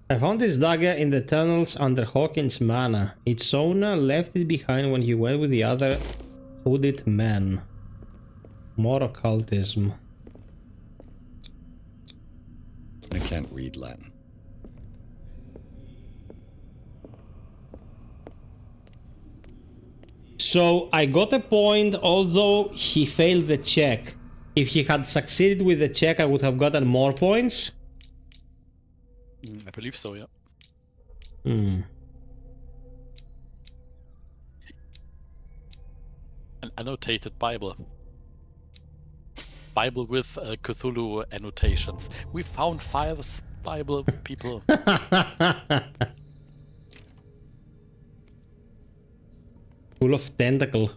A: I found this dagger in the tunnels under Hawkins Manor. Its owner left it behind when he went with the other hooded men. More occultism.
F: I can't read Latin.
A: So I got a point, although he failed the check. If he had succeeded with the check, I would have gotten more points.
B: I believe so, yeah.
A: Hmm.
B: An annotated Bible. Bible with Cthulhu annotations. We found FiOth's Bible, people.
A: Full of tentacle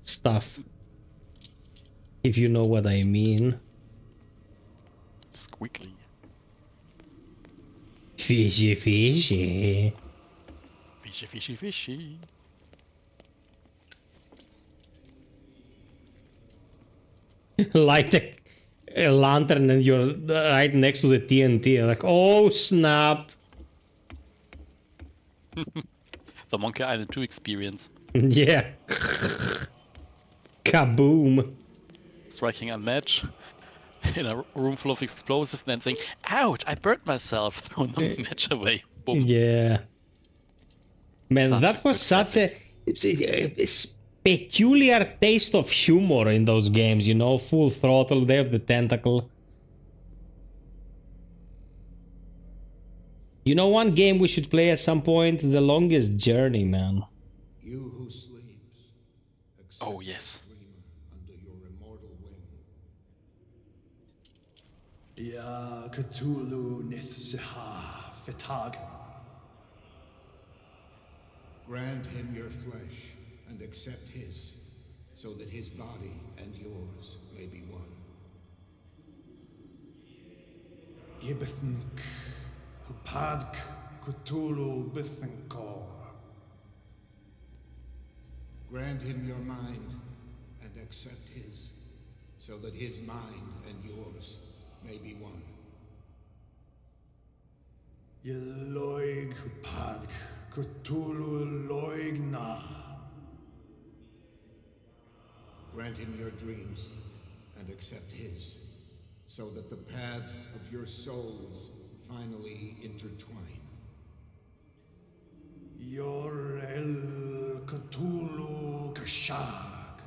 A: stuff. If you know what I mean.
B: Squiggly.
A: Fishy, fishy.
B: Fishy, fishy, fishy.
A: Light a lantern and you're right next to the TNT. Like, oh snap.
B: The Monkey Island 2 experience.
A: Yeah. Kaboom.
B: Striking a match in a room full of explosives and then saying, ouch, I burnt myself. Throwing the match away. Boom.
A: Yeah. Man, that was such a peculiar taste of humor in those games, you know, Full Throttle, Day of the Tentacle. You know, one game we should play at some point, The Longest Journey, man.
K: You who sleeps,
B: oh yes.
K: under your immortal wing.
P: Ya Cthulhu Nithsiha Fitagen.
K: Grant him your flesh and accept his, so that his body and yours may be one.
P: Yibithink Hupadk Cthulhu Bithinkor.
K: Grant him your mind and accept his, so that his mind and yours may be one.
P: Yeloig Hupadk Cthulhu Loigna.
K: Grant him your dreams and accept his, so that the paths of your souls finally intertwine.
P: Yor El Cthulhu Kashag.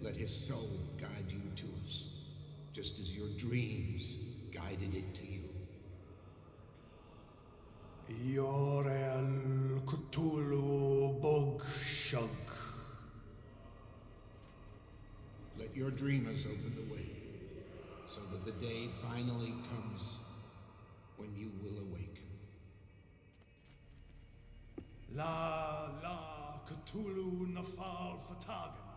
K: Let his soul guide you to us, just as your dreams guided it to you.
P: Yor El Cthulhu Bogshug.
K: Let your dreamers open the way, so that the day finally comes when you will awaken.
P: La Cthulhu Nafal Fatagan.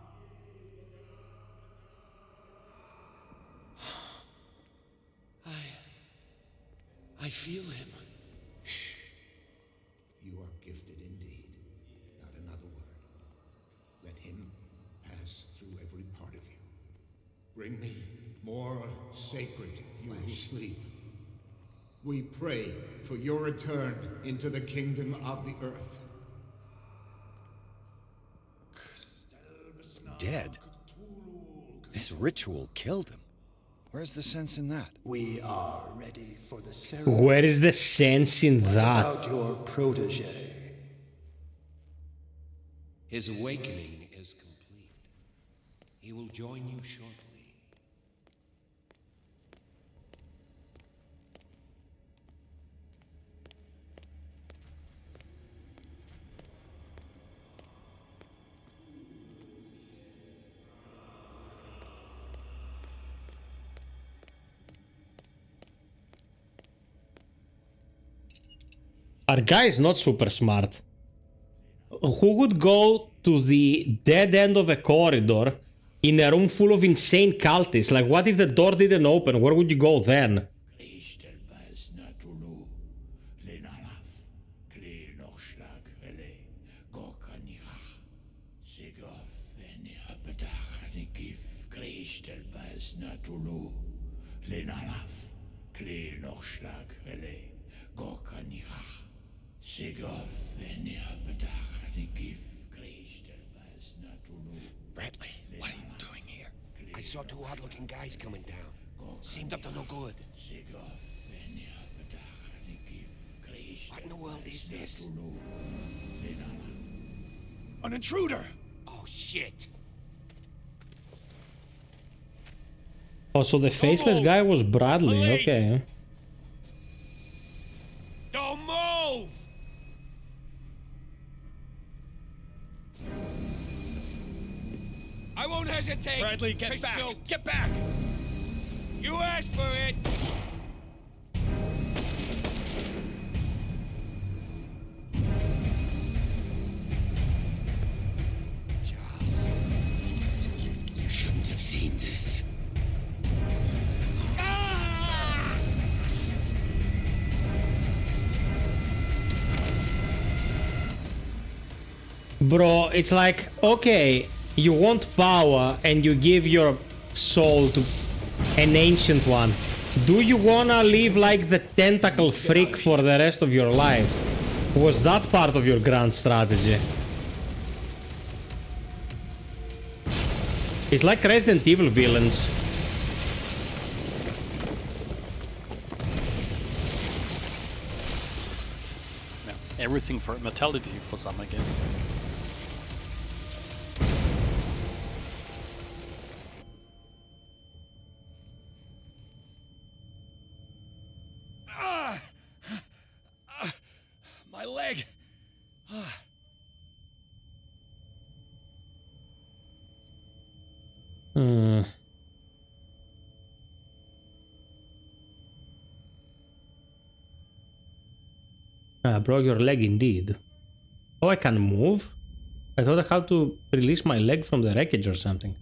P: I feel him.
K: Shh. You are gifted indeed. Not another word. Let him pass through every part of you. Bring me more sacred flesh. You who sleep. We pray for your return into the kingdom of the earth.
F: Dead? This ritual killed him. Where's the sense in that?
Q: We are ready for the ceremony.
A: Where is the sense in that?
Q: What about your protege?
N: His awakening is complete. He will join you shortly.
A: Our guy is not super smart. Who would go to the dead end of a corridor in a room full of insane cultists? Like, what if the door didn't open? Where would you go then?
N: Bradley, what are you doing here? I saw two odd-looking guys coming down. Seemed up to no good. What in the world is this?
K: An intruder!
N: Oh, shit!
A: Oh, so the faceless guy was Bradley,
N: Police!
A: okay.
N: Don't move! I won't hesitate.
K: Bradley, get back!
N: Shoot.
K: Get back!
N: You asked for it. Charles, you shouldn't have seen this.
A: Bro, it's like, okay, you want power and you give your soul to an ancient one. Do you wanna live like the tentacle freak for the rest of your life? Was that part of your grand strategy? It's like Resident Evil villains.
B: Yeah, everything for immortality for some, I guess.
K: My leg!
A: Broke your leg indeed. Oh, I can move? I thought I had to release my leg from the wreckage or something.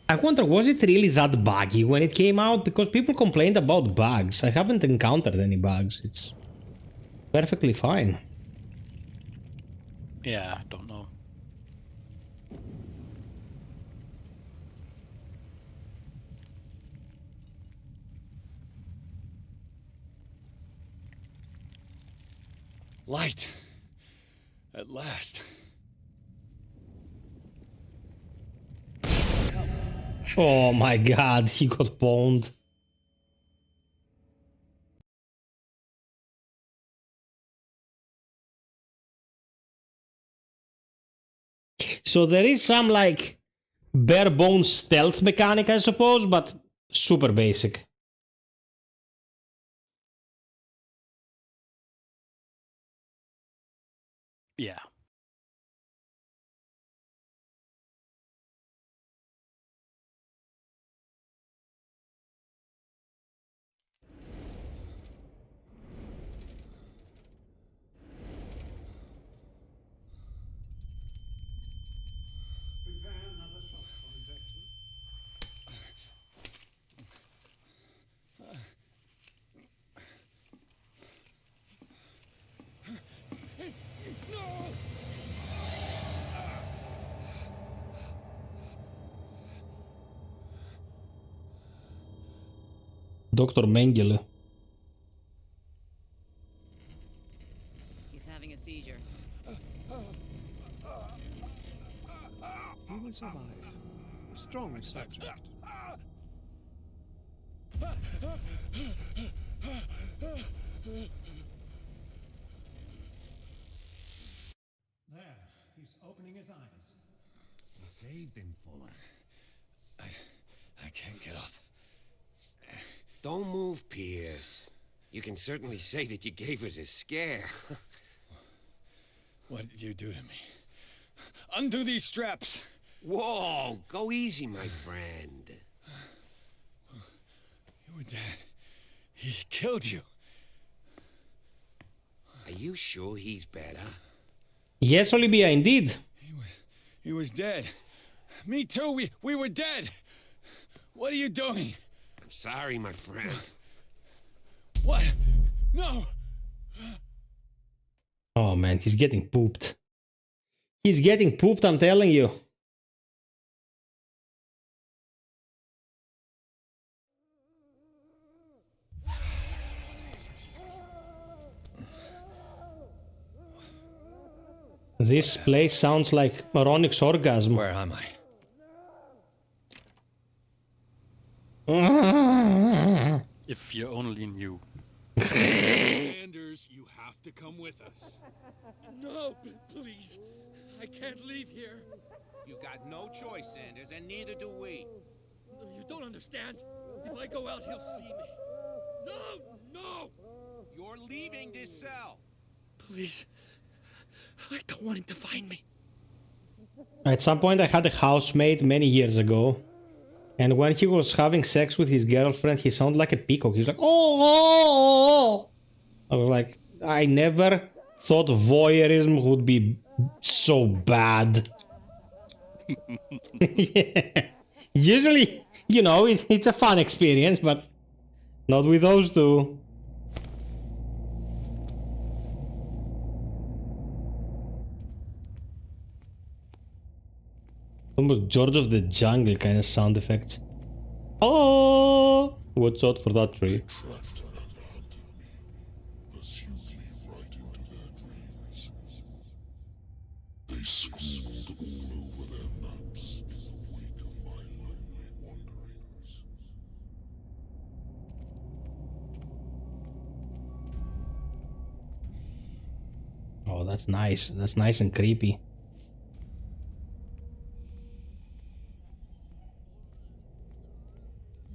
A: I wonder, was it really that buggy when it came out? Because people complained about bugs. I haven't encountered any bugs. It's perfectly fine.
B: Yeah, don't know.
F: Light! At last.
A: Oh my god, he got boned. So there is some like bare bones stealth mechanic, I suppose, but super basic.
B: Yeah.
A: Dr. Mengele.
E: can survive. A strong subject.
Q: There, he's opening his eyes.
N: You saved him, Fuller.
F: I can't get up.
N: Don't move, Pierce. You can certainly say that you gave us a scare.
F: What did you do to me? Undo these straps!
N: Whoa, go easy, my friend.
F: You were dead. He killed you.
N: Are you sure he's better?
A: Yes, Olivia, indeed.
F: He was dead. Me too, we were dead. What are you doing?
N: I'm sorry, my friend.
F: What? No!
A: Oh man, he's getting pooped. He's getting pooped, I'm telling you. This place sounds like Ronik's orgasm.
F: Where am I?
B: If you only knew.
L: Sanders, you have to come with us.
G: No, please. I can't leave here.
H: You got no choice, Sanders, and neither do we.
G: You don't understand. If I go out, he'll see me. No! No!
H: You're leaving this cell.
G: Please. I don't want him to find me.
A: At some point I had a housemate many years ago. And when he was having sex with his girlfriend, he sounded like a peacock. He was like, oh! I was like, I never thought voyeurism would be so bad. Yeah. Usually, you know, it's a fun experience, but not with those two. Almost George of the Jungle kind of sound effects. Oh! Watch out for that tree.
R: Trapped and hunted me, pursued me right into their dreams. They scrawled all over their maps in the wake of my lonely wanderings.
A: Oh, that's nice. That's nice and creepy.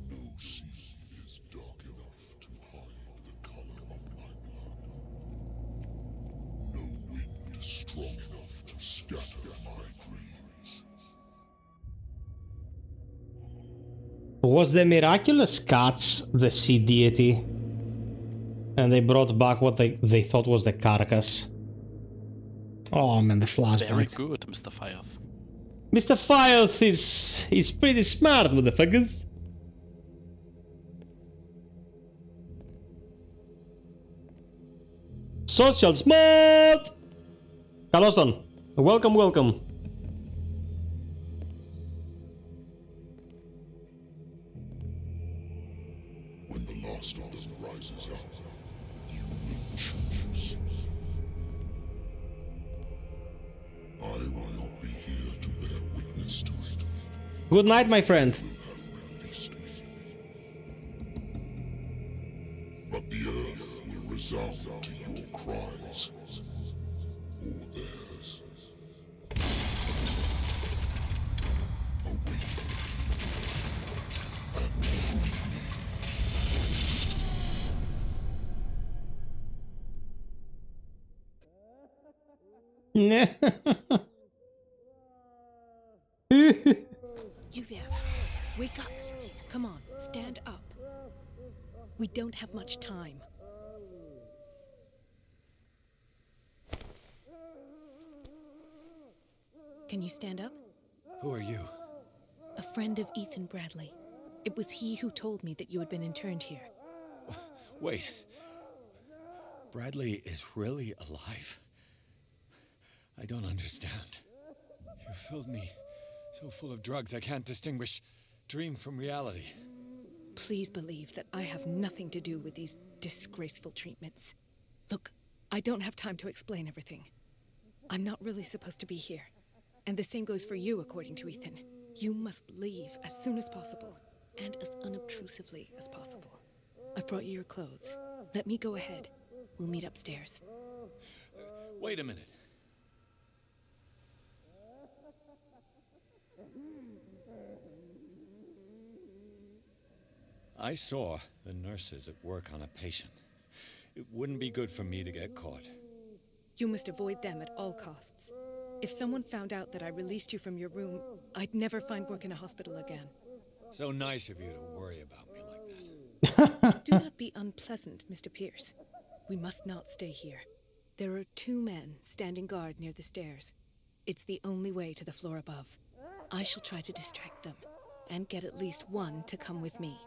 R: No sea is dark enough to hide the color of my blood. No wind strong enough to scatter my dreams.
A: Was the miraculous cats the sea deity? And they brought back what they thought was the carcass. Oh man, the flashback.
B: Very good, Mr. FiOth.
A: Mr. FiOth is pretty smart, motherfuckers. Social smart! Καλώς τον. Welcome, welcome.
R: When the last of them rises up, you will choose. I will not be here to bear witness to it.
A: Good night, my friend.
R: You have released me. But the earth will resound to your cries, or theirs. Awake and free me.
J: You there. Wake up. Come on, stand up. We don't have much time. Can you stand up?
F: Who are you?
J: A friend of Ethan Bradley. It was he who told me that you had been interned here.
F: Wait. Bradley is really alive? I don't understand. You filled me so full of drugs I can't distinguish dream from reality.
J: Please believe that I have nothing to do with these disgraceful treatments. Look, I don't have time to explain everything. I'm not really supposed to be here. And the same goes for you, according to Ethan. You must leave as soon as possible, and as unobtrusively as possible. I've brought you your clothes. Let me go ahead. We'll meet upstairs.
F: Wait a minute. I saw the nurses at work on a patient. It wouldn't be good for me to get caught.
J: You must avoid them at all costs. If someone found out that I released you from your room, I'd never find work in a hospital again.
F: So nice of you to worry about me like that.
J: Do not be unpleasant, Mr. Pierce. We must not stay here. There are 2 men standing guard near the stairs. It's the only way to the floor above. I shall try to distract them, and get at least one to come with me.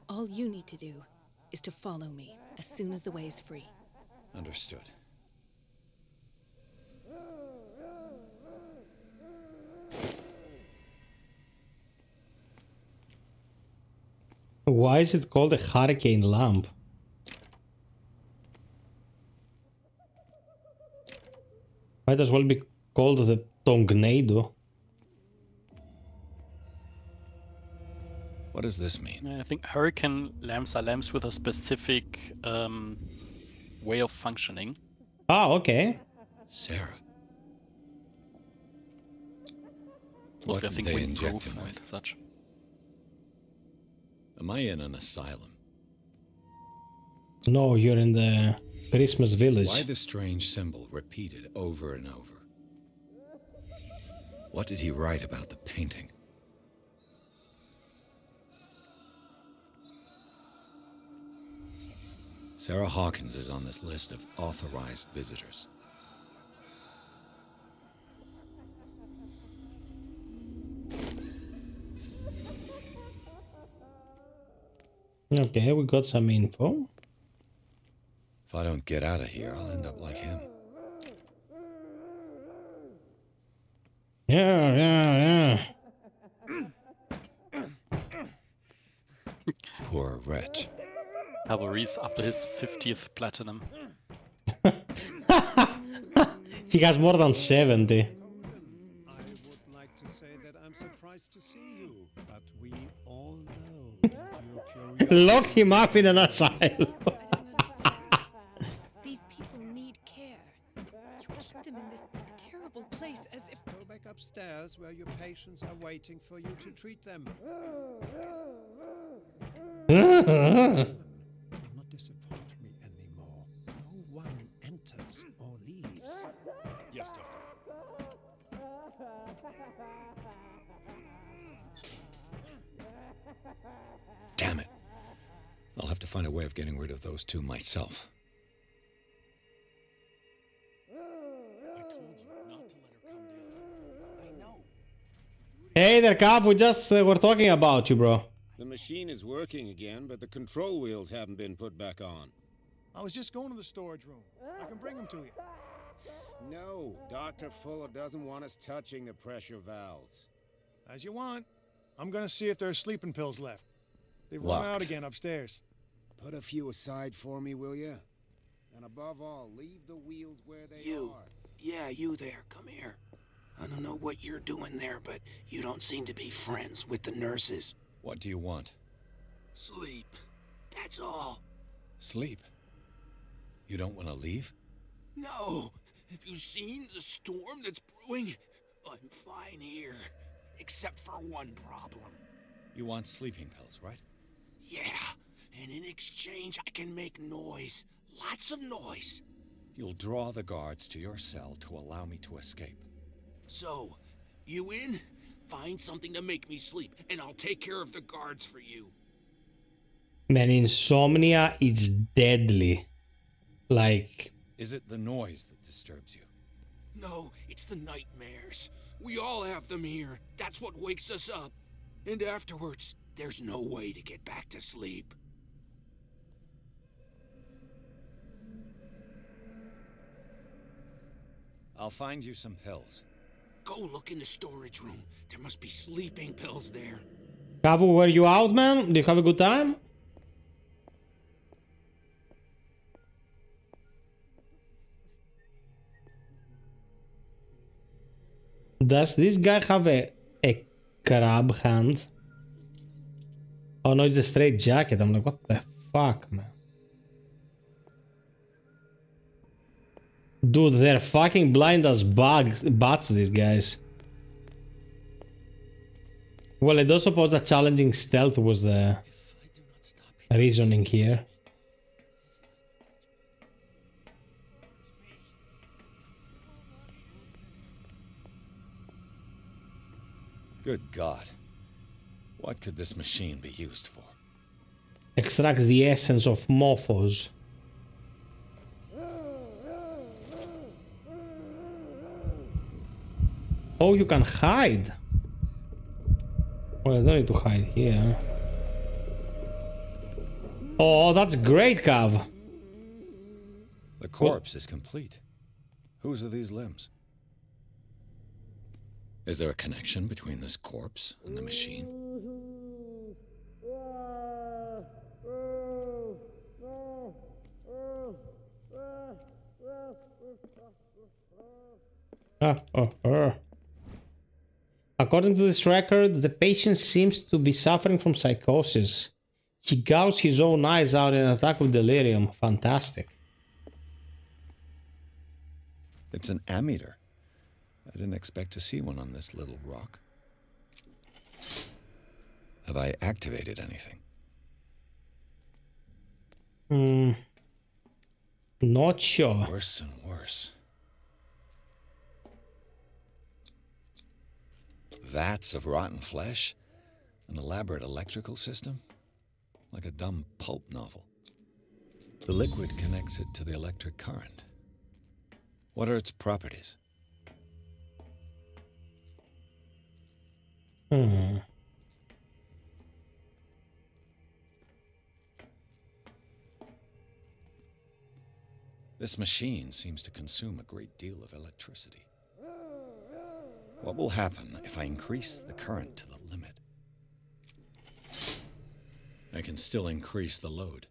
J: All you need to do is to follow me as soon as the way is free.
F: Understood.
A: Why is it called a hurricane lamp? Might as well be called the Tongnado.
F: What does this mean?
B: I think hurricane lamps are lamps with a specific way of functioning.
A: Ah, okay.
F: Sarah.
B: Mostly, I
F: What
B: think
F: they
B: windproof
F: inject him
B: and
F: with?
B: such.
F: Am I in an asylum?
A: No, you're in the Christmas village.
F: Why the strange symbol repeated over and over? What did he write about the painting? Sarah Hawkins is on this list of authorized visitors.
A: Okay, we got some info.
F: If I don't get out of here, I'll end up like him.
A: Yeah.
F: Poor wretch.
B: Cavalry's after his 50th platinum.
A: He has more than 70.
P: I would like to say that I'm surprised to see you, but we all know that your curiosity...
A: Lock him up in an asylum.
J: I don't understand. These people need care. You keep them in this terrible place as if...
P: Go back upstairs where your patients are waiting for you to treat them. Do not disappoint me anymore. No one enters or leaves.
F: Yes, Doctor. Damn it. I'll have to find a way of getting rid of those 2 myself.
L: I told you not to let her come down. I know.
A: Hey there, Cap. We just were talking about you, bro.
N: The machine is working again, but the control wheels haven't been put back on.
Q: I was just going to the storage room. I can bring them to you.
N: No, Dr. Fuller doesn't want us touching the pressure valves.
Q: As you want. I'm gonna see if there are sleeping pills left. They've
F: Locked.
Q: run out again upstairs.
N: Put a few aside for me, will you? And above all, leave the wheels where they are.
H: Yeah, you there. Come here. I don't know what you're doing there, but you don't seem to be friends with the nurses.
F: What do you want?
H: Sleep. That's all.
F: Sleep? You don't want to leave?
H: No. Have you seen the storm that's brewing? I'm fine here. Except for one problem.
F: You want sleeping pills, right?
H: Yeah. And in exchange, I can make noise. Lots of noise.
F: You'll draw the guards to your cell to allow me to escape.
H: So, you in? Find something to make me sleep, and I'll take care of the guards for you.
A: Man, insomnia is deadly. Like...
F: Is it the noise that disturbs you?
H: No, it's the nightmares. We all have them here. That's what wakes us up. And afterwards, there's no way to get back to sleep.
F: I'll find you some pills.
H: Go look in the storage room. There must be sleeping pills there.
A: Cavu, were you out, man? Did you have a good time? Does this guy have a crab hand? Oh no, it's a straight jacket. I'm like, what the fuck, man? Dude, they're fucking blind as bats, these guys. Well, I don't suppose that challenging stealth was the reasoning here.
F: Good God. What could this machine be used for?
A: Extract the essence of Morphos. Oh, you can hide. Well, I don't need to hide here. Oh, that's great, Cav.
F: The corpse is complete. Whose are these limbs? Is there a connection between this corpse and the machine?
A: According to this record, the patient seems to be suffering from psychosis. He gouged his own eyes out in an attack of delirium. Fantastic.
F: It's an ammeter. I didn't expect to see one on this little rock. Have I activated anything?
A: Not sure.
F: Worse and worse. Vats of rotten flesh? An elaborate electrical system? Like a dumb pulp novel. The liquid connects it to the electric current. What are its properties? This machine seems to consume a great deal of electricity. What will happen if I increase the current to the limit? I can still increase the load.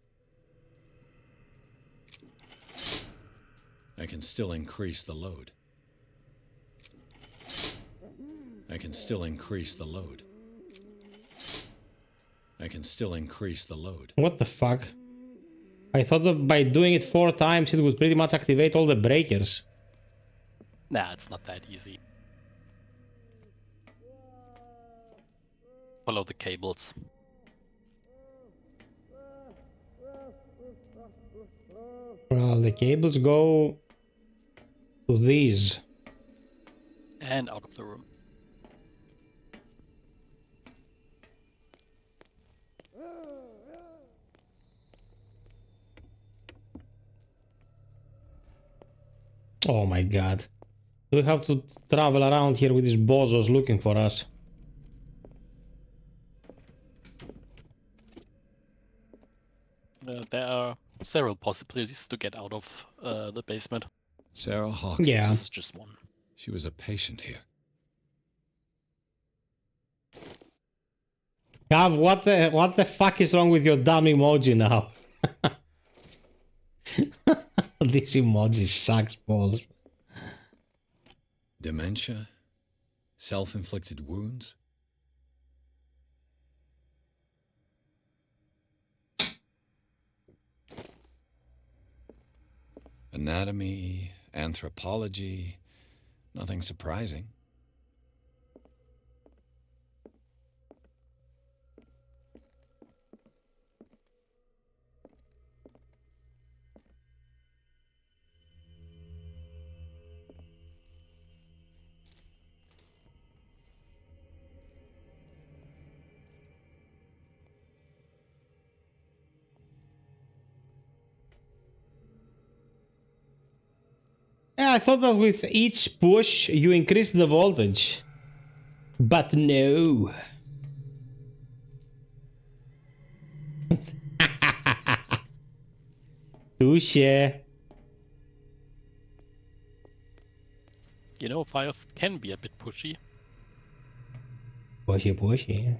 F: I can still increase the load. I can still increase the load. I can still increase the load.
A: What the fuck? I thought that by doing it 4 times it would pretty much activate all the breakers.
B: Nah, it's not that easy. Follow the cables.
A: Well, the cables go to these.
B: And out of the room.
A: Oh my god. We have to travel around here with these bozos looking for us.
B: There are several possibilities to get out of the basement.
F: Sarah Hawkins.
A: Yeah.
B: This is just one.
F: She was a patient here.
A: Gav, what the fuck is wrong with your dumb emoji now? This emoji sucks balls.
F: Dementia? Self-inflicted wounds? Anatomy, anthropology, nothing surprising.
A: Yeah, I thought that with each push you increase the voltage. But no. Touche.
B: You know, FiOth can be a bit pushy.
A: Pushy.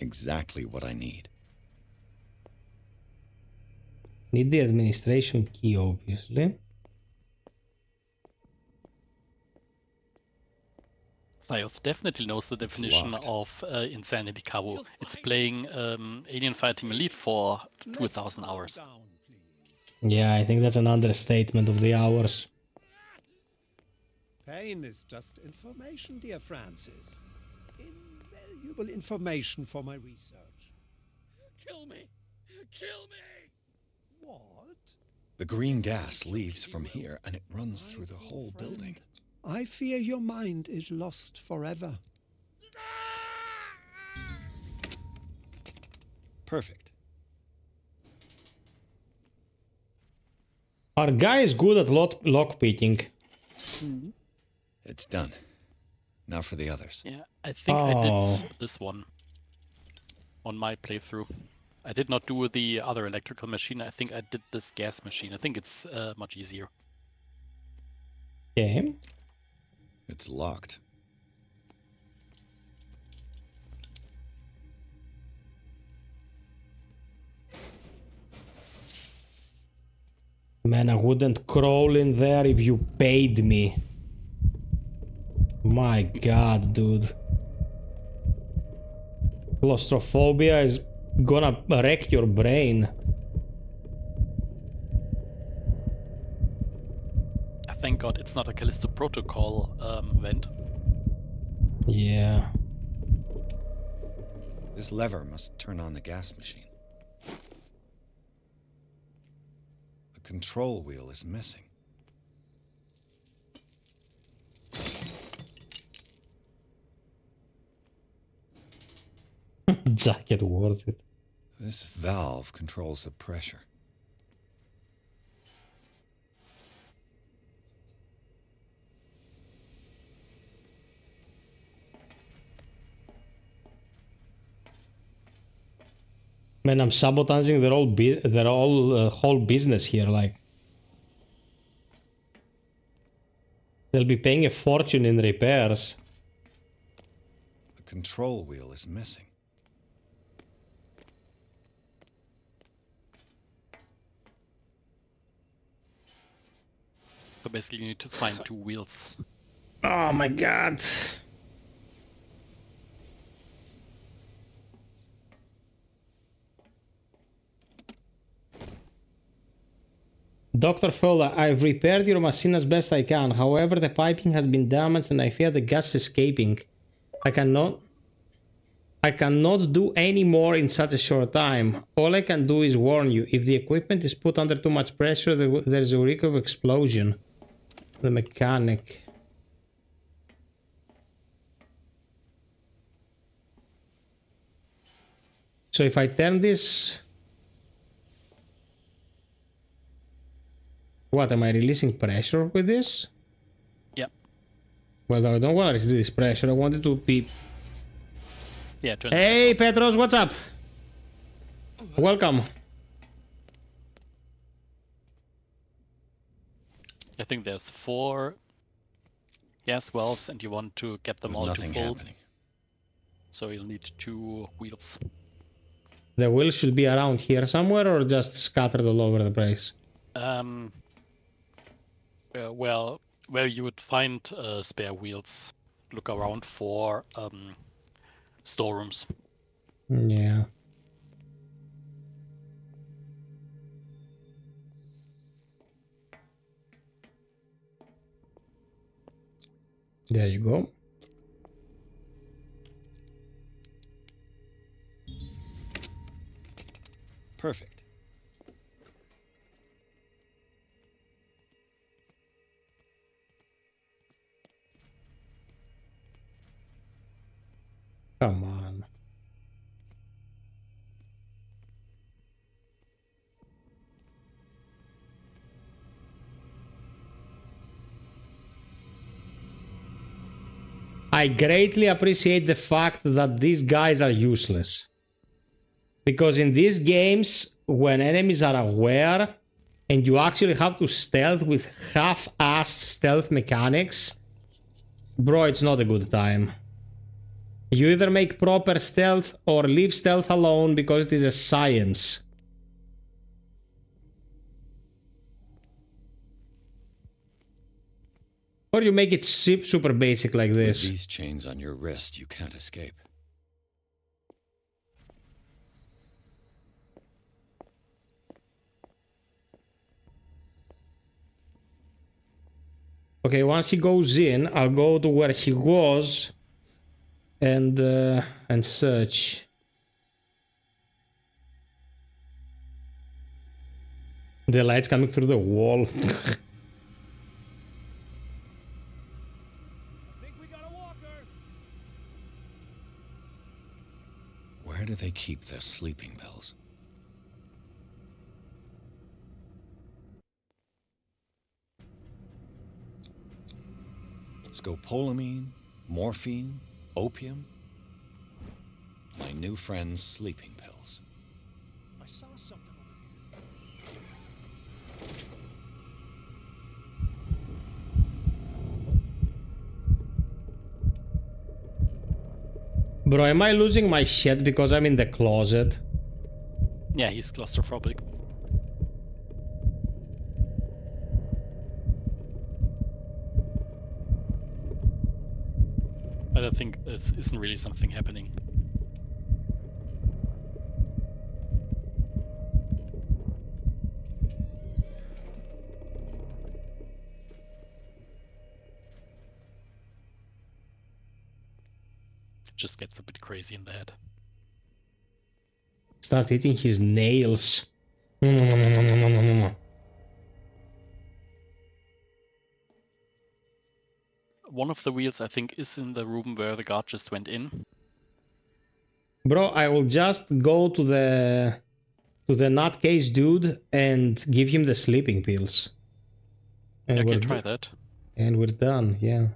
F: Exactly what I need.
A: Need the administration key, obviously.
B: FiOth definitely knows the definition of Insanity Cabo. It's playing Alien Fireteam Elite for 2,000 hours.
A: Yeah, I think that's an understatement of the hours.
S: Pain is just information, dear Francis. Invaluable information for my research.
G: Kill me! Kill me!
S: What?
F: The green gas leaves from here, and it runs through the whole building.
S: I fear your mind is lost forever.
F: Perfect.
A: Our guy is good at lockpicking.
F: It's done. Now for the others.
B: Yeah, I think I did this one on my playthrough. I did not do the other electrical machine. I think I did this gas machine. I think it's much easier.
A: Okay.
F: It's locked.
A: Man, I wouldn't crawl in there if you paid me. My god, dude. Claustrophobia is gonna wreck your brain.
B: Thank God it's not a Callisto Protocol vent.
A: Yeah.
F: This lever must turn on the gas machine. The control wheel is missing.
A: Jacket worth it.
F: This valve controls the pressure.
A: Man, I'm sabotaging their whole business here. Like, they'll be paying a fortune in repairs.
F: The control wheel is missing.
B: So basically you need to find two wheels.
A: Oh my god. Dr. Fowler, I've repaired your machine as best I can. However, the piping has been damaged and I fear the gas is escaping. I cannot do any more in such a short time. All I can do is warn you. If the equipment is put under too much pressure, there's a risk of explosion. The mechanic. So if I turn this... What, am I releasing pressure with this?
B: Yeah.
A: Well, I don't want to release this pressure. I want it to be...
B: Yeah, turn
A: Hey, Petros, what's up? Welcome.
B: I think there's 4 gas valves and you want to get them all to full.
F: Happening.
B: So you'll need 2 wheels.
A: The wheels should be around here somewhere or just scattered all over the place?
B: Well, where you would find spare wheels. Look around for storerooms.
A: Yeah. There you go.
F: Perfect.
A: Come on. I greatly appreciate the fact that these guys are useless. Because in these games, when enemies are aware and you actually have to stealth with half-assed stealth mechanics, bro, it's not a good time. You either make proper stealth or leave stealth alone because it is a science. Or you make it super basic like this.
F: With these chains on your wrist, you can't escape.
A: Okay, once he goes in, I'll go to where he was and search. The light's coming through the wall.
F: Where do they keep their sleeping pills? Scopolamine, morphine, opium. My new friend's sleeping pills.
Q: I saw something
A: Bro, am I losing my shit because I'm in the closet?
B: Yeah, he's claustrophobic. But I think this isn't really something happening. Just gets a bit crazy in the head.
A: Start eating his nails.
B: One of the wheels, I think, is in the room where the guard just went in.
A: Bro, I will just go to the nutcase dude and give him the sleeping pills. And
B: I
A: we're
B: can try that.
A: And we're done, yeah.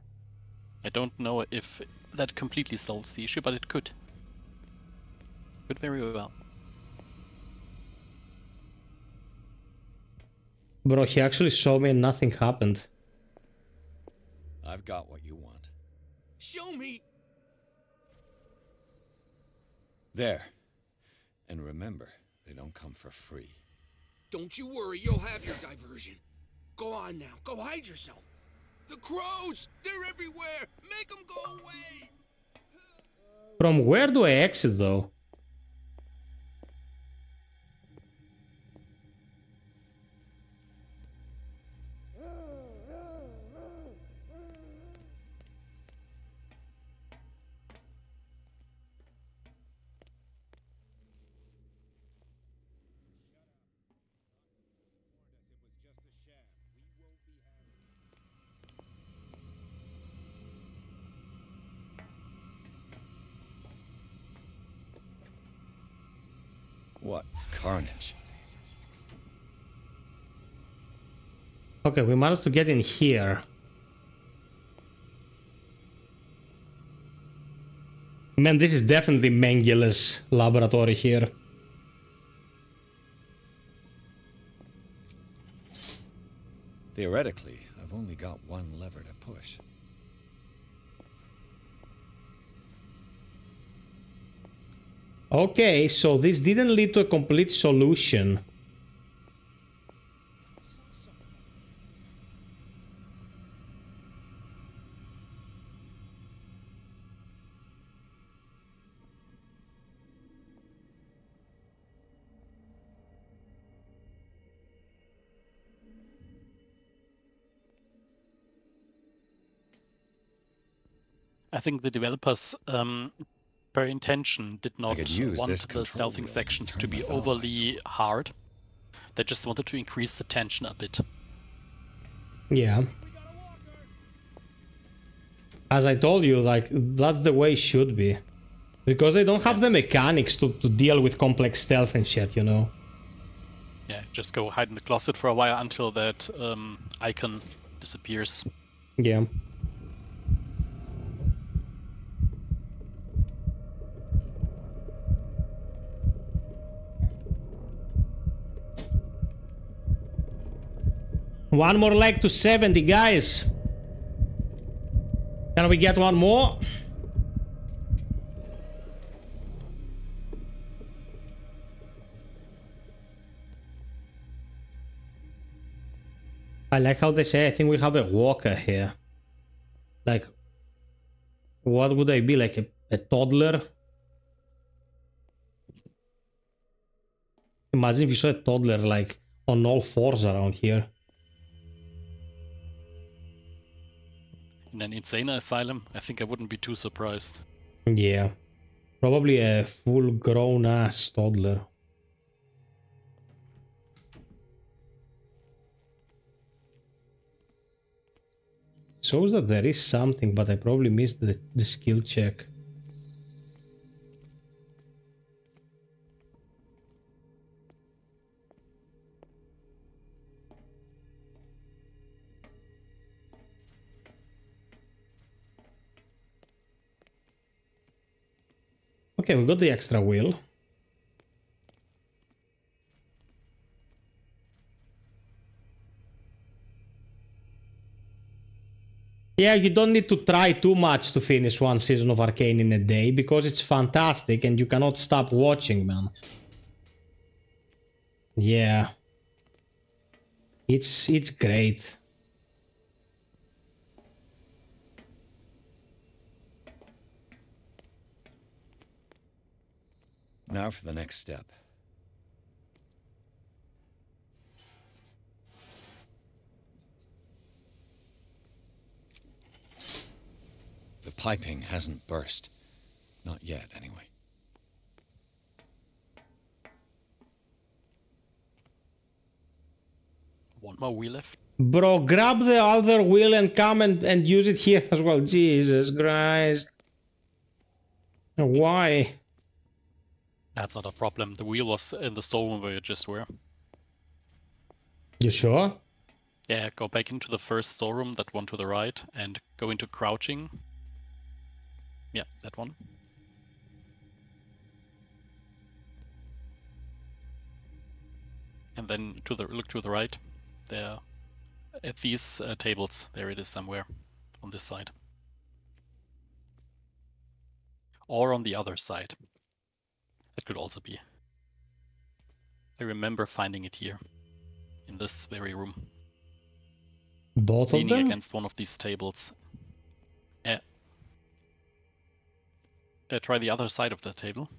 B: I don't know if that completely solves the issue, but it could. Could very well.
A: Bro, he actually saw me and nothing happened.
F: I've got what you want.
H: Show me!
F: There. And remember, they don't come for free.
H: Don't you worry, you'll have your diversion. Go on now, go hide yourself. The crows! They're everywhere! Make them go away!
A: From where do I exit, though?
F: What carnage.
A: Okay, we managed to get in here. Man, this is definitely Mengeles' laboratory here.
F: Theoretically, I've only got one lever to push.
A: Okay, so this didn't lead to a complete solution.
B: I think the developers, per intention, did not
F: use
B: want
F: this
B: the
F: control
B: stealthing
F: wheel
B: sections
F: to
B: to
F: turn
B: be
F: my valve
B: overly hard. They just wanted to increase the tension a bit.
A: Yeah. As I told you, like, that's the way it should be. Because they don't have the mechanics to deal with complex stealth and shit, you know?
B: Yeah, just go hide in the closet for a while until that icon disappears.
A: Yeah. One more leg to 70, guys. Can we get one more? I like how they say, I think we have a walker here. Like, what would I be, like a toddler? Imagine if you saw a toddler like on all fours around here.
B: In an insane asylum, I think I wouldn't be too surprised.
A: Yeah, probably a full grown ass toddler. Shows that there is something, but I probably missed the skill check. Okay, we got the extra wheel. Yeah, you don't need to try too much to finish one season of Arcane in a day, because it's fantastic and you cannot stop watching, man. Yeah. It's great.
F: Now for the next step. The piping hasn't burst. Not yet, anyway.
B: One more wheel left.
A: Bro, grab the other wheel and come and use it here as well. Jesus Christ. Why?
B: That's not a problem. The wheel was in the storeroom where you just were.
A: You sure?
B: Yeah, go back into the first storeroom, that one to the right, and go into crouching. Yeah, that one. And then look to the right. There, at these tables, there it is somewhere on this side. Or on the other side. That could also be. I remember finding it here, in this very room.
A: Both of them?
B: Leaning against one of these tables. Try the other side of the table.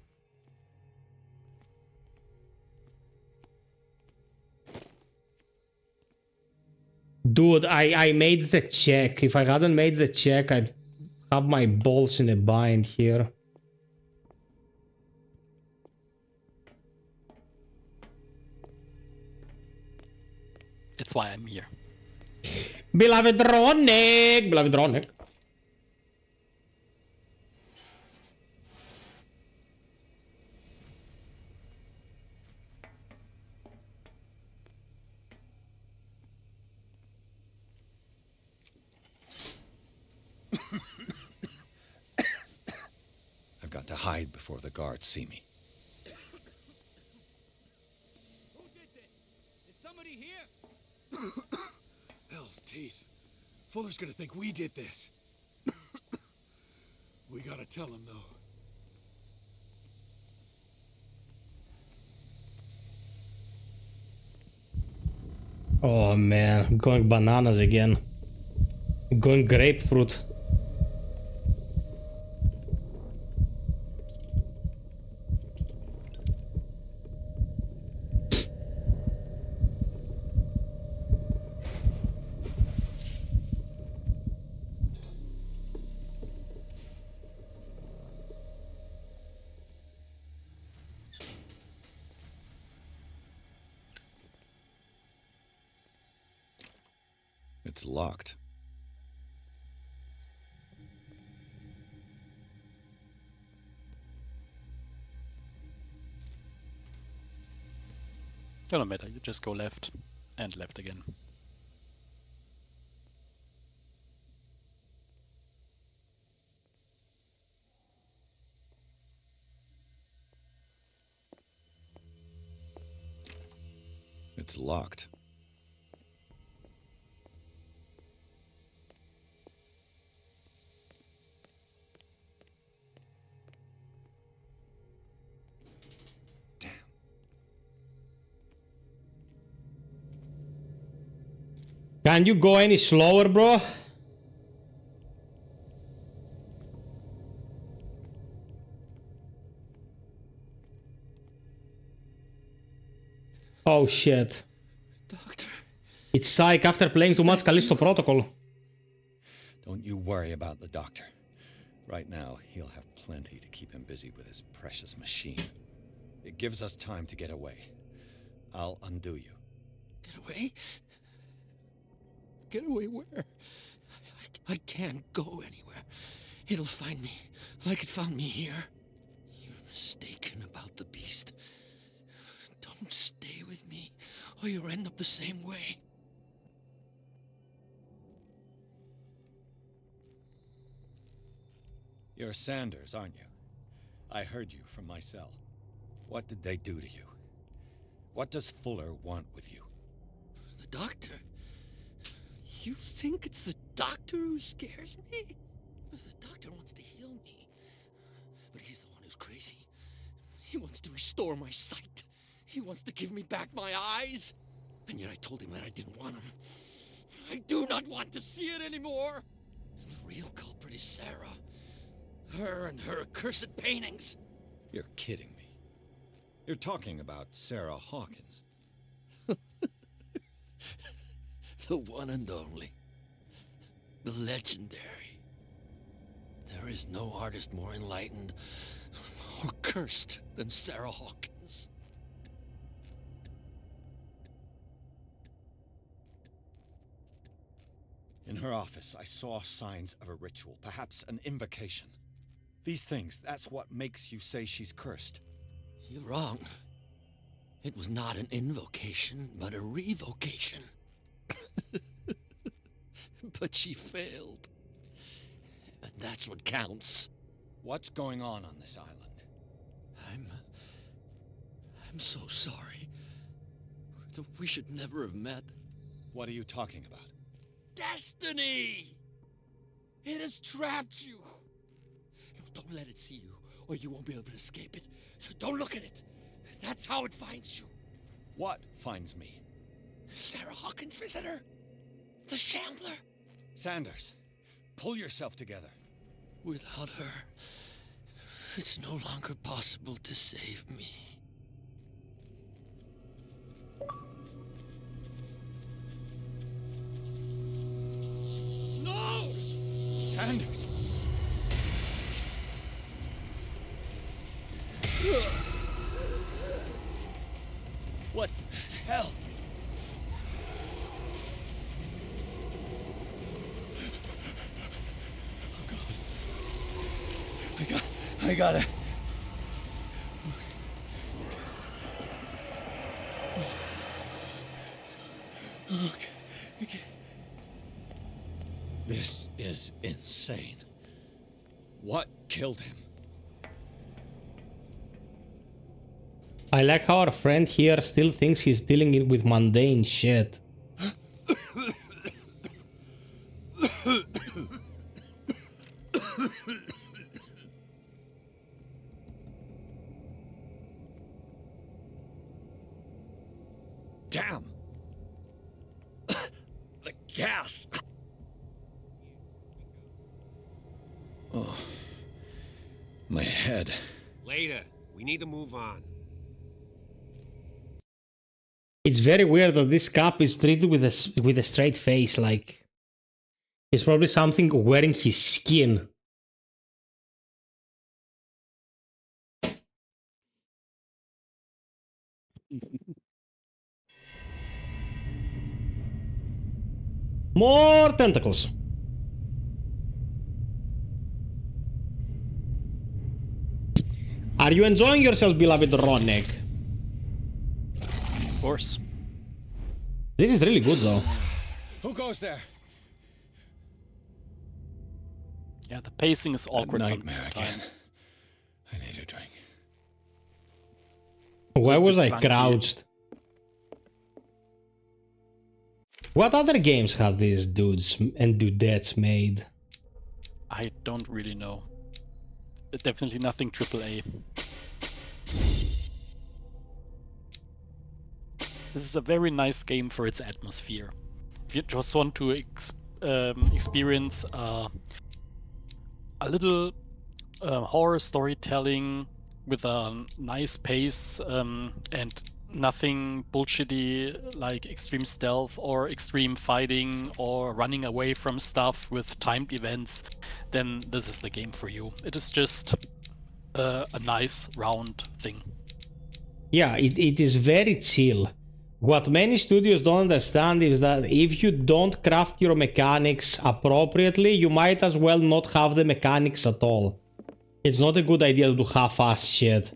A: Dude, I made the check. If I hadn't made the check, I'd have my balls in a bind here.
B: That's why I'm here.
A: Beloved Ronick! Beloved Ronick.
F: I've got to hide before the guards see me.
G: Who did this? Is somebody here?
L: Hell's teeth. Fuller's gonna think we did this. We gotta tell him, though.
A: Oh man, I'm going bananas again. I'm going grapefruit.
F: It's locked.
B: No matter, you just go left and left again.
F: It's locked.
A: Can you go any slower, bro? Oh shit.
F: Doctor.
A: It's psych after playing too much Callisto Protocol.
F: Don't you worry about the doctor. Right now, he'll have plenty to keep him busy with his precious machine. It gives us time to get away. I'll undo you.
K: Get away? Get away where? I can't go anywhere. It'll find me, like it found me here. You're mistaken about the beast. Don't stay with me, or you'll end up the same way.
F: You're Sanders, aren't you? I heard you from my cell. What did they do to you? What does Fuller want with you?
K: The doctor? You think it's the doctor who scares me? The doctor wants to heal me. But he's the one who's crazy. He wants to restore my sight. He wants to give me back my eyes. And yet I told him that I didn't want him. I do not want to see it anymore. The real culprit is Sarah. Her and her accursed paintings.
F: You're kidding me. You're talking about Sarah Hawkins.
K: The one and only. The legendary. There is no artist more enlightened or cursed than Sarah Hawkins.
F: In her office, I saw signs of a ritual, perhaps an invocation. These things, that's what makes you say she's cursed.
K: You're wrong. It was not an invocation, but a revocation. But she failed. And that's what counts.
F: What's going on this island?
K: I'm so sorry. We should never have met.
F: What are you talking about?
K: Destiny! It has trapped you. No, don't let it see you, or you won't be able to escape it. Don't look at it. That's how it finds you.
F: What finds me?
K: Sarah Hawkins' visitor. The Shambler.
F: Sanders, pull yourself together.
K: Without her, it's no longer possible to save me.
F: No! Sanders! What the hell? Oh God. I gotta. Okay. This is insane. What killed him?
A: I like how our friend here still thinks he's dealing with mundane shit.
F: Damn! The gas! Oh. My head.
N: Later. We need to move on.
A: It's very weird that this cop is treated with a straight face, like it's probably something wearing his skin. More tentacles. Are you enjoying yourself, beloved Ronek?
B: Of course.
A: This is really good, though.
F: Who goes there?
B: Yeah, the pacing is awkward
F: nightmare
B: sometimes.
F: again. I need a drink.
A: Why was I
B: clunky.
A: crouched? What other games have these dudes and dudettes made?
B: I don't really know. Definitely nothing AAA. This is a very nice game for its atmosphere. If you just want to experience a little horror storytelling with a nice pace and nothing bullshitty like extreme stealth or extreme fighting or running away from stuff with timed events, then this is the game for you. It is just a nice round thing.
A: Yeah, it is very chill. What many studios don't understand is that if you don't craft your mechanics appropriately, you might as well not have the mechanics at all. It's not a good idea to do half-assed shit.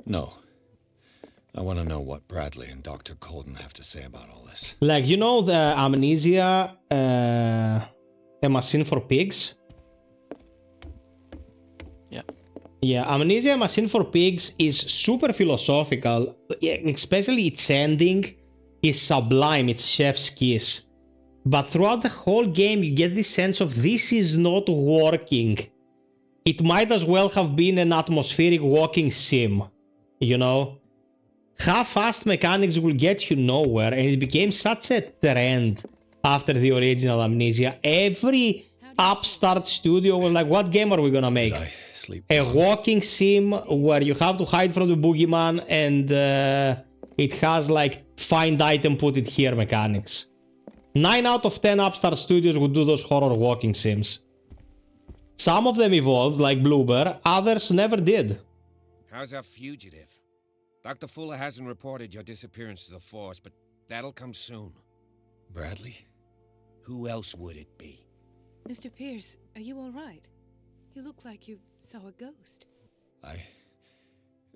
F: No. I want to know what Bradley and Dr. Colden have to say about all this.
A: Like, you know the Amnesia, A Machine for Pigs?
B: Yeah.
A: Yeah, Amnesia, A Machine for Pigs is super philosophical, especially its ending is sublime, it's chef's kiss. But throughout the whole game, you get this sense of this is not working. It might as well have been an atmospheric walking sim, you know? Half-assed mechanics will get you nowhere, and it became such a trend after the original Amnesia. Every upstart studio was like, what game are we gonna make? A walking sim where you have to hide from the boogeyman and it has like find item, put it here mechanics. 9 out of 10 upstart studios would do those horror walking sims. Some of them evolved, like Bloober, others never did.
N: How's our fugitive? Dr. Fuller hasn't reported your disappearance to the Force, but that'll come soon.
F: Bradley?
N: Who else would it be?
J: Mr. Pierce, are you all right? You look like you saw a ghost.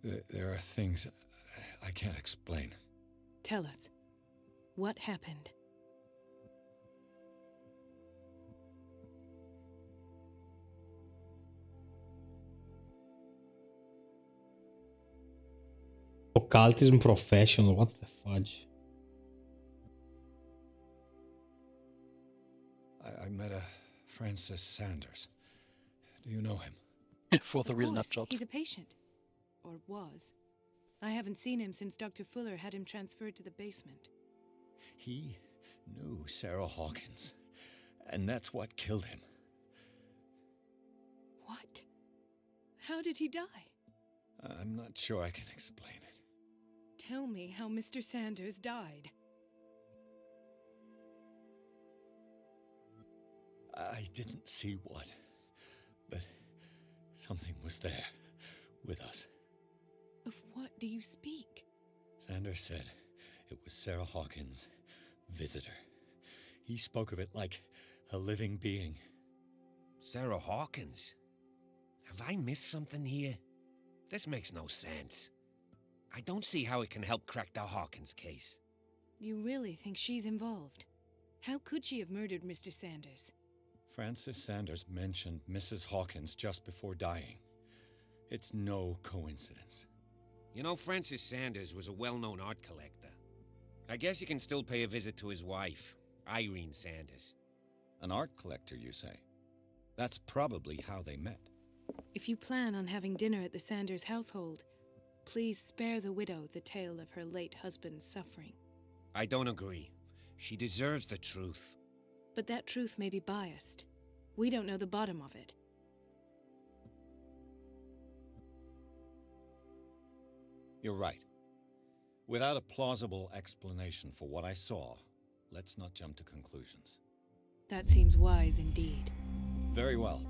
F: There are things I can't explain.
J: Tell us. What happened?
A: Occultism professional, what the fudge?
F: I met a Francis Sanders. Do you know him?
B: For the real nut jobs.
J: He's a patient. Or was. I haven't seen him since Dr. Fuller had him transferred to the basement.
F: He knew Sarah Hawkins, and that's what killed him.
J: What? How did he die?
F: I'm not sure I can explain it.
J: Tell me how Mr. Sanders died.
F: I didn't see what, but something was there with us.
J: Of what do you speak?
F: Sanders said it was Sarah Hawkins' visitor. He spoke of it like a living being.
N: Sarah Hawkins? Have I missed something here? This makes no sense. I don't see how it can help crack the Hawkins case.
J: You really think she's involved? How could she have murdered Mr. Sanders?
F: Francis Sanders mentioned Mrs. Hawkins just before dying. It's no coincidence.
N: You know, Francis Sanders was a well-known art collector. I guess you can still pay a visit to his wife, Irene Sanders.
F: An art collector, you say? That's probably how they met.
J: If you plan on having dinner at the Sanders household, please spare the widow the tale of her late husband's suffering.
N: I don't agree. She deserves the truth.
J: But that truth may be biased. We don't know the bottom of it.
F: You're right. Without a plausible explanation for what I saw, let's not jump to conclusions.
J: That seems wise indeed.
F: Very well.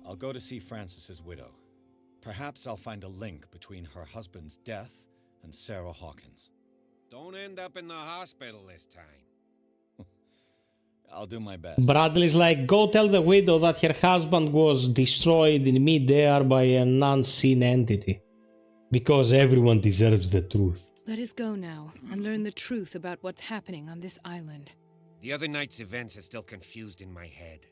F: I'll go to see Francis's widow. Perhaps I'll find a link between her husband's death and Sarah Hawkins.
N: Don't end up in the hospital this time.
F: I'll do my best.
A: Bradley's like, go tell the widow that her husband was destroyed in mid-air by an unseen entity. Because everyone deserves the truth.
J: Let us go now and learn the truth about what's happening on this island.
N: The other night's events are still confused in my head.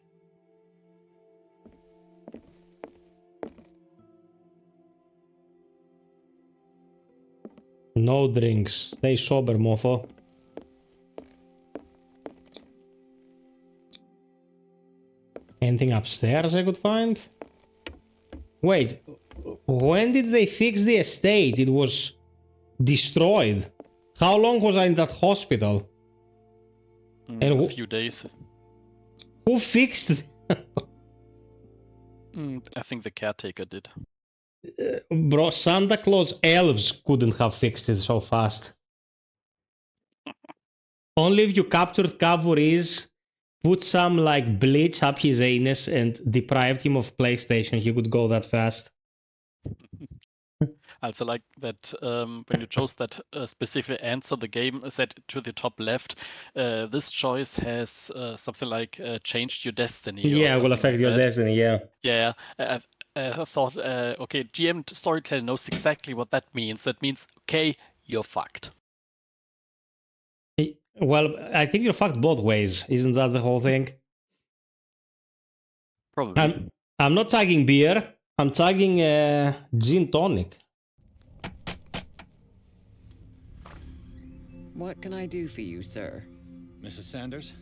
A: No drinks. Stay sober, mofo. Anything upstairs I could find? Wait, when did they fix the estate? It was destroyed. How long was I in that hospital?
B: A few days.
A: Who fixed it?
B: I think the caretaker did.
A: Bro, Santa Claus elves couldn't have fixed it so fast. Only if you captured Cavuris, put some like bleach up his anus and deprived him of PlayStation, he could go that fast.
B: Also like that when you chose that specific answer, the game said to the top left, this choice has something like changed your destiny.
A: Yeah,
B: or
A: will
B: something
A: affect
B: like
A: your
B: that.
A: destiny, yeah.
B: Yeah, I thought, okay, GM Storyteller knows exactly what that means. That means, okay, you're fucked.
A: Well, I think you're fucked both ways. Isn't that the whole thing?
B: Probably.
A: I'm not tagging beer. I'm tagging gin tonic.
T: What can I do for you, sir?
F: Mrs. Sanders,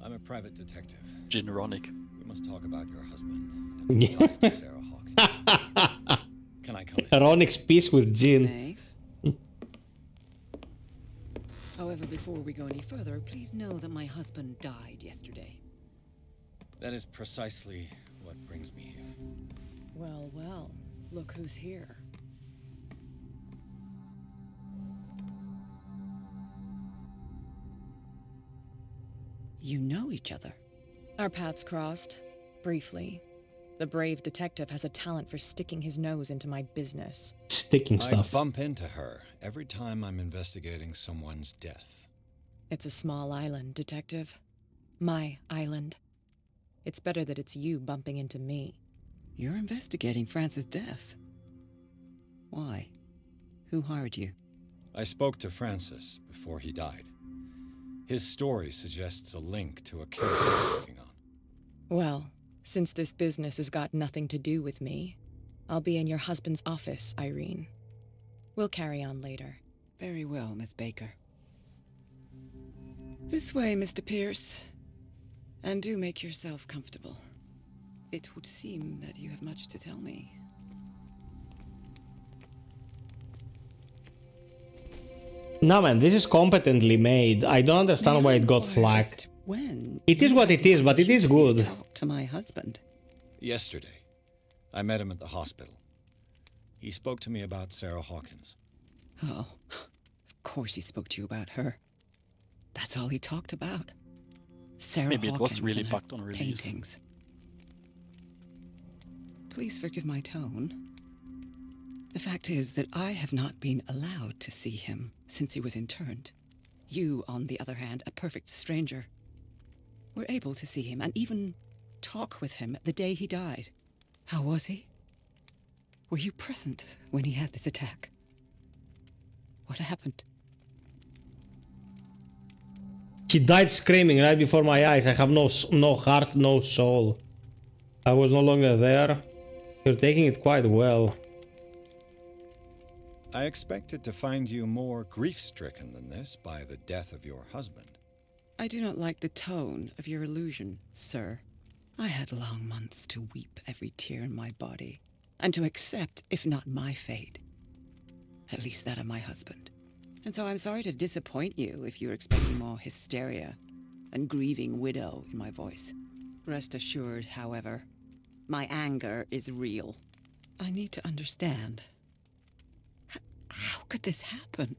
F: I'm a private detective.
B: Gin-ronic.
F: We must talk about your husband and his ties to Sarah Hawkins. Can I come in?
A: Ronic's peace with gin.
T: However, before we go any further, please know that my husband died yesterday.
F: That is precisely what brings me here.
T: Well, well, look who's here. You know each other.
J: Our paths crossed, briefly. The brave detective has a talent for sticking his nose into my business.
A: Sticking stuff.
F: I bump into her every time I'm investigating someone's death.
J: It's a small island, detective. My island. It's better that it's you bumping into me.
T: You're investigating Francis' death. Why? Who hired you?
F: I spoke to Francis before he died. His story suggests a link to a case I'm working on.
J: Well, since this business has got nothing to do with me, I'll be in your husband's office, Irene. We'll carry on later.
T: Very well, Miss Baker. This way, Mr. Pierce. And do make yourself comfortable. It would seem that you have much to tell me.
A: No, man, this is competently made. I don't understand why it got flagged.
T: When
A: It is what it is, but it is good.
T: Talk to my husband.
F: Yesterday, I met him at the hospital. He spoke to me about Sarah Hawkins.
T: Oh, of course he spoke to you about her. That's all he talked about. Sarah
B: Maybe
T: Hawkins
B: it was really
T: and her
B: bugged on release.
T: paintings. Please forgive my tone. The fact is that I have not been allowed to see him since he was interned. You, on the other hand, a perfect stranger, were able to see him and even talk with him the day he died. How was he? Were you present when he had this attack? What happened?
A: He died screaming right before my eyes. I have no heart, no soul. I was no longer there. You're taking it quite well.
F: I expected to find you more grief-stricken than this by the death of your husband.
T: I do not like the tone of your allusion, sir. I had long months to weep every tear in my body, and to accept, if not my fate, at least that of my husband. And so I'm sorry to disappoint you if you're expecting more hysteria and grieving widow in my voice. Rest assured, however, my anger is real. I need to understand. How could this happen?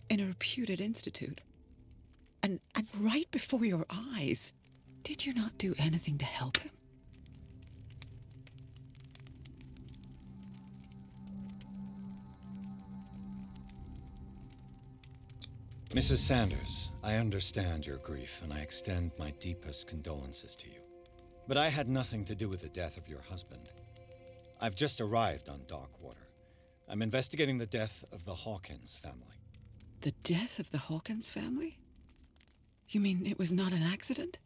T: In a reputed institute? And right before your eyes? Did you not do anything to help him?
F: Mrs. Sanders, I understand your grief, and I extend my deepest condolences to you. But I had nothing to do with the death of your husband. I've just arrived on Darkwater. I'm investigating the death of the Hawkins family.
T: The death of the Hawkins family? You mean it was not an accident?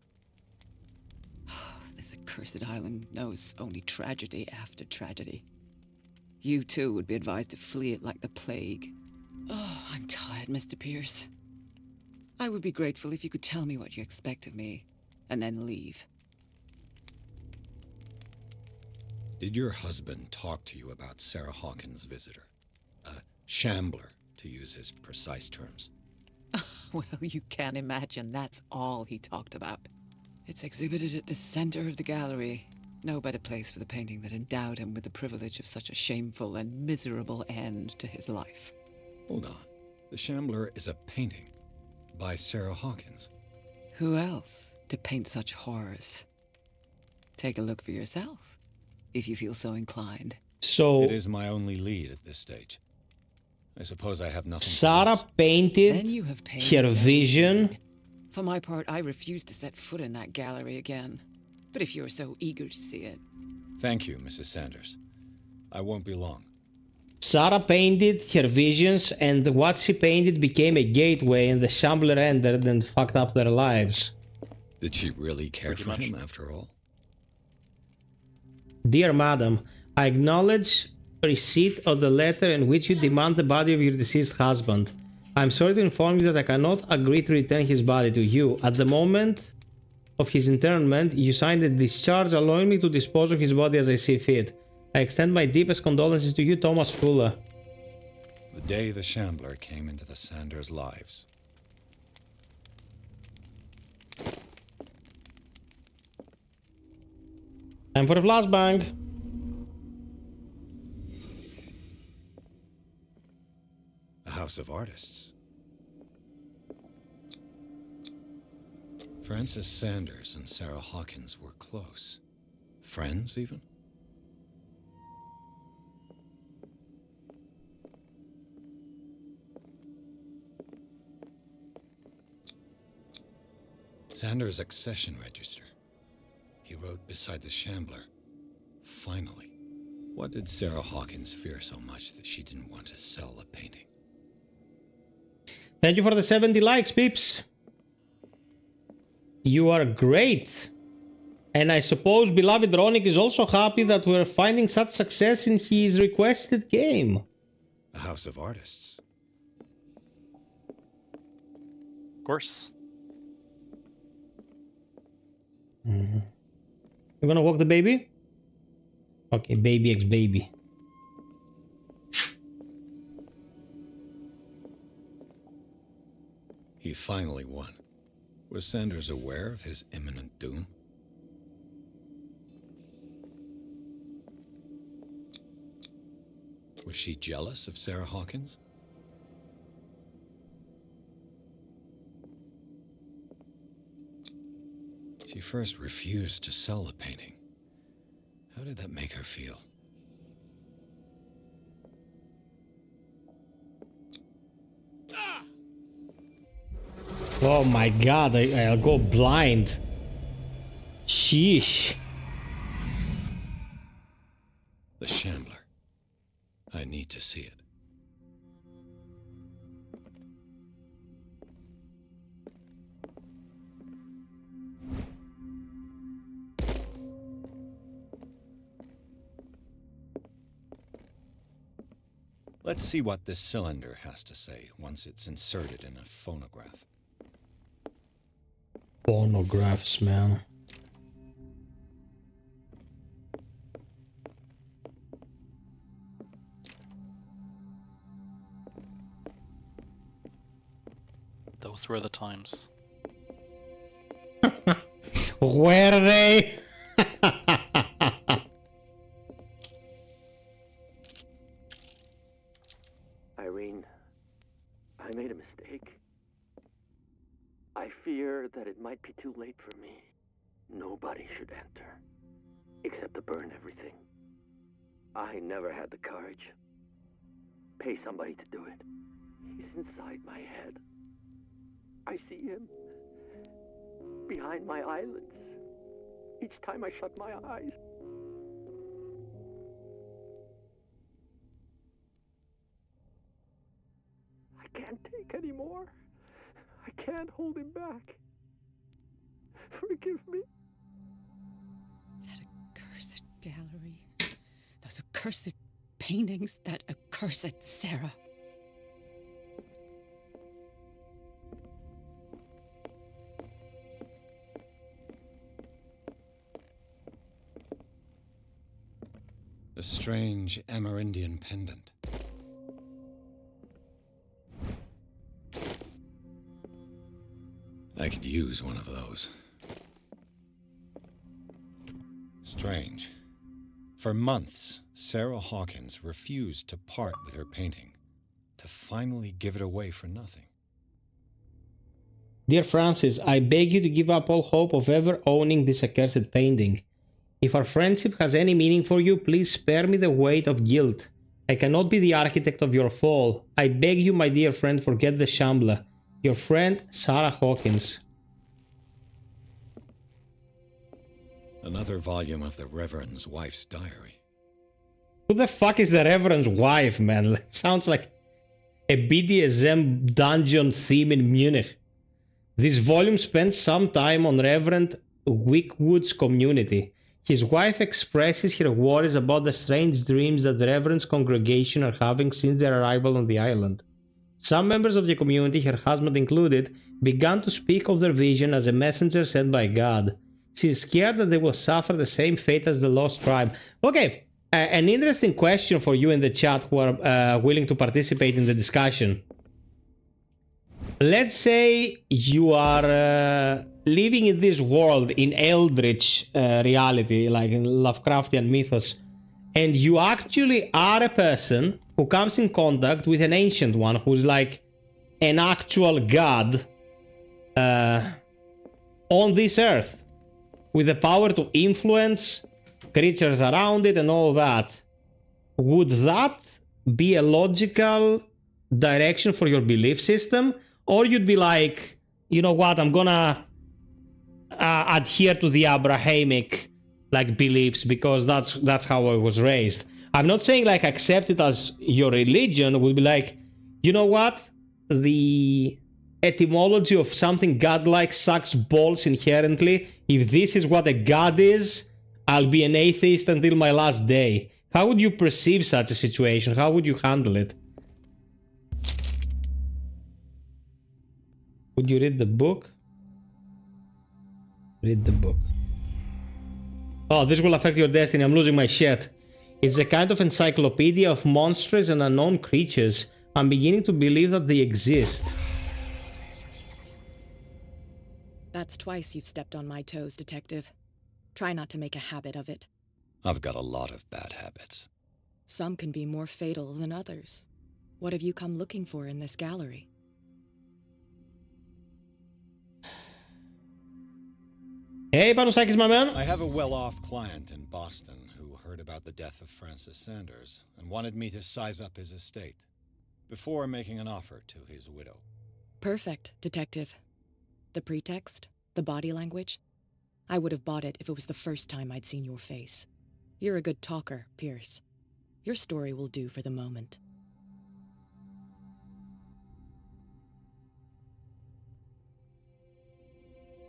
T: This accursed island knows only tragedy after tragedy. You too would be advised to flee it like the plague. Oh, I'm tired, Mr. Pierce. I would be grateful if you could tell me what you expect of me, and then leave.
F: Did your husband talk to you about Sarah Hawkins' visitor? A shambler, to use his precise terms.
T: Well, you can imagine that's all he talked about. It's exhibited at the center of the gallery. No better place for the painting that endowed him with the privilege of such a shameful and miserable end to his life.
F: Hold on. The Shambler is a painting by Sarah Hawkins.
T: Who else to paint such horrors? Take a look for yourself, if you feel so inclined.
A: So
F: it is my only lead at this stage. I suppose I have nothing.
A: Sarah painted
T: Then you have painted
A: her vision.
T: For my part, I refuse to set foot in that gallery again. But if you're so eager to see it...
F: Thank you, Mrs. Sanders. I won't be long.
A: Sarah painted her visions, and what she painted became a gateway, and the Shambler entered and fucked up their lives.
F: Did she really care for him after all?
A: Dear Madam, I acknowledge receipt of the letter in which you demand the body of your deceased husband. I am sorry to inform you that I cannot agree to return his body to you. At the moment of his interment, you signed a discharge allowing me to dispose of his body as I see fit. I extend my deepest condolences to you, Thomas Fuller.
F: The day the Shambler came into the Sanders' lives.
A: Time for a flashbang.
F: A house of artists. Frances Sanders and Sarah Hawkins were close. Friends, even? Sanders' accession register. He wrote beside the Shambler, "Finally." What did Sarah Hawkins fear so much that she didn't want to sell the painting?
A: Thank you for the 70 likes, peeps. You are great. And I suppose beloved Ronick is also happy that we're finding such success in his requested game.
F: A house of artists.
B: Of course.
A: You gonna walk the baby? Okay, baby x baby.
F: He finally won. Was Sanders aware of his imminent doom? Was she jealous of Sarah Hawkins? She first refused to sell the painting. How did that make her feel?
A: Oh my god, I'll go blind. Sheesh.
F: The Shambler. I need to see it. Let's see what this cylinder has to say once it's inserted in a phonograph.
A: Phonographs, man.
B: Those were the times.
A: Were they?
U: Irene, I made a mistake. I fear that it might be too late for me. Nobody should enter, except to burn everything. I never had the courage. Pay somebody to do it. He's inside my head. I see him behind my eyelids each time I shut my eyes. I can't take any more. I can't hold him back. Forgive me.
T: That accursed gallery. Those accursed paintings. That accursed Sarah.
F: A strange Amerindian pendant. I could use one of those. Strange. For months, Sarah Hawkins refused to part with her painting, to finally give it away for nothing.
A: Dear Francis, I beg you to give up all hope of ever owning this accursed painting. If our friendship has any meaning for you, please spare me the weight of guilt. I cannot be the architect of your fall. I beg you, my dear friend, forget the Shambler. Your friend, Sarah Hawkins.
F: Another volume of the Reverend's wife's diary.
A: Who the fuck is the Reverend's wife, man? Sounds like a BDSM dungeon theme in Munich. This volume spends some time on Reverend Wickwood's community. His wife expresses her worries about the strange dreams that the Reverend's congregation are having since their arrival on the island. Some members of the community, her husband included, began to speak of their vision as a messenger sent by God. She is scared that they will suffer the same fate as the lost tribe. Okay, an interesting question for you in the chat who are willing to participate in the discussion. Let's say you are living in this world in eldritch reality, like in Lovecraftian mythos, and you actually are a person who comes in contact with an ancient one who's like an actual god on this earth, with the power to influence creatures around it and all that. Would that be a logical direction for your belief system? Or you'd be like, you know what, I'm gonna adhere to the Abrahamic like beliefs because that's how I was raised. I'm not saying like accept it as your religion. Would be like, you know what, the etymology of something godlike sucks balls inherently. If this is what a god is, I'll be an atheist until my last day. How would you perceive such a situation? How would you handle it? Would you read the book? Read the book. Oh, this will affect your destiny. I'm losing my shit. It's a kind of encyclopedia of monstrous and unknown creatures. I'm beginning to believe that they exist.
J: That's twice you've stepped on my toes, Detective. Try not to make a habit of it.
F: I've got a lot of bad habits.
J: Some can be more fatal than others. What have you come looking for in this gallery?
A: Hey, Panusakis, my man.
F: I have a well-off client in Boston who heard about the death of Francis Sanders and wanted me to size up his estate before making an offer to his widow.
J: Perfect, Detective. The pretext? The body language? I would have bought it if it was the first time I'd seen your face. You're a good talker, Pierce. Your story will do for the moment.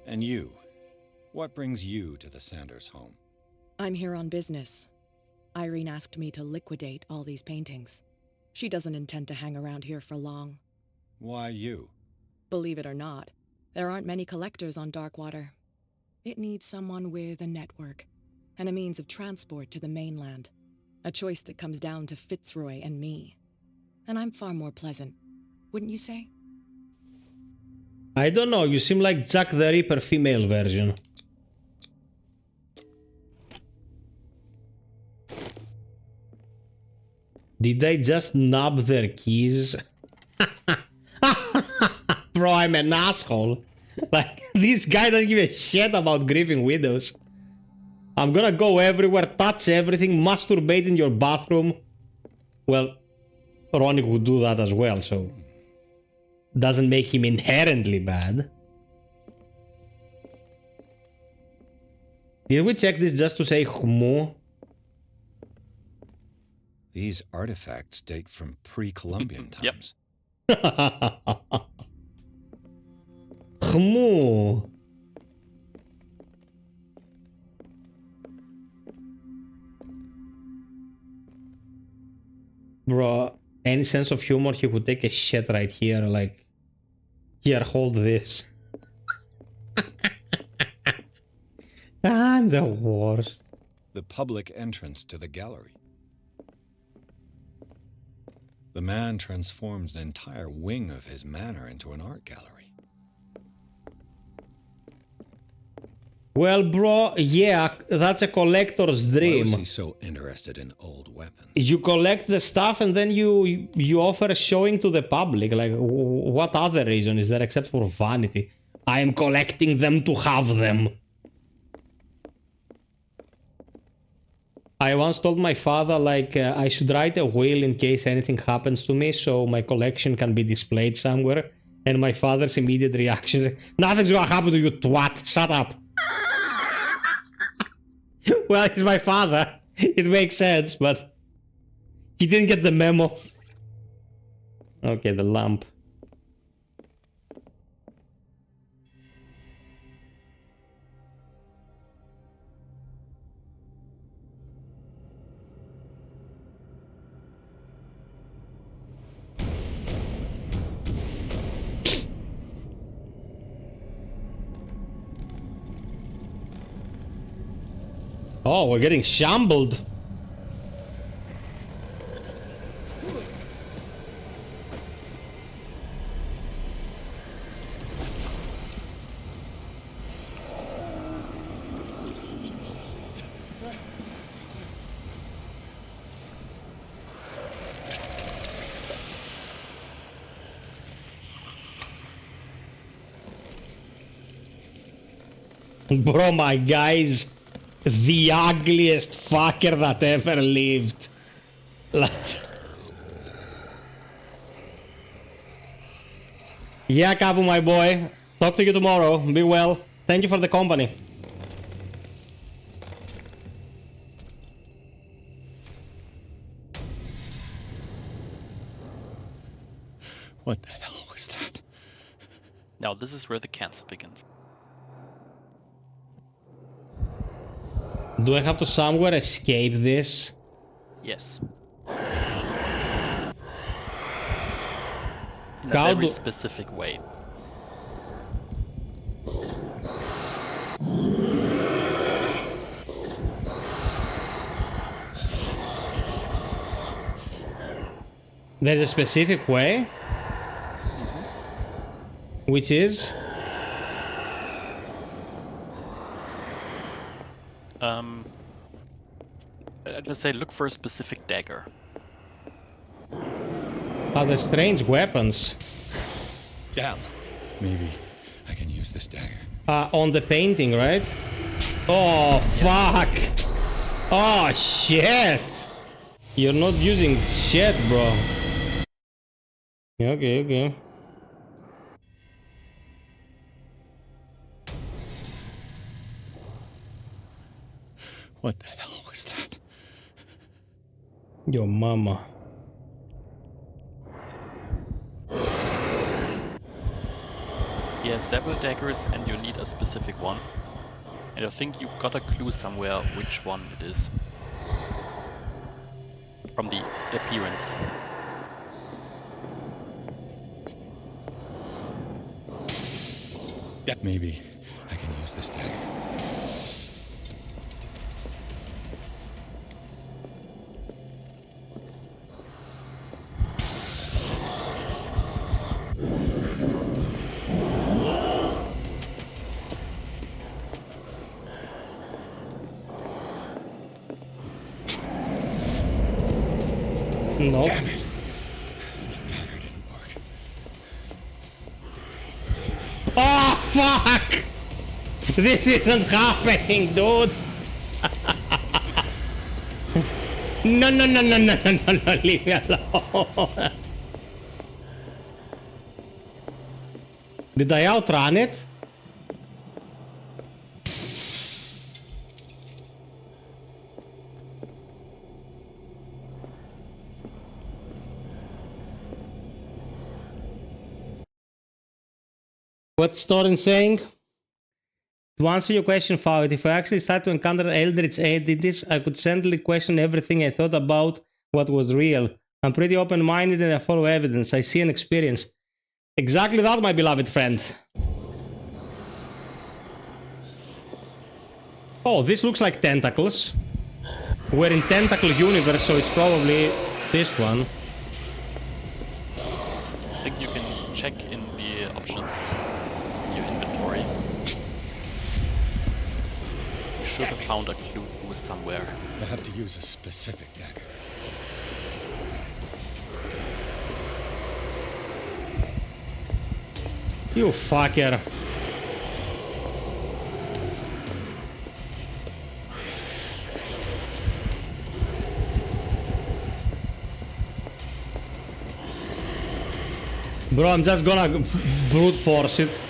F: And you? What brings you to the Sanders home?
J: I'm here on business. Irene asked me to liquidate all these paintings. She doesn't intend to hang around here for long.
F: Why you?
J: Believe it or not, there aren't many collectors on Darkwater. It needs someone with a network and a means of transport to the mainland. A choice that comes down to Fitzroy and me. And I'm far more pleasant, wouldn't you say?
A: I don't know, you seem like Jack the Ripper female version. Did I just nab their keys? Bro, I'm an asshole. Like, this guy doesn't give a shit about grieving widows. I'm gonna go everywhere, touch everything, masturbate in your bathroom. Well, Ronnie would do that as well, so... doesn't make him inherently bad. Did we check this just to say Khmu?
F: These artifacts date from pre-Columbian times.
A: Khmu. Bro, any sense of humor, he would take a shit right here, like, here, hold this. I'm the worst.
F: The public entrance to the gallery. The man transforms an entire wing of his manor into an art gallery.
A: Well, bro, yeah, that's a collector's
F: Why
A: dream.
F: was he so interested in old weapons?
A: You collect the stuff and then you offer a showing to the public. Like, what other reason is there except for vanity? I am collecting them to have them. I once told my father, like, I should write a will in case anything happens to me, so my collection can be displayed somewhere. And my father's immediate reaction, nothing's gonna happen to you, twat, shut up. Well, he's my father. It makes sense, but he didn't get the memo. Okay, the lamp. Oh, we're getting shambled. Bro, my guy's the ugliest fucker that ever lived. Yeah, Kabu, my boy. Talk to you tomorrow. Be well. Thank you for the company.
F: What the hell was that?
B: Now this is where the cancer begins.
A: Do I have to somewhere escape this?
B: Yes. In
A: How
B: a very
A: do-
B: specific way.
A: There's a specific way? Which is?
B: I just say look for a specific dagger.
A: Oh, the strange weapons.
F: Damn. Maybe I can use this dagger.
A: On the painting, right? Oh, fuck! Oh, shit! You're not using shit, bro. Okay, okay.
F: What the hell was that?
A: Your mama.
B: He has several daggers and you need a specific one. And I think you got a clue somewhere which one it is. From the appearance.
F: Maybe I can use this dagger.
A: Nope.
F: Damn it. This dagger didn't work.
A: Oh, fuck! This isn't happening, dude! No, no, no, no, no, no, no, no, leave me alone! Did I outrun it? What's Thorin saying? To answer your question, FiOth, if I actually start to encounter Eldritch entities, I could certainly question everything I thought about what was real. I'm pretty open-minded and I follow evidence. I see and experience. Exactly that, my beloved friend. Oh, this looks like tentacles. We're in Tentacle Universe, so it's probably this one.
B: I think you can check in the options, your inventory. You should have found a clue somewhere.
F: I have to use a specific dagger.
A: You fucker. Bro, I'm just gonna brute force it.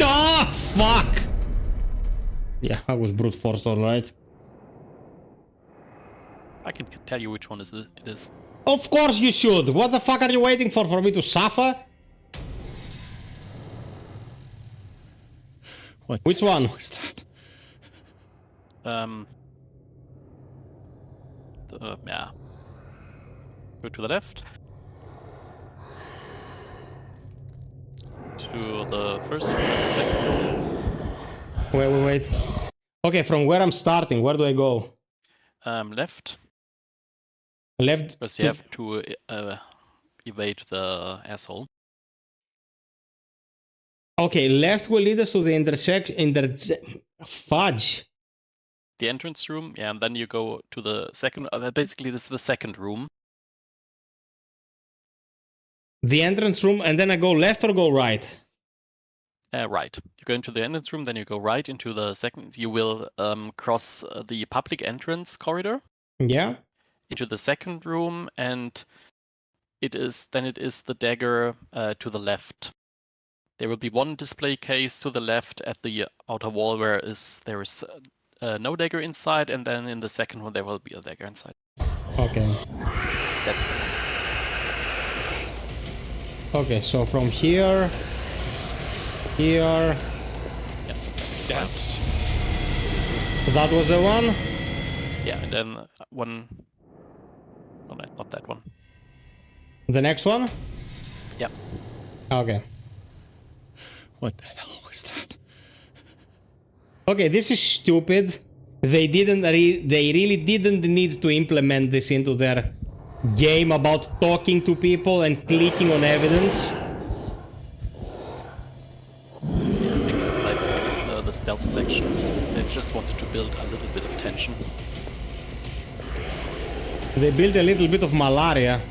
A: Ah, fuck! Yeah, I was brute forced, alright.
B: I can tell you which one it is.
A: Of course you should! What the fuck are you waiting for me to suffer?
F: What?
A: Which one?
F: Was that?
B: Yeah. Go to the left. To the first room and the second room.
A: Wait. Okay, from where I'm starting, where do I go?
B: Left.
A: Left.
B: Because you have to evade the asshole.
A: Okay, left will lead us to the intersection. Fudge.
B: The entrance room, yeah, and then you go to the second. Basically, this is the second room.
A: The entrance room, and then I go left or go right?
B: Right. You go into the entrance room, then you go right into the second. You will cross the public entrance corridor.
A: Yeah.
B: Into the second room, and it is the dagger to the left. There will be one display case to the left at the outer wall where there is no dagger inside, and then in the second one there will be a dagger inside.
A: Okay.
B: That's the one.
A: Okay, so from here. Here.
B: Yeah.
A: That was the one?
B: Yeah, and then one. Oh, no, not that one.
A: The next one?
B: Yep.
A: Okay.
F: What the hell was that?
A: Okay, this is stupid. They really didn't need to implement this into their game about talking to people and clicking on evidence.
B: Yeah, I think it's like the stealth section. They just wanted to build a little bit of tension.
A: They built a little bit of malaria.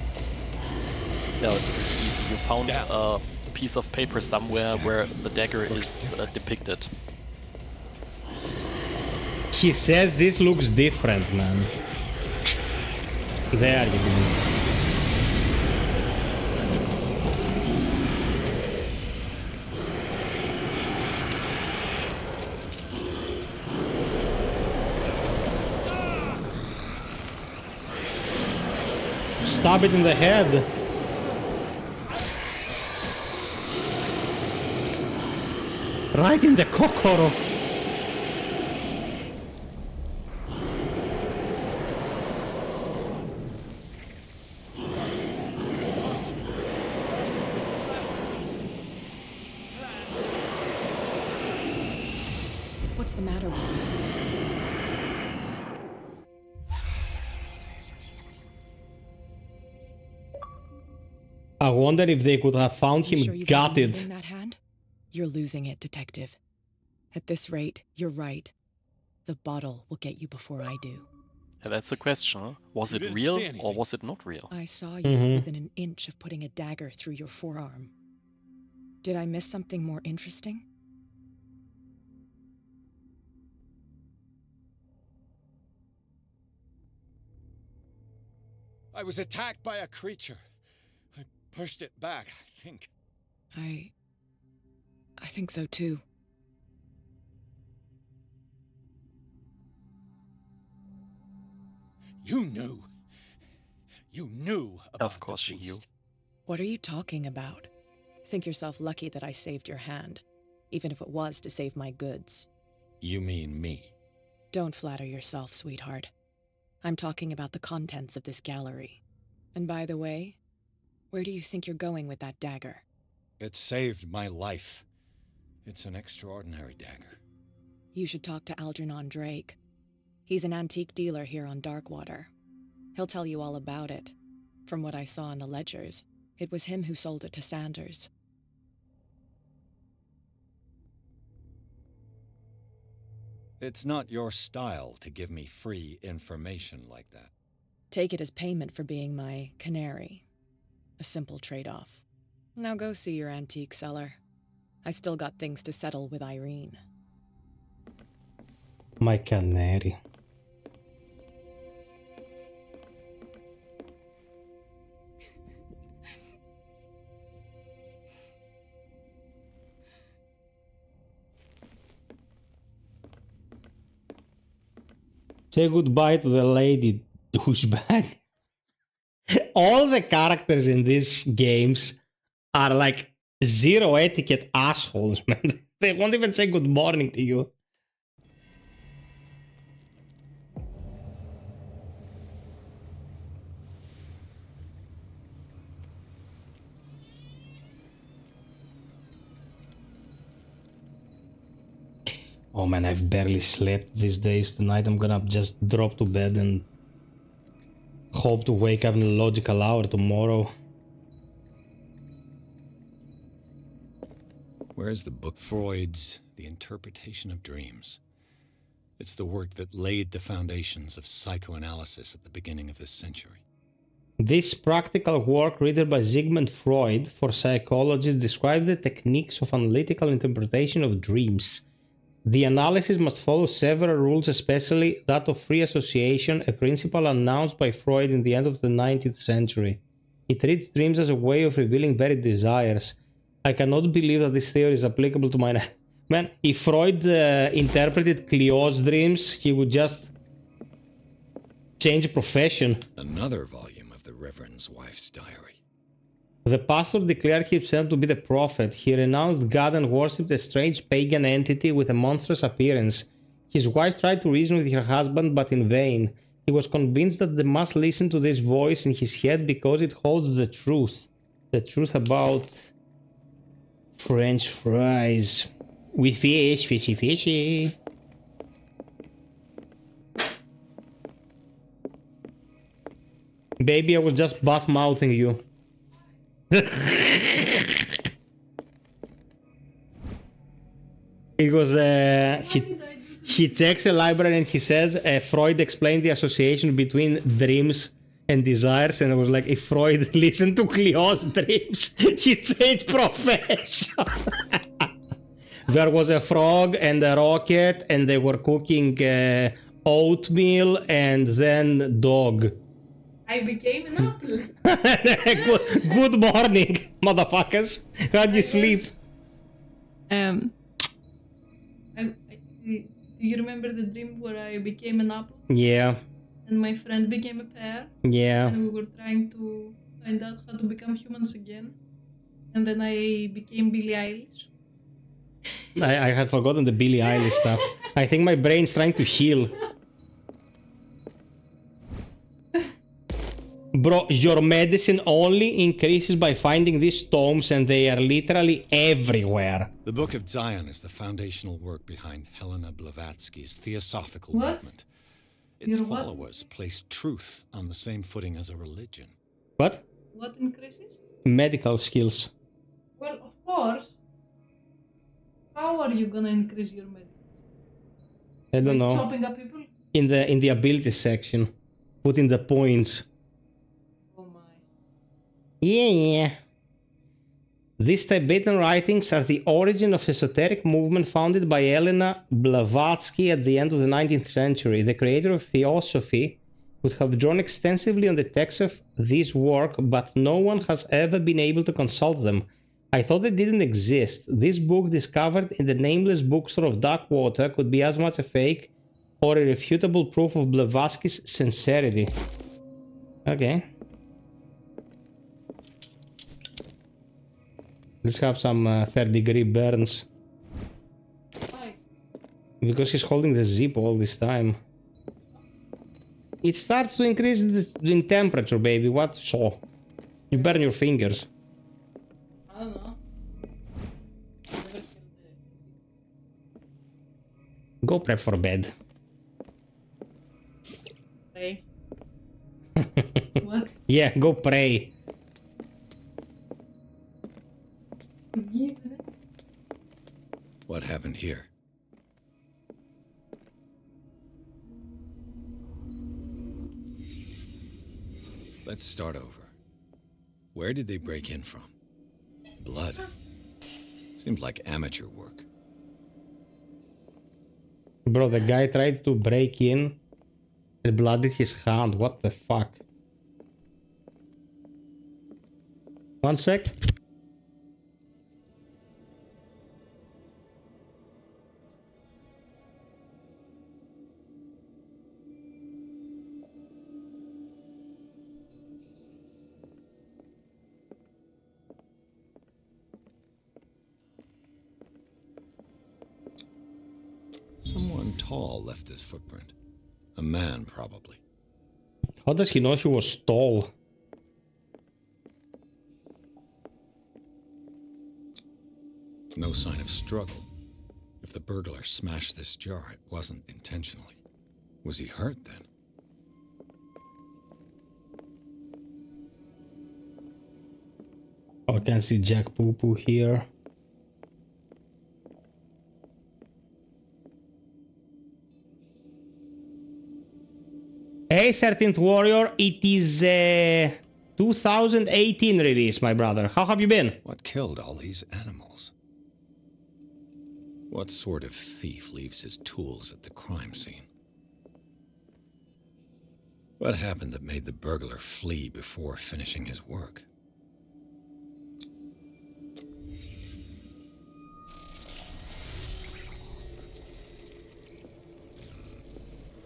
B: Yeah, it's pretty easy. You found a piece of paper somewhere where the dagger is depicted.
A: He says this looks different, man. There you go. Stab it in the head. Right in the kokoro.
J: What's the matter with you?
A: I wonder if they could have found him
J: Sure you
A: gutted.
J: got that hand? You're losing it, Detective. At this rate, you're right. The bottle will get you before I do.
B: Yeah, that's the question. Huh? Was it real or was it not real?
J: I saw you within an inch of putting a dagger through your forearm. Did I miss something more interesting?
F: I was attacked by a creature. I pushed it back, I think.
J: I think so too.
F: You knew. You knew about
B: Of course she knew.
J: What are you talking about? Think yourself lucky that I saved your hand, even if it was to save my goods.
F: You mean me?
J: Don't flatter yourself, sweetheart. I'm talking about the contents of this gallery. And by the way, where do you think you're going with that dagger?
F: It saved my life. It's an extraordinary dagger.
J: You should talk to Algernon Drake. He's an antique dealer here on Darkwater. He'll tell you all about it. From what I saw in the ledgers, it was him who sold it to Sanders.
F: It's not your style to give me free information like that.
T: Take it as payment for being my canary. A simple trade-off. Now go see your antique seller. I still got things to settle with Irene.
A: My canary. Say goodbye to the lady, douchebag. All the characters in these games are like zero etiquette assholes, man. They won't even say good morning to you. Oh man, I've barely slept these days. Tonight I'm gonna just drop to bed and hope to wake up in a logical hour tomorrow.
F: Where's the book? Freud's The Interpretation of Dreams. It's the work that laid the foundations of psychoanalysis at the beginning of this century.
A: This practical work, written by Sigmund Freud for psychologists, describes the techniques of analytical interpretation of dreams. The analysis must follow several rules, especially that of free association, a principle announced by Freud in the end of the 19th century. It treats dreams as a way of revealing buried desires. I cannot believe that this theory is applicable to mine. Man, if Freud interpreted Cleo's dreams, he would just change profession.
F: Another volume of the Reverend's wife's diary.
A: The pastor declared himself to be the prophet. He renounced God and worshipped a strange pagan entity with a monstrous appearance. His wife tried to reason with her husband, but in vain. He was convinced that they must listen to this voice in his head because it holds the truth. The truth about French fries with fish, fishy, fishy. Baby, I was just bath-mouthing you. It was he checks a library and he says Freud explained the association between dreams and desires, and it was like if Freud listened to Cleo's dreams, he changed profession. There was a frog and a rocket, and they were cooking oatmeal and then dog.
M: I became an apple.
A: Good morning, motherfuckers. How'd you sleep?
M: Do you remember the dream where I became an apple?
A: Yeah.
M: And my friend became a pear?
A: Yeah.
M: And we were trying to find out how to become humans again. And then I became Billie Eilish.
A: I had forgotten the Billie Eilish stuff. I think my brain's trying to heal. Bro, your medicine only increases by finding these tomes, and they are literally everywhere.
F: The Book of Zion is the foundational work behind Helena Blavatsky's theosophical movement. Its followers place truth on the same footing as a religion.
A: What?
M: What increases?
A: Medical skills.
M: Well, of course. How are you gonna increase your medicine?
A: I don't know.
M: Chopping up people?
A: In the abilities section. Put in the points. Yeah. These Tibetan writings are the origin of esoteric movement founded by Helena Blavatsky at the end of the 19th century. The creator of Theosophy would have drawn extensively on the text of this work, but no one has ever been able to consult them. I thought they didn't exist. This book, discovered in the nameless bookstore of Darkwater, could be as much a fake or irrefutable proof of Blavatsky's sincerity. Okay. Let's have some third-degree burns.
M: Why?
A: Because he's holding the zip all this time. It starts to increase in temperature, baby. What so? You burn your fingers.
M: I don't know.
A: Go prep for bed.
M: Pray. What?
A: Yeah, go pray.
F: What happened here? Let's start over. Where did they break in from? Blood. Seems like amateur work.
A: Bro, the guy tried to break in and blooded his hand. What the fuck? One sec.
F: Someone tall left this footprint. A man, probably.
A: How does he know he was tall?
F: No sign of struggle. If the burglar smashed this jar, it wasn't intentionally. Was he hurt then?
A: Oh, I can see Jack Poo Poo here. Hey, 13th Warrior, it is 2018 release, my brother. How have you been?
F: What killed all these animals? What sort of thief leaves his tools at the crime scene? What happened that made the burglar flee before finishing his work?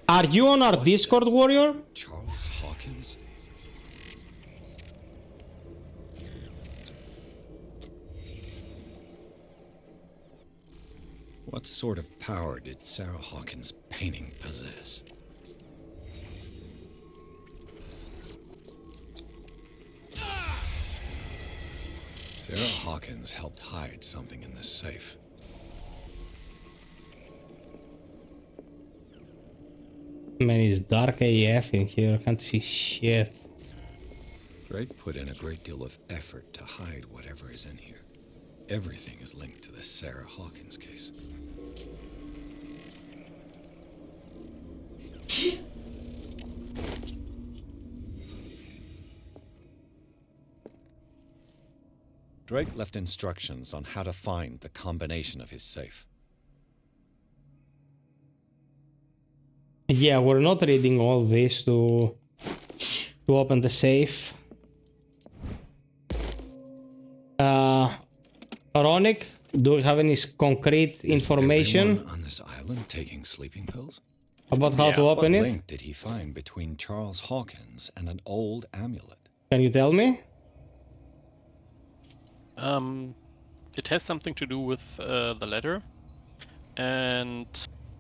A: Are you on our Discord, Warrior?
F: Charles Hawkins? What sort of power did Sarah Hawkins' painting possess? Sarah Hawkins helped hide something in this safe.
A: Man, it's dark AF in here. I can't see shit.
F: Drake put in a great deal of effort to hide whatever is in here. Everything is linked to the Sarah Hawkins case. Drake left instructions on how to find the combination of his safe.
A: Yeah, we're not reading all this to open the safe. Ronick, do you have any concrete information?
F: Is everyone on this island taking sleeping pills?
A: About how to open
F: What
A: it?
F: link did he find between Charles Hawkins and an old amulet?
A: Can you tell me?
B: It has something to do with the letter and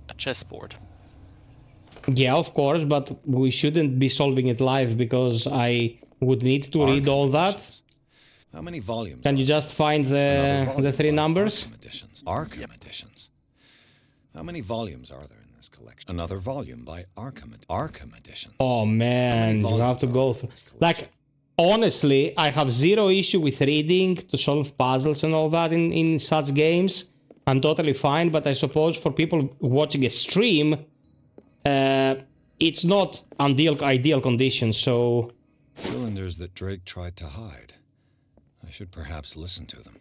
B: a chessboard.
A: Yeah, of course, but we shouldn't be solving it live because I would need to read all that.
F: How many volumes?
A: Can you just find the three numbers?
F: Arkham editions. How many volumes are there in this collection? Another volume by Arkham editions.
A: Oh man, you have to go through. Like, honestly, I have zero issue with reading to solve puzzles and all that in such games. I'm totally fine, but I suppose for people watching a stream, it's not ideal conditions, so...
F: Cylinders that Drake tried to hide. I should perhaps listen to them.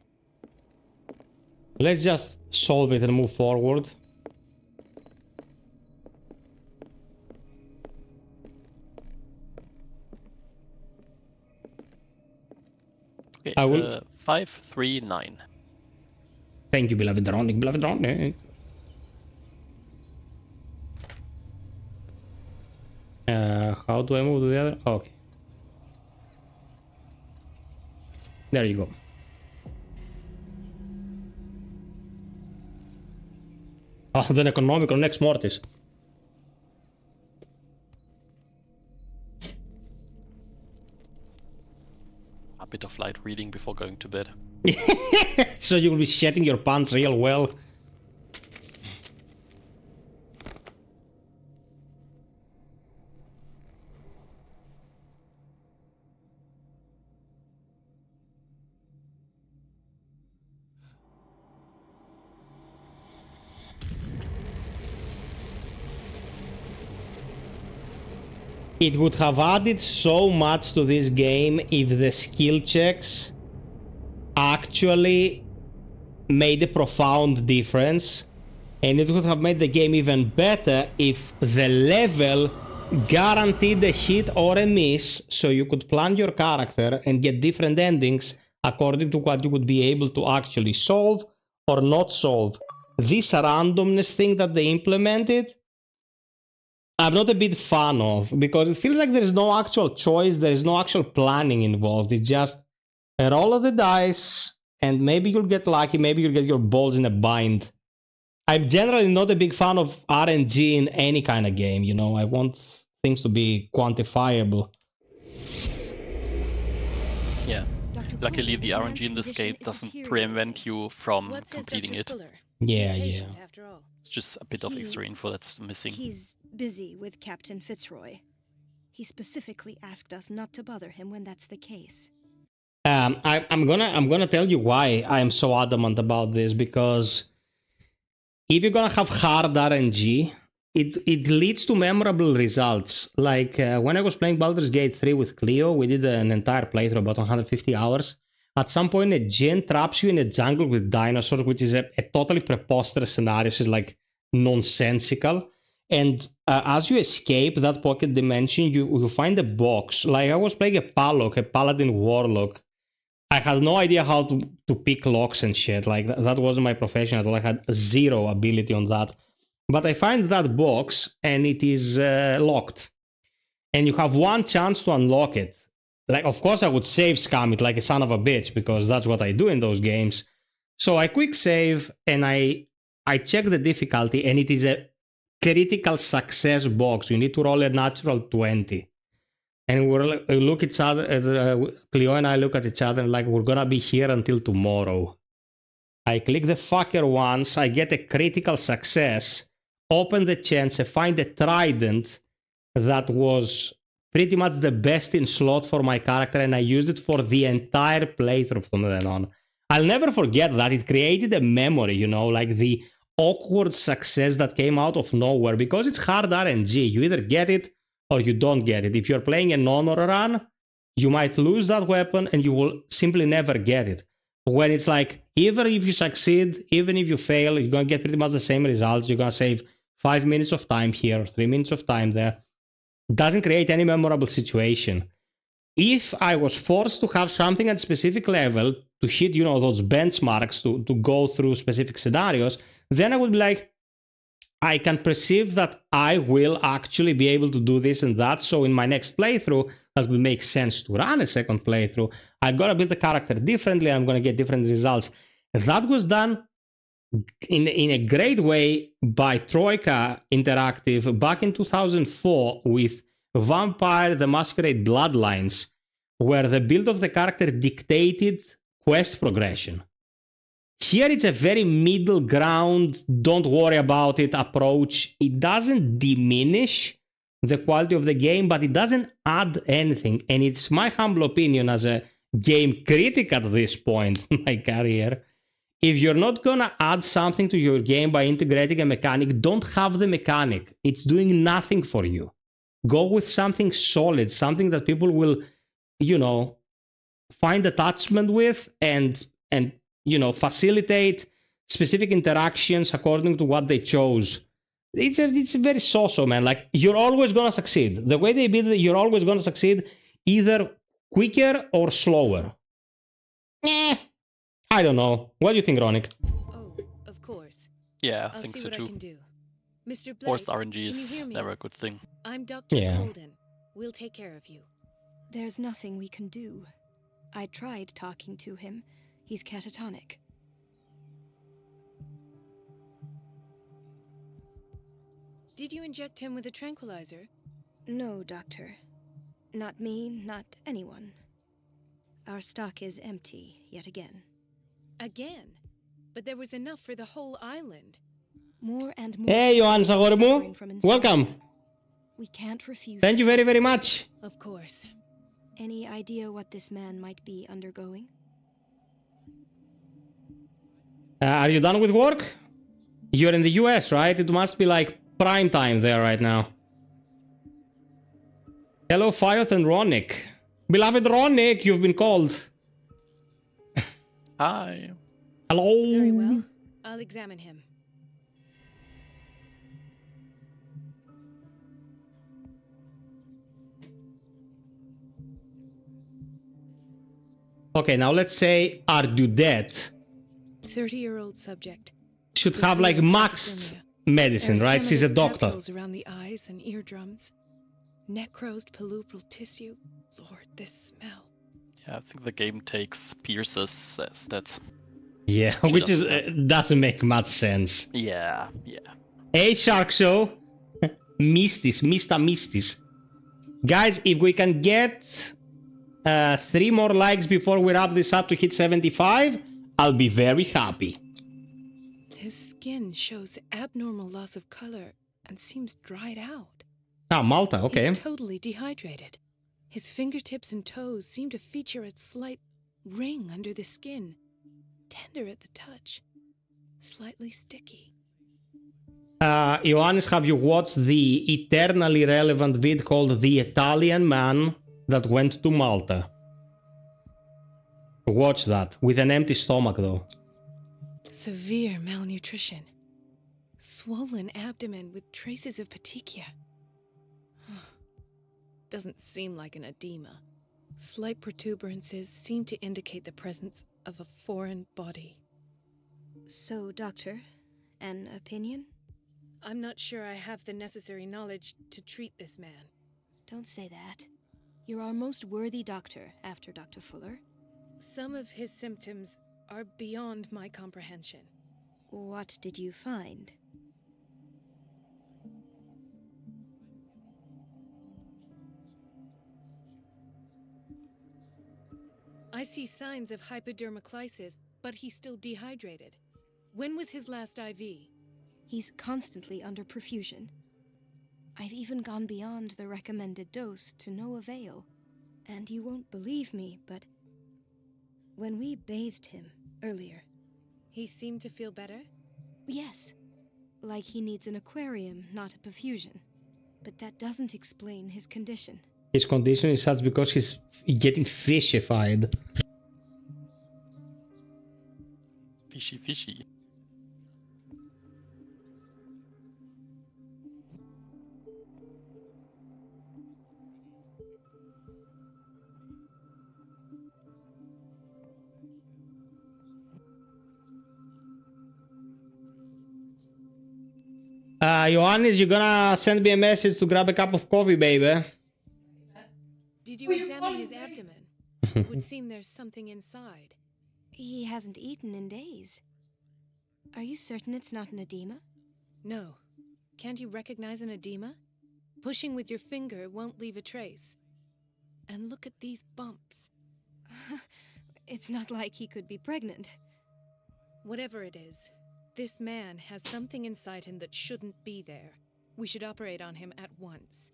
A: Let's just solve it and move forward.
B: Okay,
A: I will...
B: 539.
A: Thank you, beloved Ronick, beloved Ronick. How do I move to the other? Oh, okay. There you go. Oh, the Necronomicon Next Mortis.
B: A bit of light reading before going to bed.
A: So you will be shitting your pants real well. it would have added so much to this game if the skill checks actually made a profound difference, and it would have made the game even better if the level guaranteed a hit or a miss, so you could plan your character and get different endings according to what you would be able to actually solve or not solve. This randomness thing that they implemented, I'm not a big fan of, because it feels like there is no actual choice, there is no actual planning involved. It's just a roll of the dice, and maybe you'll get lucky, maybe you'll get your balls in a bind. I'm generally not a big fan of RNG in any kind of game, you know. I want things to be quantifiable.
B: Yeah. Luckily, the RNG in this game doesn't prevent you from completing it.
A: Yeah, yeah.
B: It's just a bit of extra info that's missing.
D: He's busy with Captain Fitzroy. He specifically asked us not to bother him when that's the case.
A: I'm gonna tell you why I'm so adamant about this, because if you're gonna have hard RNG, it leads to memorable results. Like when I was playing Baldur's Gate 3 with Cleo, we did an entire playthrough, about 150 hours. At some point, a gen traps you in a jungle with dinosaurs, which is a totally preposterous scenario. It's like nonsensical. And as you escape that pocket dimension, you find a box. Like I was playing a Palok, a Paladin Warlock. I had no idea how to pick locks and shit. Like that wasn't my profession at all. I had zero ability on that. But I find that box and it is locked. And you have one chance to unlock it. Like, of course, I would save scam it like a son of a bitch, because that's what I do in those games. So I quick save and I check the difficulty, and it is a critical success box. You need to roll a natural 20. And we look at each other, Cleo and I look at each other and like, we're gonna be here until tomorrow. I click the fucker once, I get a critical success, open the chance, I find a trident that was pretty much the best in slot for my character, and I used it for the entire playthrough from then on. I'll never forget that. It created a memory, you know, like the awkward success that came out of nowhere, because it's hard RNG. You either get it or you don't get it. If you're playing an honor run, you might lose that weapon and you will simply never get it. When it's like, even if you succeed, even if you fail, you're going to get pretty much the same results. You're going to save 5 minutes of time here, 3 minutes of time there. Doesn't create any memorable situation. If I was forced to have something at a specific level to hit, you know, those benchmarks to go through specific scenarios, then I would be like, I can perceive that I will actually be able to do this and that. So in my next playthrough, that will make sense to run a second playthrough. I'm going to build the character differently. I'm going to get different results. That was done in a great way by Troika Interactive back in 2004 with Vampire the Masquerade Bloodlines, where the build of the character dictated quest progression. Here it's a very middle ground, don't worry about it approach. It doesn't diminish the quality of the game, but it doesn't add anything. And it's my humble opinion as a game critic at this point in my career, if you're not gonna add something to your game by integrating a mechanic, don't have the mechanic. It's doing nothing for you. Go with something solid, something that people will, you know, find attachment with and you know, facilitate specific interactions according to what they chose. It's very so-so, man. Like, you're always gonna succeed. The way they build it, you're always gonna succeed either quicker or slower. I don't know. What do you think, Ronick?
J: Oh, of course.
B: Yeah, I
J: I'll
B: think
J: see
B: so
J: what
B: too.
J: I can do. Mr. Blake,
B: Forced RNG
J: can you
B: is
J: hear me?
B: never a good thing.
J: I'm Dr.
A: Yeah.
J: Colden. We'll take care of you.
D: There's nothing we can do. I tried talking to him. He's catatonic.
J: Did you inject him with a tranquilizer?
D: No, Doctor. Not me, not anyone. Our stock is empty yet again.
J: Again? But there was enough for the whole island.
D: More and more.
A: Hey, Johan
D: people are
A: Sagormu.
D: suffering from insomnia.
A: Welcome.
D: We can't refuse.
A: Thank you very, very much.
J: Of course.
D: Any idea what this man might be undergoing?
A: Are you done with work? You're in the US, right? It must be like prime time there right now. Hello, FiOth and Ronick. Beloved Ronick, you've been called.
B: Hi.
A: Hello.
J: Very well. I'll examine him.
A: Okay, now let's say Ardudet
J: 30-year-old subject.
A: should have like maxed medicine, right? She's a doctor.
J: Papules around the eyes and eardrums. Necrosed palpebral tissue. Lord, this smell.
B: Yeah, I think the game takes Pierce's stats.
A: Yeah, which is doesn't make much sense.
B: Yeah.
A: Hey, Shark Show. Mista. Guys, if we can get 3 more likes before we wrap this up to hit 75, I'll be very happy.
J: His skin shows abnormal loss of color and seems dried out.
A: Ah, Malta, okay.
J: He's totally dehydrated. His fingertips and toes seem to feature a slight ring under the skin. Tender at the touch. Slightly sticky.
A: Ioannis, have you watched the eternally relevant vid called The Italian Man That Went to Malta? Watch that. With an empty stomach, though.
J: Severe malnutrition. Swollen abdomen with traces of petechia. Doesn't seem like an edema. Slight protuberances seem to indicate the presence of a foreign body.
D: So, Doctor, an opinion?
J: I'm not sure I have the necessary knowledge to treat this man.
D: Don't say that. You're our most worthy doctor after Dr. Fuller.
J: Some of his symptoms are beyond my comprehension.
D: What did you find?
J: I see signs of hypodermoclysis, but he's still dehydrated. When was his last IV?
D: He's constantly under perfusion. I've even gone beyond the recommended dose to no avail. And you won't believe me, but when we bathed him earlier...
J: He seemed to feel better?
D: Yes. Like he needs an aquarium, not a perfusion. But that doesn't explain his condition.
A: His condition is such because he's getting fishified.
B: Fishy.
A: Ioannis, you're gonna send me a message to grab a cup of coffee, baby.
J: Did you examine his abdomen? It would seem there's something inside.
D: He hasn't eaten in days. Are you certain it's not an edema?
J: No. Can't you recognize an edema? Pushing with your finger won't leave a trace. And look at these bumps.
D: It's not like he could be pregnant.
J: Whatever it is, this man has something inside him that shouldn't be there. We should operate on him at once.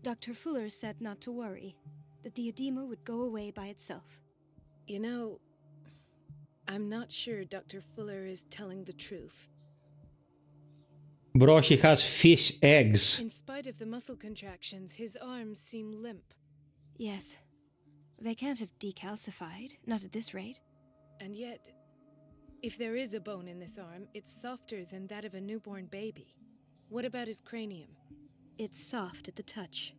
D: Dr. Fuller said not to worry, that the edema would go away by itself.
J: You know, I'm not sure Dr. Fuller is telling the truth.
A: Bro, he has fish eggs.
J: In spite of the muscle contractions, his arms seem limp.
D: Yes. They can't have decalcified, not at this rate.
J: And yet, if there is a bone in this arm, it's softer than that of a newborn baby. What about his cranium?
D: It's soft at the touch.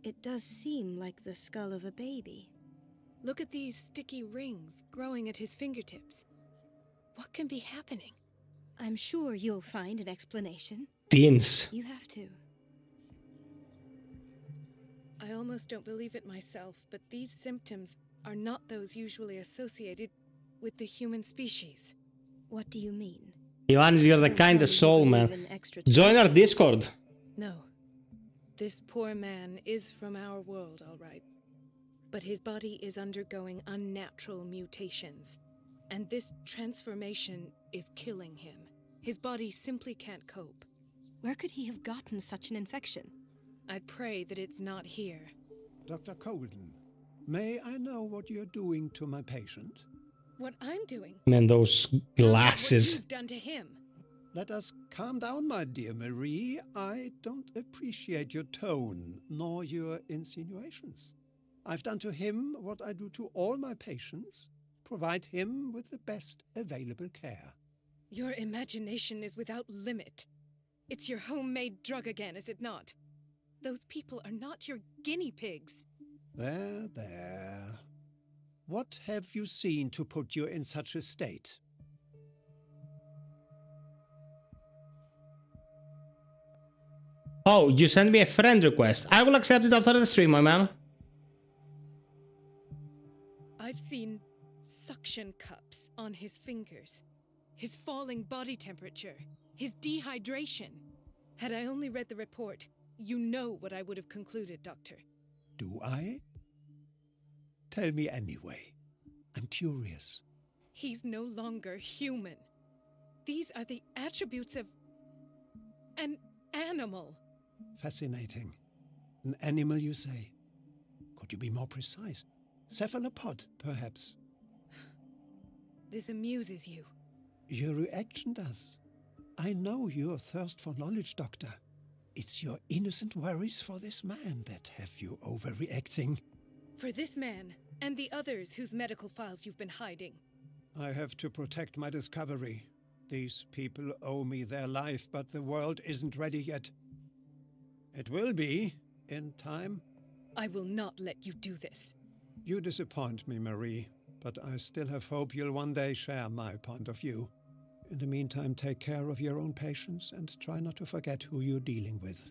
D: It does seem like the skull of a baby.
J: Look at these sticky rings growing at his fingertips. What can be happening?
D: I'm sure you'll find an explanation.
A: Fins.
D: You have to.
J: I almost don't believe it myself, but these symptoms are not those usually associated with the human species.
D: What do you mean?
A: Ioannis, you're the kindest soul, man. Join our Discord.
J: No. This poor man is from our world, all right. But his body is undergoing unnatural mutations. And this transformation is killing him. His body simply can't cope.
D: Where could he have gotten such an infection?
J: I pray that it's not here.
S: Dr. Cogan, may I know what you're doing to my patient?
J: What I'm doing?
A: Man, those glasses.
J: What you've done to him.
S: Let us calm down, my dear Marie. I don't appreciate your tone, nor your insinuations. I've done to him what I do to all my patients, provide him with the best available care.
J: Your imagination is without limit. It's your homemade drug again, is it not? Those people are not your guinea pigs.
S: There, there. What have you seen to put you in such a state?
A: Oh, you sent me a friend request. I will accept it after the stream, my man.
J: I've seen suction cups on his fingers, his falling body temperature, his dehydration. Had I only read the report, you know what I would have concluded, Doctor.
S: Do I? Tell me anyway. I'm curious.
J: He's no longer human. These are the attributes of an animal.
S: Fascinating. An animal, you say? Could you be more precise? Cephalopod, perhaps?
J: This amuses you.
S: Your reaction does. I know your thirst for knowledge, Doctor. It's your innocent worries for this man that have you overreacting.
J: For this man, and the others whose medical files you've been hiding.
S: I have to protect my discovery. These people owe me their life, but the world isn't ready yet. It will be, in time.
J: I will not let you do this.
S: You disappoint me, Marie, but I still have hope you'll one day share my point of view. In the meantime, take care of your own patients and try not to forget who you're dealing with.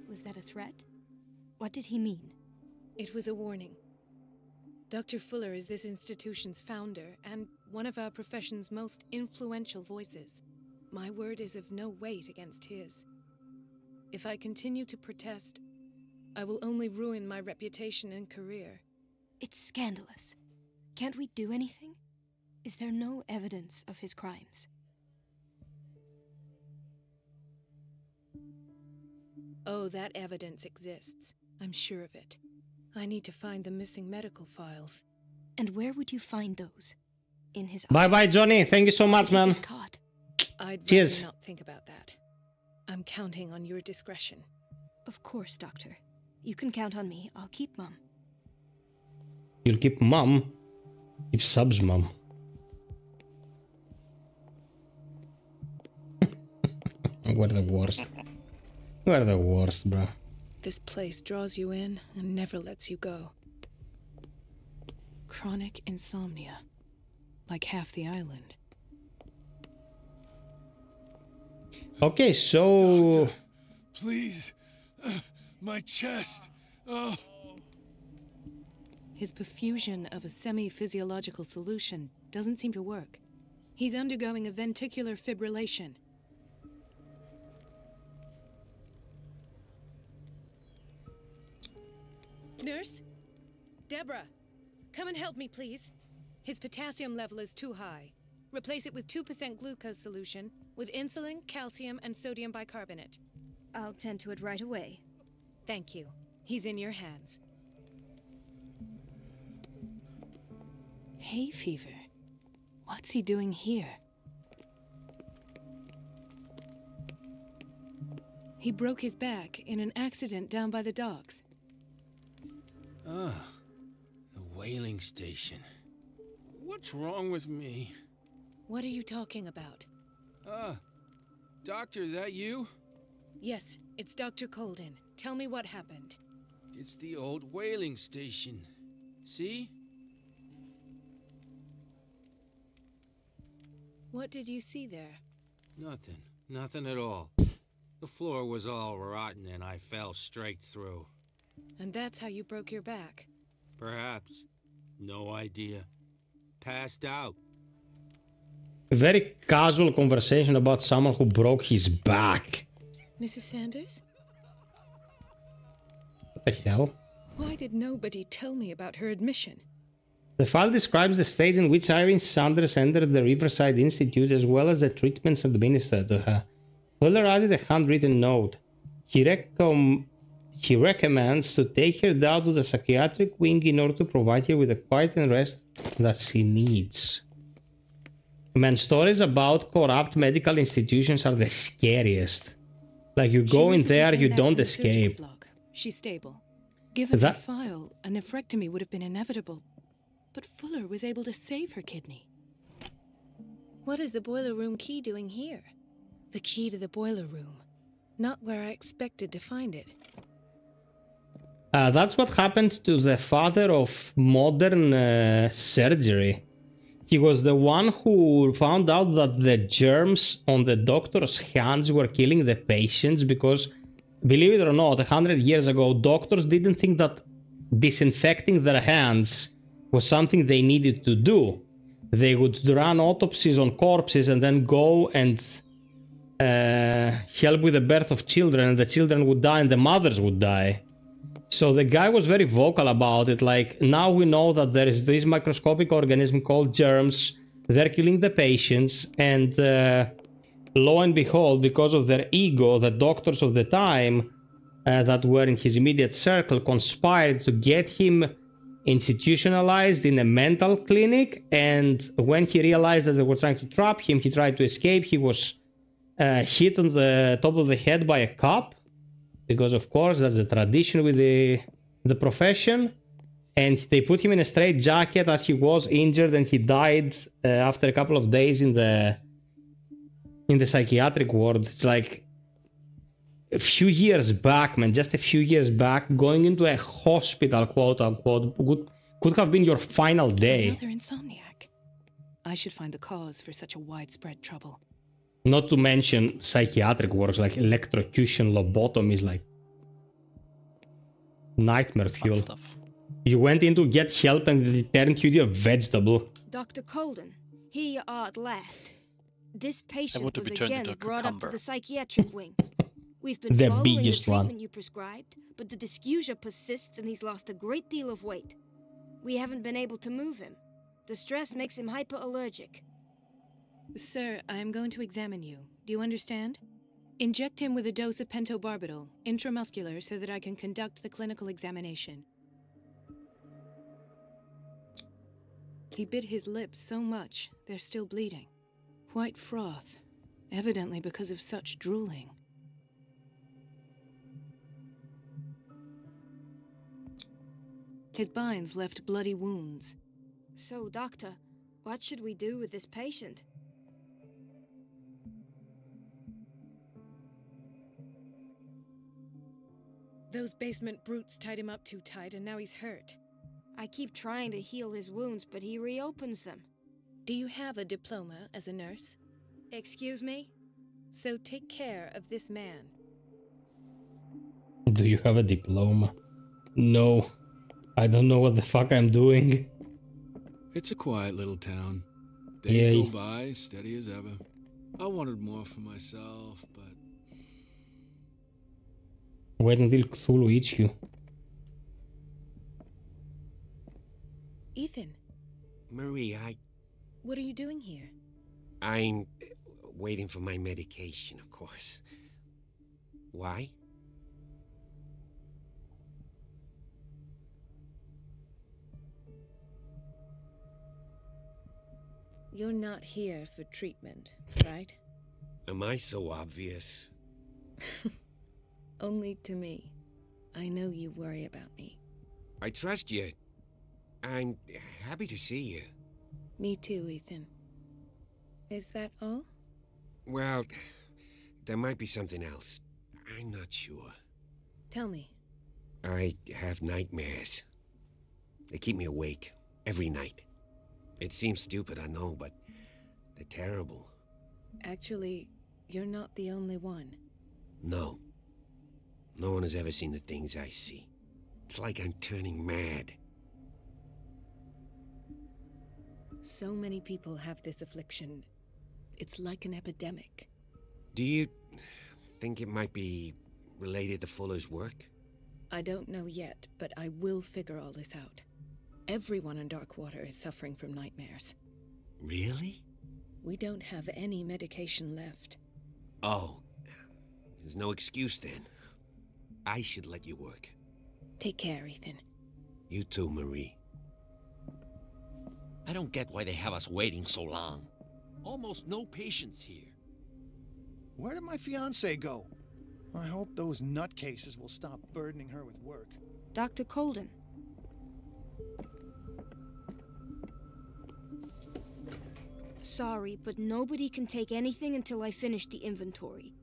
D: Was that a threat? What did he mean?
J: It was a warning. Dr. Fuller is this institution's founder and one of our profession's most influential voices. My word is of no weight against his. If I continue to protest, I will only ruin my reputation and career.
D: It's scandalous. Can't we do anything? Is there no evidence of his crimes?
J: Oh, that evidence exists. I'm sure of it. I need to find the missing medical files.
D: And where would you find those? In his
A: Bye-bye, Johnny. Thank you so much, man.
D: Caught.
J: I'd
A: Cheers.
J: rather not think about that. I'm counting on your discretion.
D: Of course, Doctor. You can count on me. I'll keep Mum.
A: You'll keep Mum? Keep subs, Mum. We're the worst. We're the worst, bro.
J: This place draws you in and never lets you go. Chronic insomnia. Like half the island.
A: Okay, so...
L: Doctor, please. My chest. Oh.
J: His perfusion of a semi-physiological solution doesn't seem to work. He's undergoing a ventricular fibrillation. Nurse? Deborah, come and help me, please. His potassium level is too high. Replace it with 2% glucose solution with insulin, calcium, and sodium bicarbonate.
D: I'll tend to it right away.
J: Thank you. He's in your hands. Hay fever. What's he doing here? He broke his back in an accident down by the docks.
H: Ah, the whaling station. What's wrong with me?
J: What are you talking about?
H: Doctor, that you?
J: Yes, it's Dr. Colden. Tell me what happened.
H: It's the old whaling station. See?
J: What did you see there?
H: Nothing. Nothing at all. The floor was all rotten and I fell straight through.
J: And that's how you broke your back?
H: Perhaps. No idea. Passed out.
A: A very casual conversation about someone who broke his back.
J: Mrs. Sanders?
A: What the hell?
J: Why did nobody tell me about her admission?
A: The file describes the state in which Irene Sanders entered the Riverside Institute as well as the treatments administered to her. Fuller added a handwritten note. He recommends to take her down to the psychiatric wing in order to provide her with the quiet and rest that she needs. Man, stories about corrupt medical institutions are the scariest. Like, you go in there, you don't escape.
J: She's stable. Given
A: That-
J: her file, a nephrectomy would have been inevitable. But Fuller was able to save her kidney. What is the boiler room key doing here? The key to the boiler room. Not where I expected to find it.
A: That's what happened to the father of modern surgery. He was the one who found out that the germs on the doctor's hands were killing the patients because, believe it or not, 100 years ago, doctors didn't think that disinfecting their hands was something they needed to do. They would run autopsies on corpses and then go and help with the birth of children, and the children would die and the mothers would die. So the guy was very vocal about it, like, now we know that there is this microscopic organism called germs, they're killing the patients, and lo and behold, because of their ego, the doctors of the time that were in his immediate circle conspired to get him institutionalized in a mental clinic, and when he realized that they were trying to trap him, he tried to escape. He was hit on the top of the head by a cop, because of course that's the tradition with the profession, and they put him in a straitjacket as he was injured, and he died after a couple of days in the psychiatric ward. It's like a few years back, man, just a few years back, going into a hospital, quote unquote, could have been your final day.
J: Another insomniac. I should find the cause for such a widespread trouble.
A: Not to mention psychiatric works like electrocution, lobotomies, like nightmare fuel. You went in to get help and it turned you into a vegetable.
D: Dr. Colden, here you are at last. This patient
B: want to
D: was
B: be turned
D: again
B: into a
D: brought up to
B: cucumber.
D: the psychiatric wing. We've been
A: The
D: following the
A: biggest one.
D: treatment you prescribed, but the dysgeusia persists and he's lost a great deal of weight. We haven't been able to move him. The stress makes him hyperallergic.
J: Sir, I am going to examine you. Do you understand? Inject him with a dose of pentobarbital, intramuscular, so that I can conduct the clinical examination. He bit his lips so much, they're still bleeding. White froth, evidently because of such drooling. His binds left bloody wounds.
D: So, Doctor, what should we do with this patient?
J: Those basement brutes tied him up too tight, and now he's hurt.
D: I keep trying to heal his wounds, but he reopens them.
J: Do you have a diploma as a nurse?
D: Excuse me?
J: So take care of this man.
A: Do you have a diploma? No. I don't know what the fuck I'm doing.
L: It's a quiet little town. Days
A: Yay.
L: go by, steady as ever. I wanted more for myself, but
A: Wait until Cthulhu eats you.
J: Ethan,
N: Marie,
J: what are you doing here?
N: I'm waiting for my medication, of course. Why?
J: You're not here for treatment, right?
N: Am I so obvious?
J: Only to me. I know you worry about me.
N: I trust you. I'm happy to see you.
J: Me too, Ethan. Is that all?
N: Well, there might be something else. I'm not sure.
J: Tell me.
N: I have nightmares. They keep me awake every night. It seems stupid, I know, but they're terrible.
J: Actually, you're not the only one.
N: No. No one has ever seen the things I see. It's like I'm turning mad.
J: So many people have this affliction. It's like an epidemic.
N: Do you think it might be related to Fuller's work?
J: I don't know yet, but I will figure all this out. Everyone in Darkwater is suffering from nightmares.
N: Really?
J: We don't have any medication left.
N: Oh, there's no excuse then. I should let you work.
J: Take care, Ethan.
N: You too, Marie.
I: I don't get why they have us waiting so long.
N: Almost no patients here.
Q: Where did my fiancée go? I hope those nutcases will stop burdening her with work.
D: Dr. Colden. Sorry, but nobody can take anything until I finish the inventory.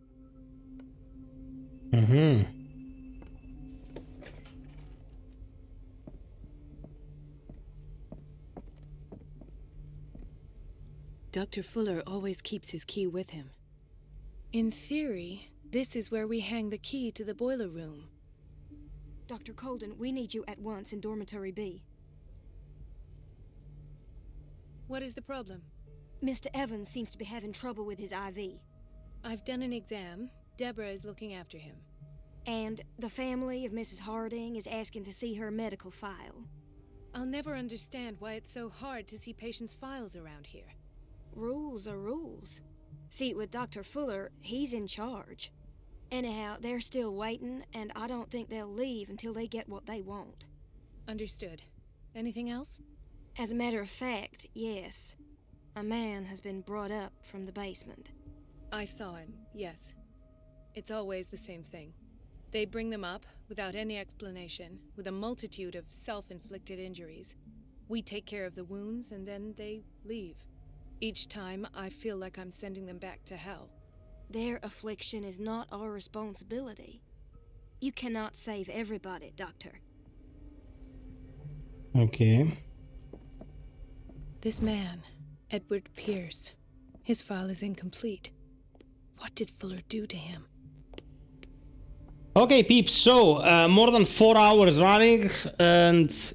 J: Dr. Fuller always keeps his key with him. In theory, this is where we hang the key to the boiler room.
D: Dr. Colden, we need you at once in Dormitory B.
J: What is the problem?
D: Mr. Evans seems to be having trouble with his IV.
J: I've done an exam. Deborah is looking after him.
D: And the family of Mrs. Harding is asking to see her medical file.
J: I'll never understand why it's so hard to see patients' files around here.
D: Rules are rules. See, with Dr. Fuller, he's in charge. Anyhow, they're still waiting, and I don't think they'll leave until they get what they want.
J: Understood. Anything else?
D: As a matter of fact, yes. A man has been brought up from the basement.
J: I saw him, yes. It's always the same thing. They bring them up, without any explanation, with a multitude of self-inflicted injuries. We take care of the wounds, and then they leave. Each time, I feel like I'm sending them back to hell.
D: Their affliction is not our responsibility. You cannot save everybody, Doctor.
A: Okay.
J: This man, Edward Pierce, his file is incomplete. What did Fuller do to him?
A: Okay, peeps, so more than 4 hours running, and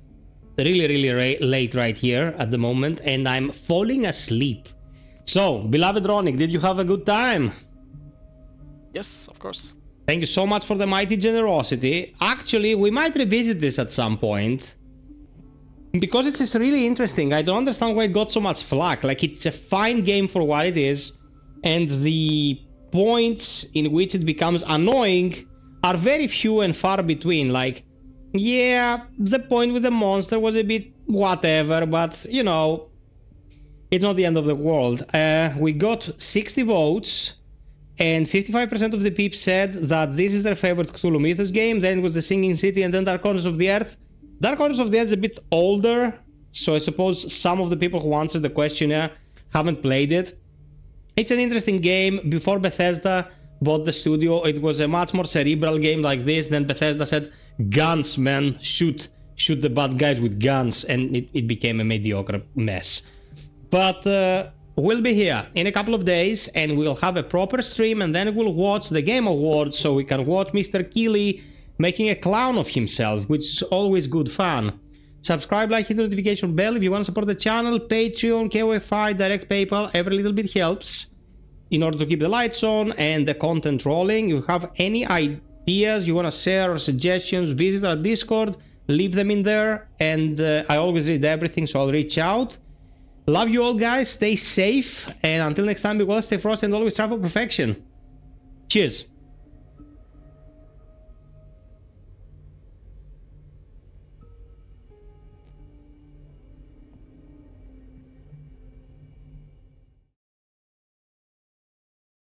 A: really late right here at the moment, and I'm falling asleep. So, beloved Ronick, did you have a good time?
B: Yes, of course.
A: Thank you so much for the mighty generosity. Actually, we might revisit this at some point, because it's just really interesting. I don't understand why it got so much flack. Like, it's a fine game for what it is, and the points in which it becomes annoying are very few and far between. Like, yeah, the point with the monster was a bit whatever, but, you know, it's not the end of the world. We got 60 votes, and 55% of the peeps said that this is their favorite Cthulhu Mythos game. Then it was the Singing City, and then Dark Corners of the Earth. Dark Corners of the Earth is a bit older, so I suppose some of the people who answered the questionnaire haven't played it. It's an interesting game. Before Bethesda bought the studio, it was a much more cerebral game like this. Then Bethesda said, guns, man, shoot the bad guys with guns, and it became a mediocre mess. But we'll be here in a couple of days, and we'll have a proper stream, and then we'll watch the Game Awards, so we can watch Mr. Keeley making a clown of himself, which is always good fun. Subscribe, like, hit the notification bell if you want to support the channel. Patreon, KOFI, direct PayPal, every little bit helps in order to keep the lights on and the content rolling. If you have any ideas you want to share or suggestions, visit our Discord, leave them in there, and I always read everything, so I'll reach out. Love you all, guys. Stay safe, and until next time, be well, stay frosty, and always strive for perfection. Cheers.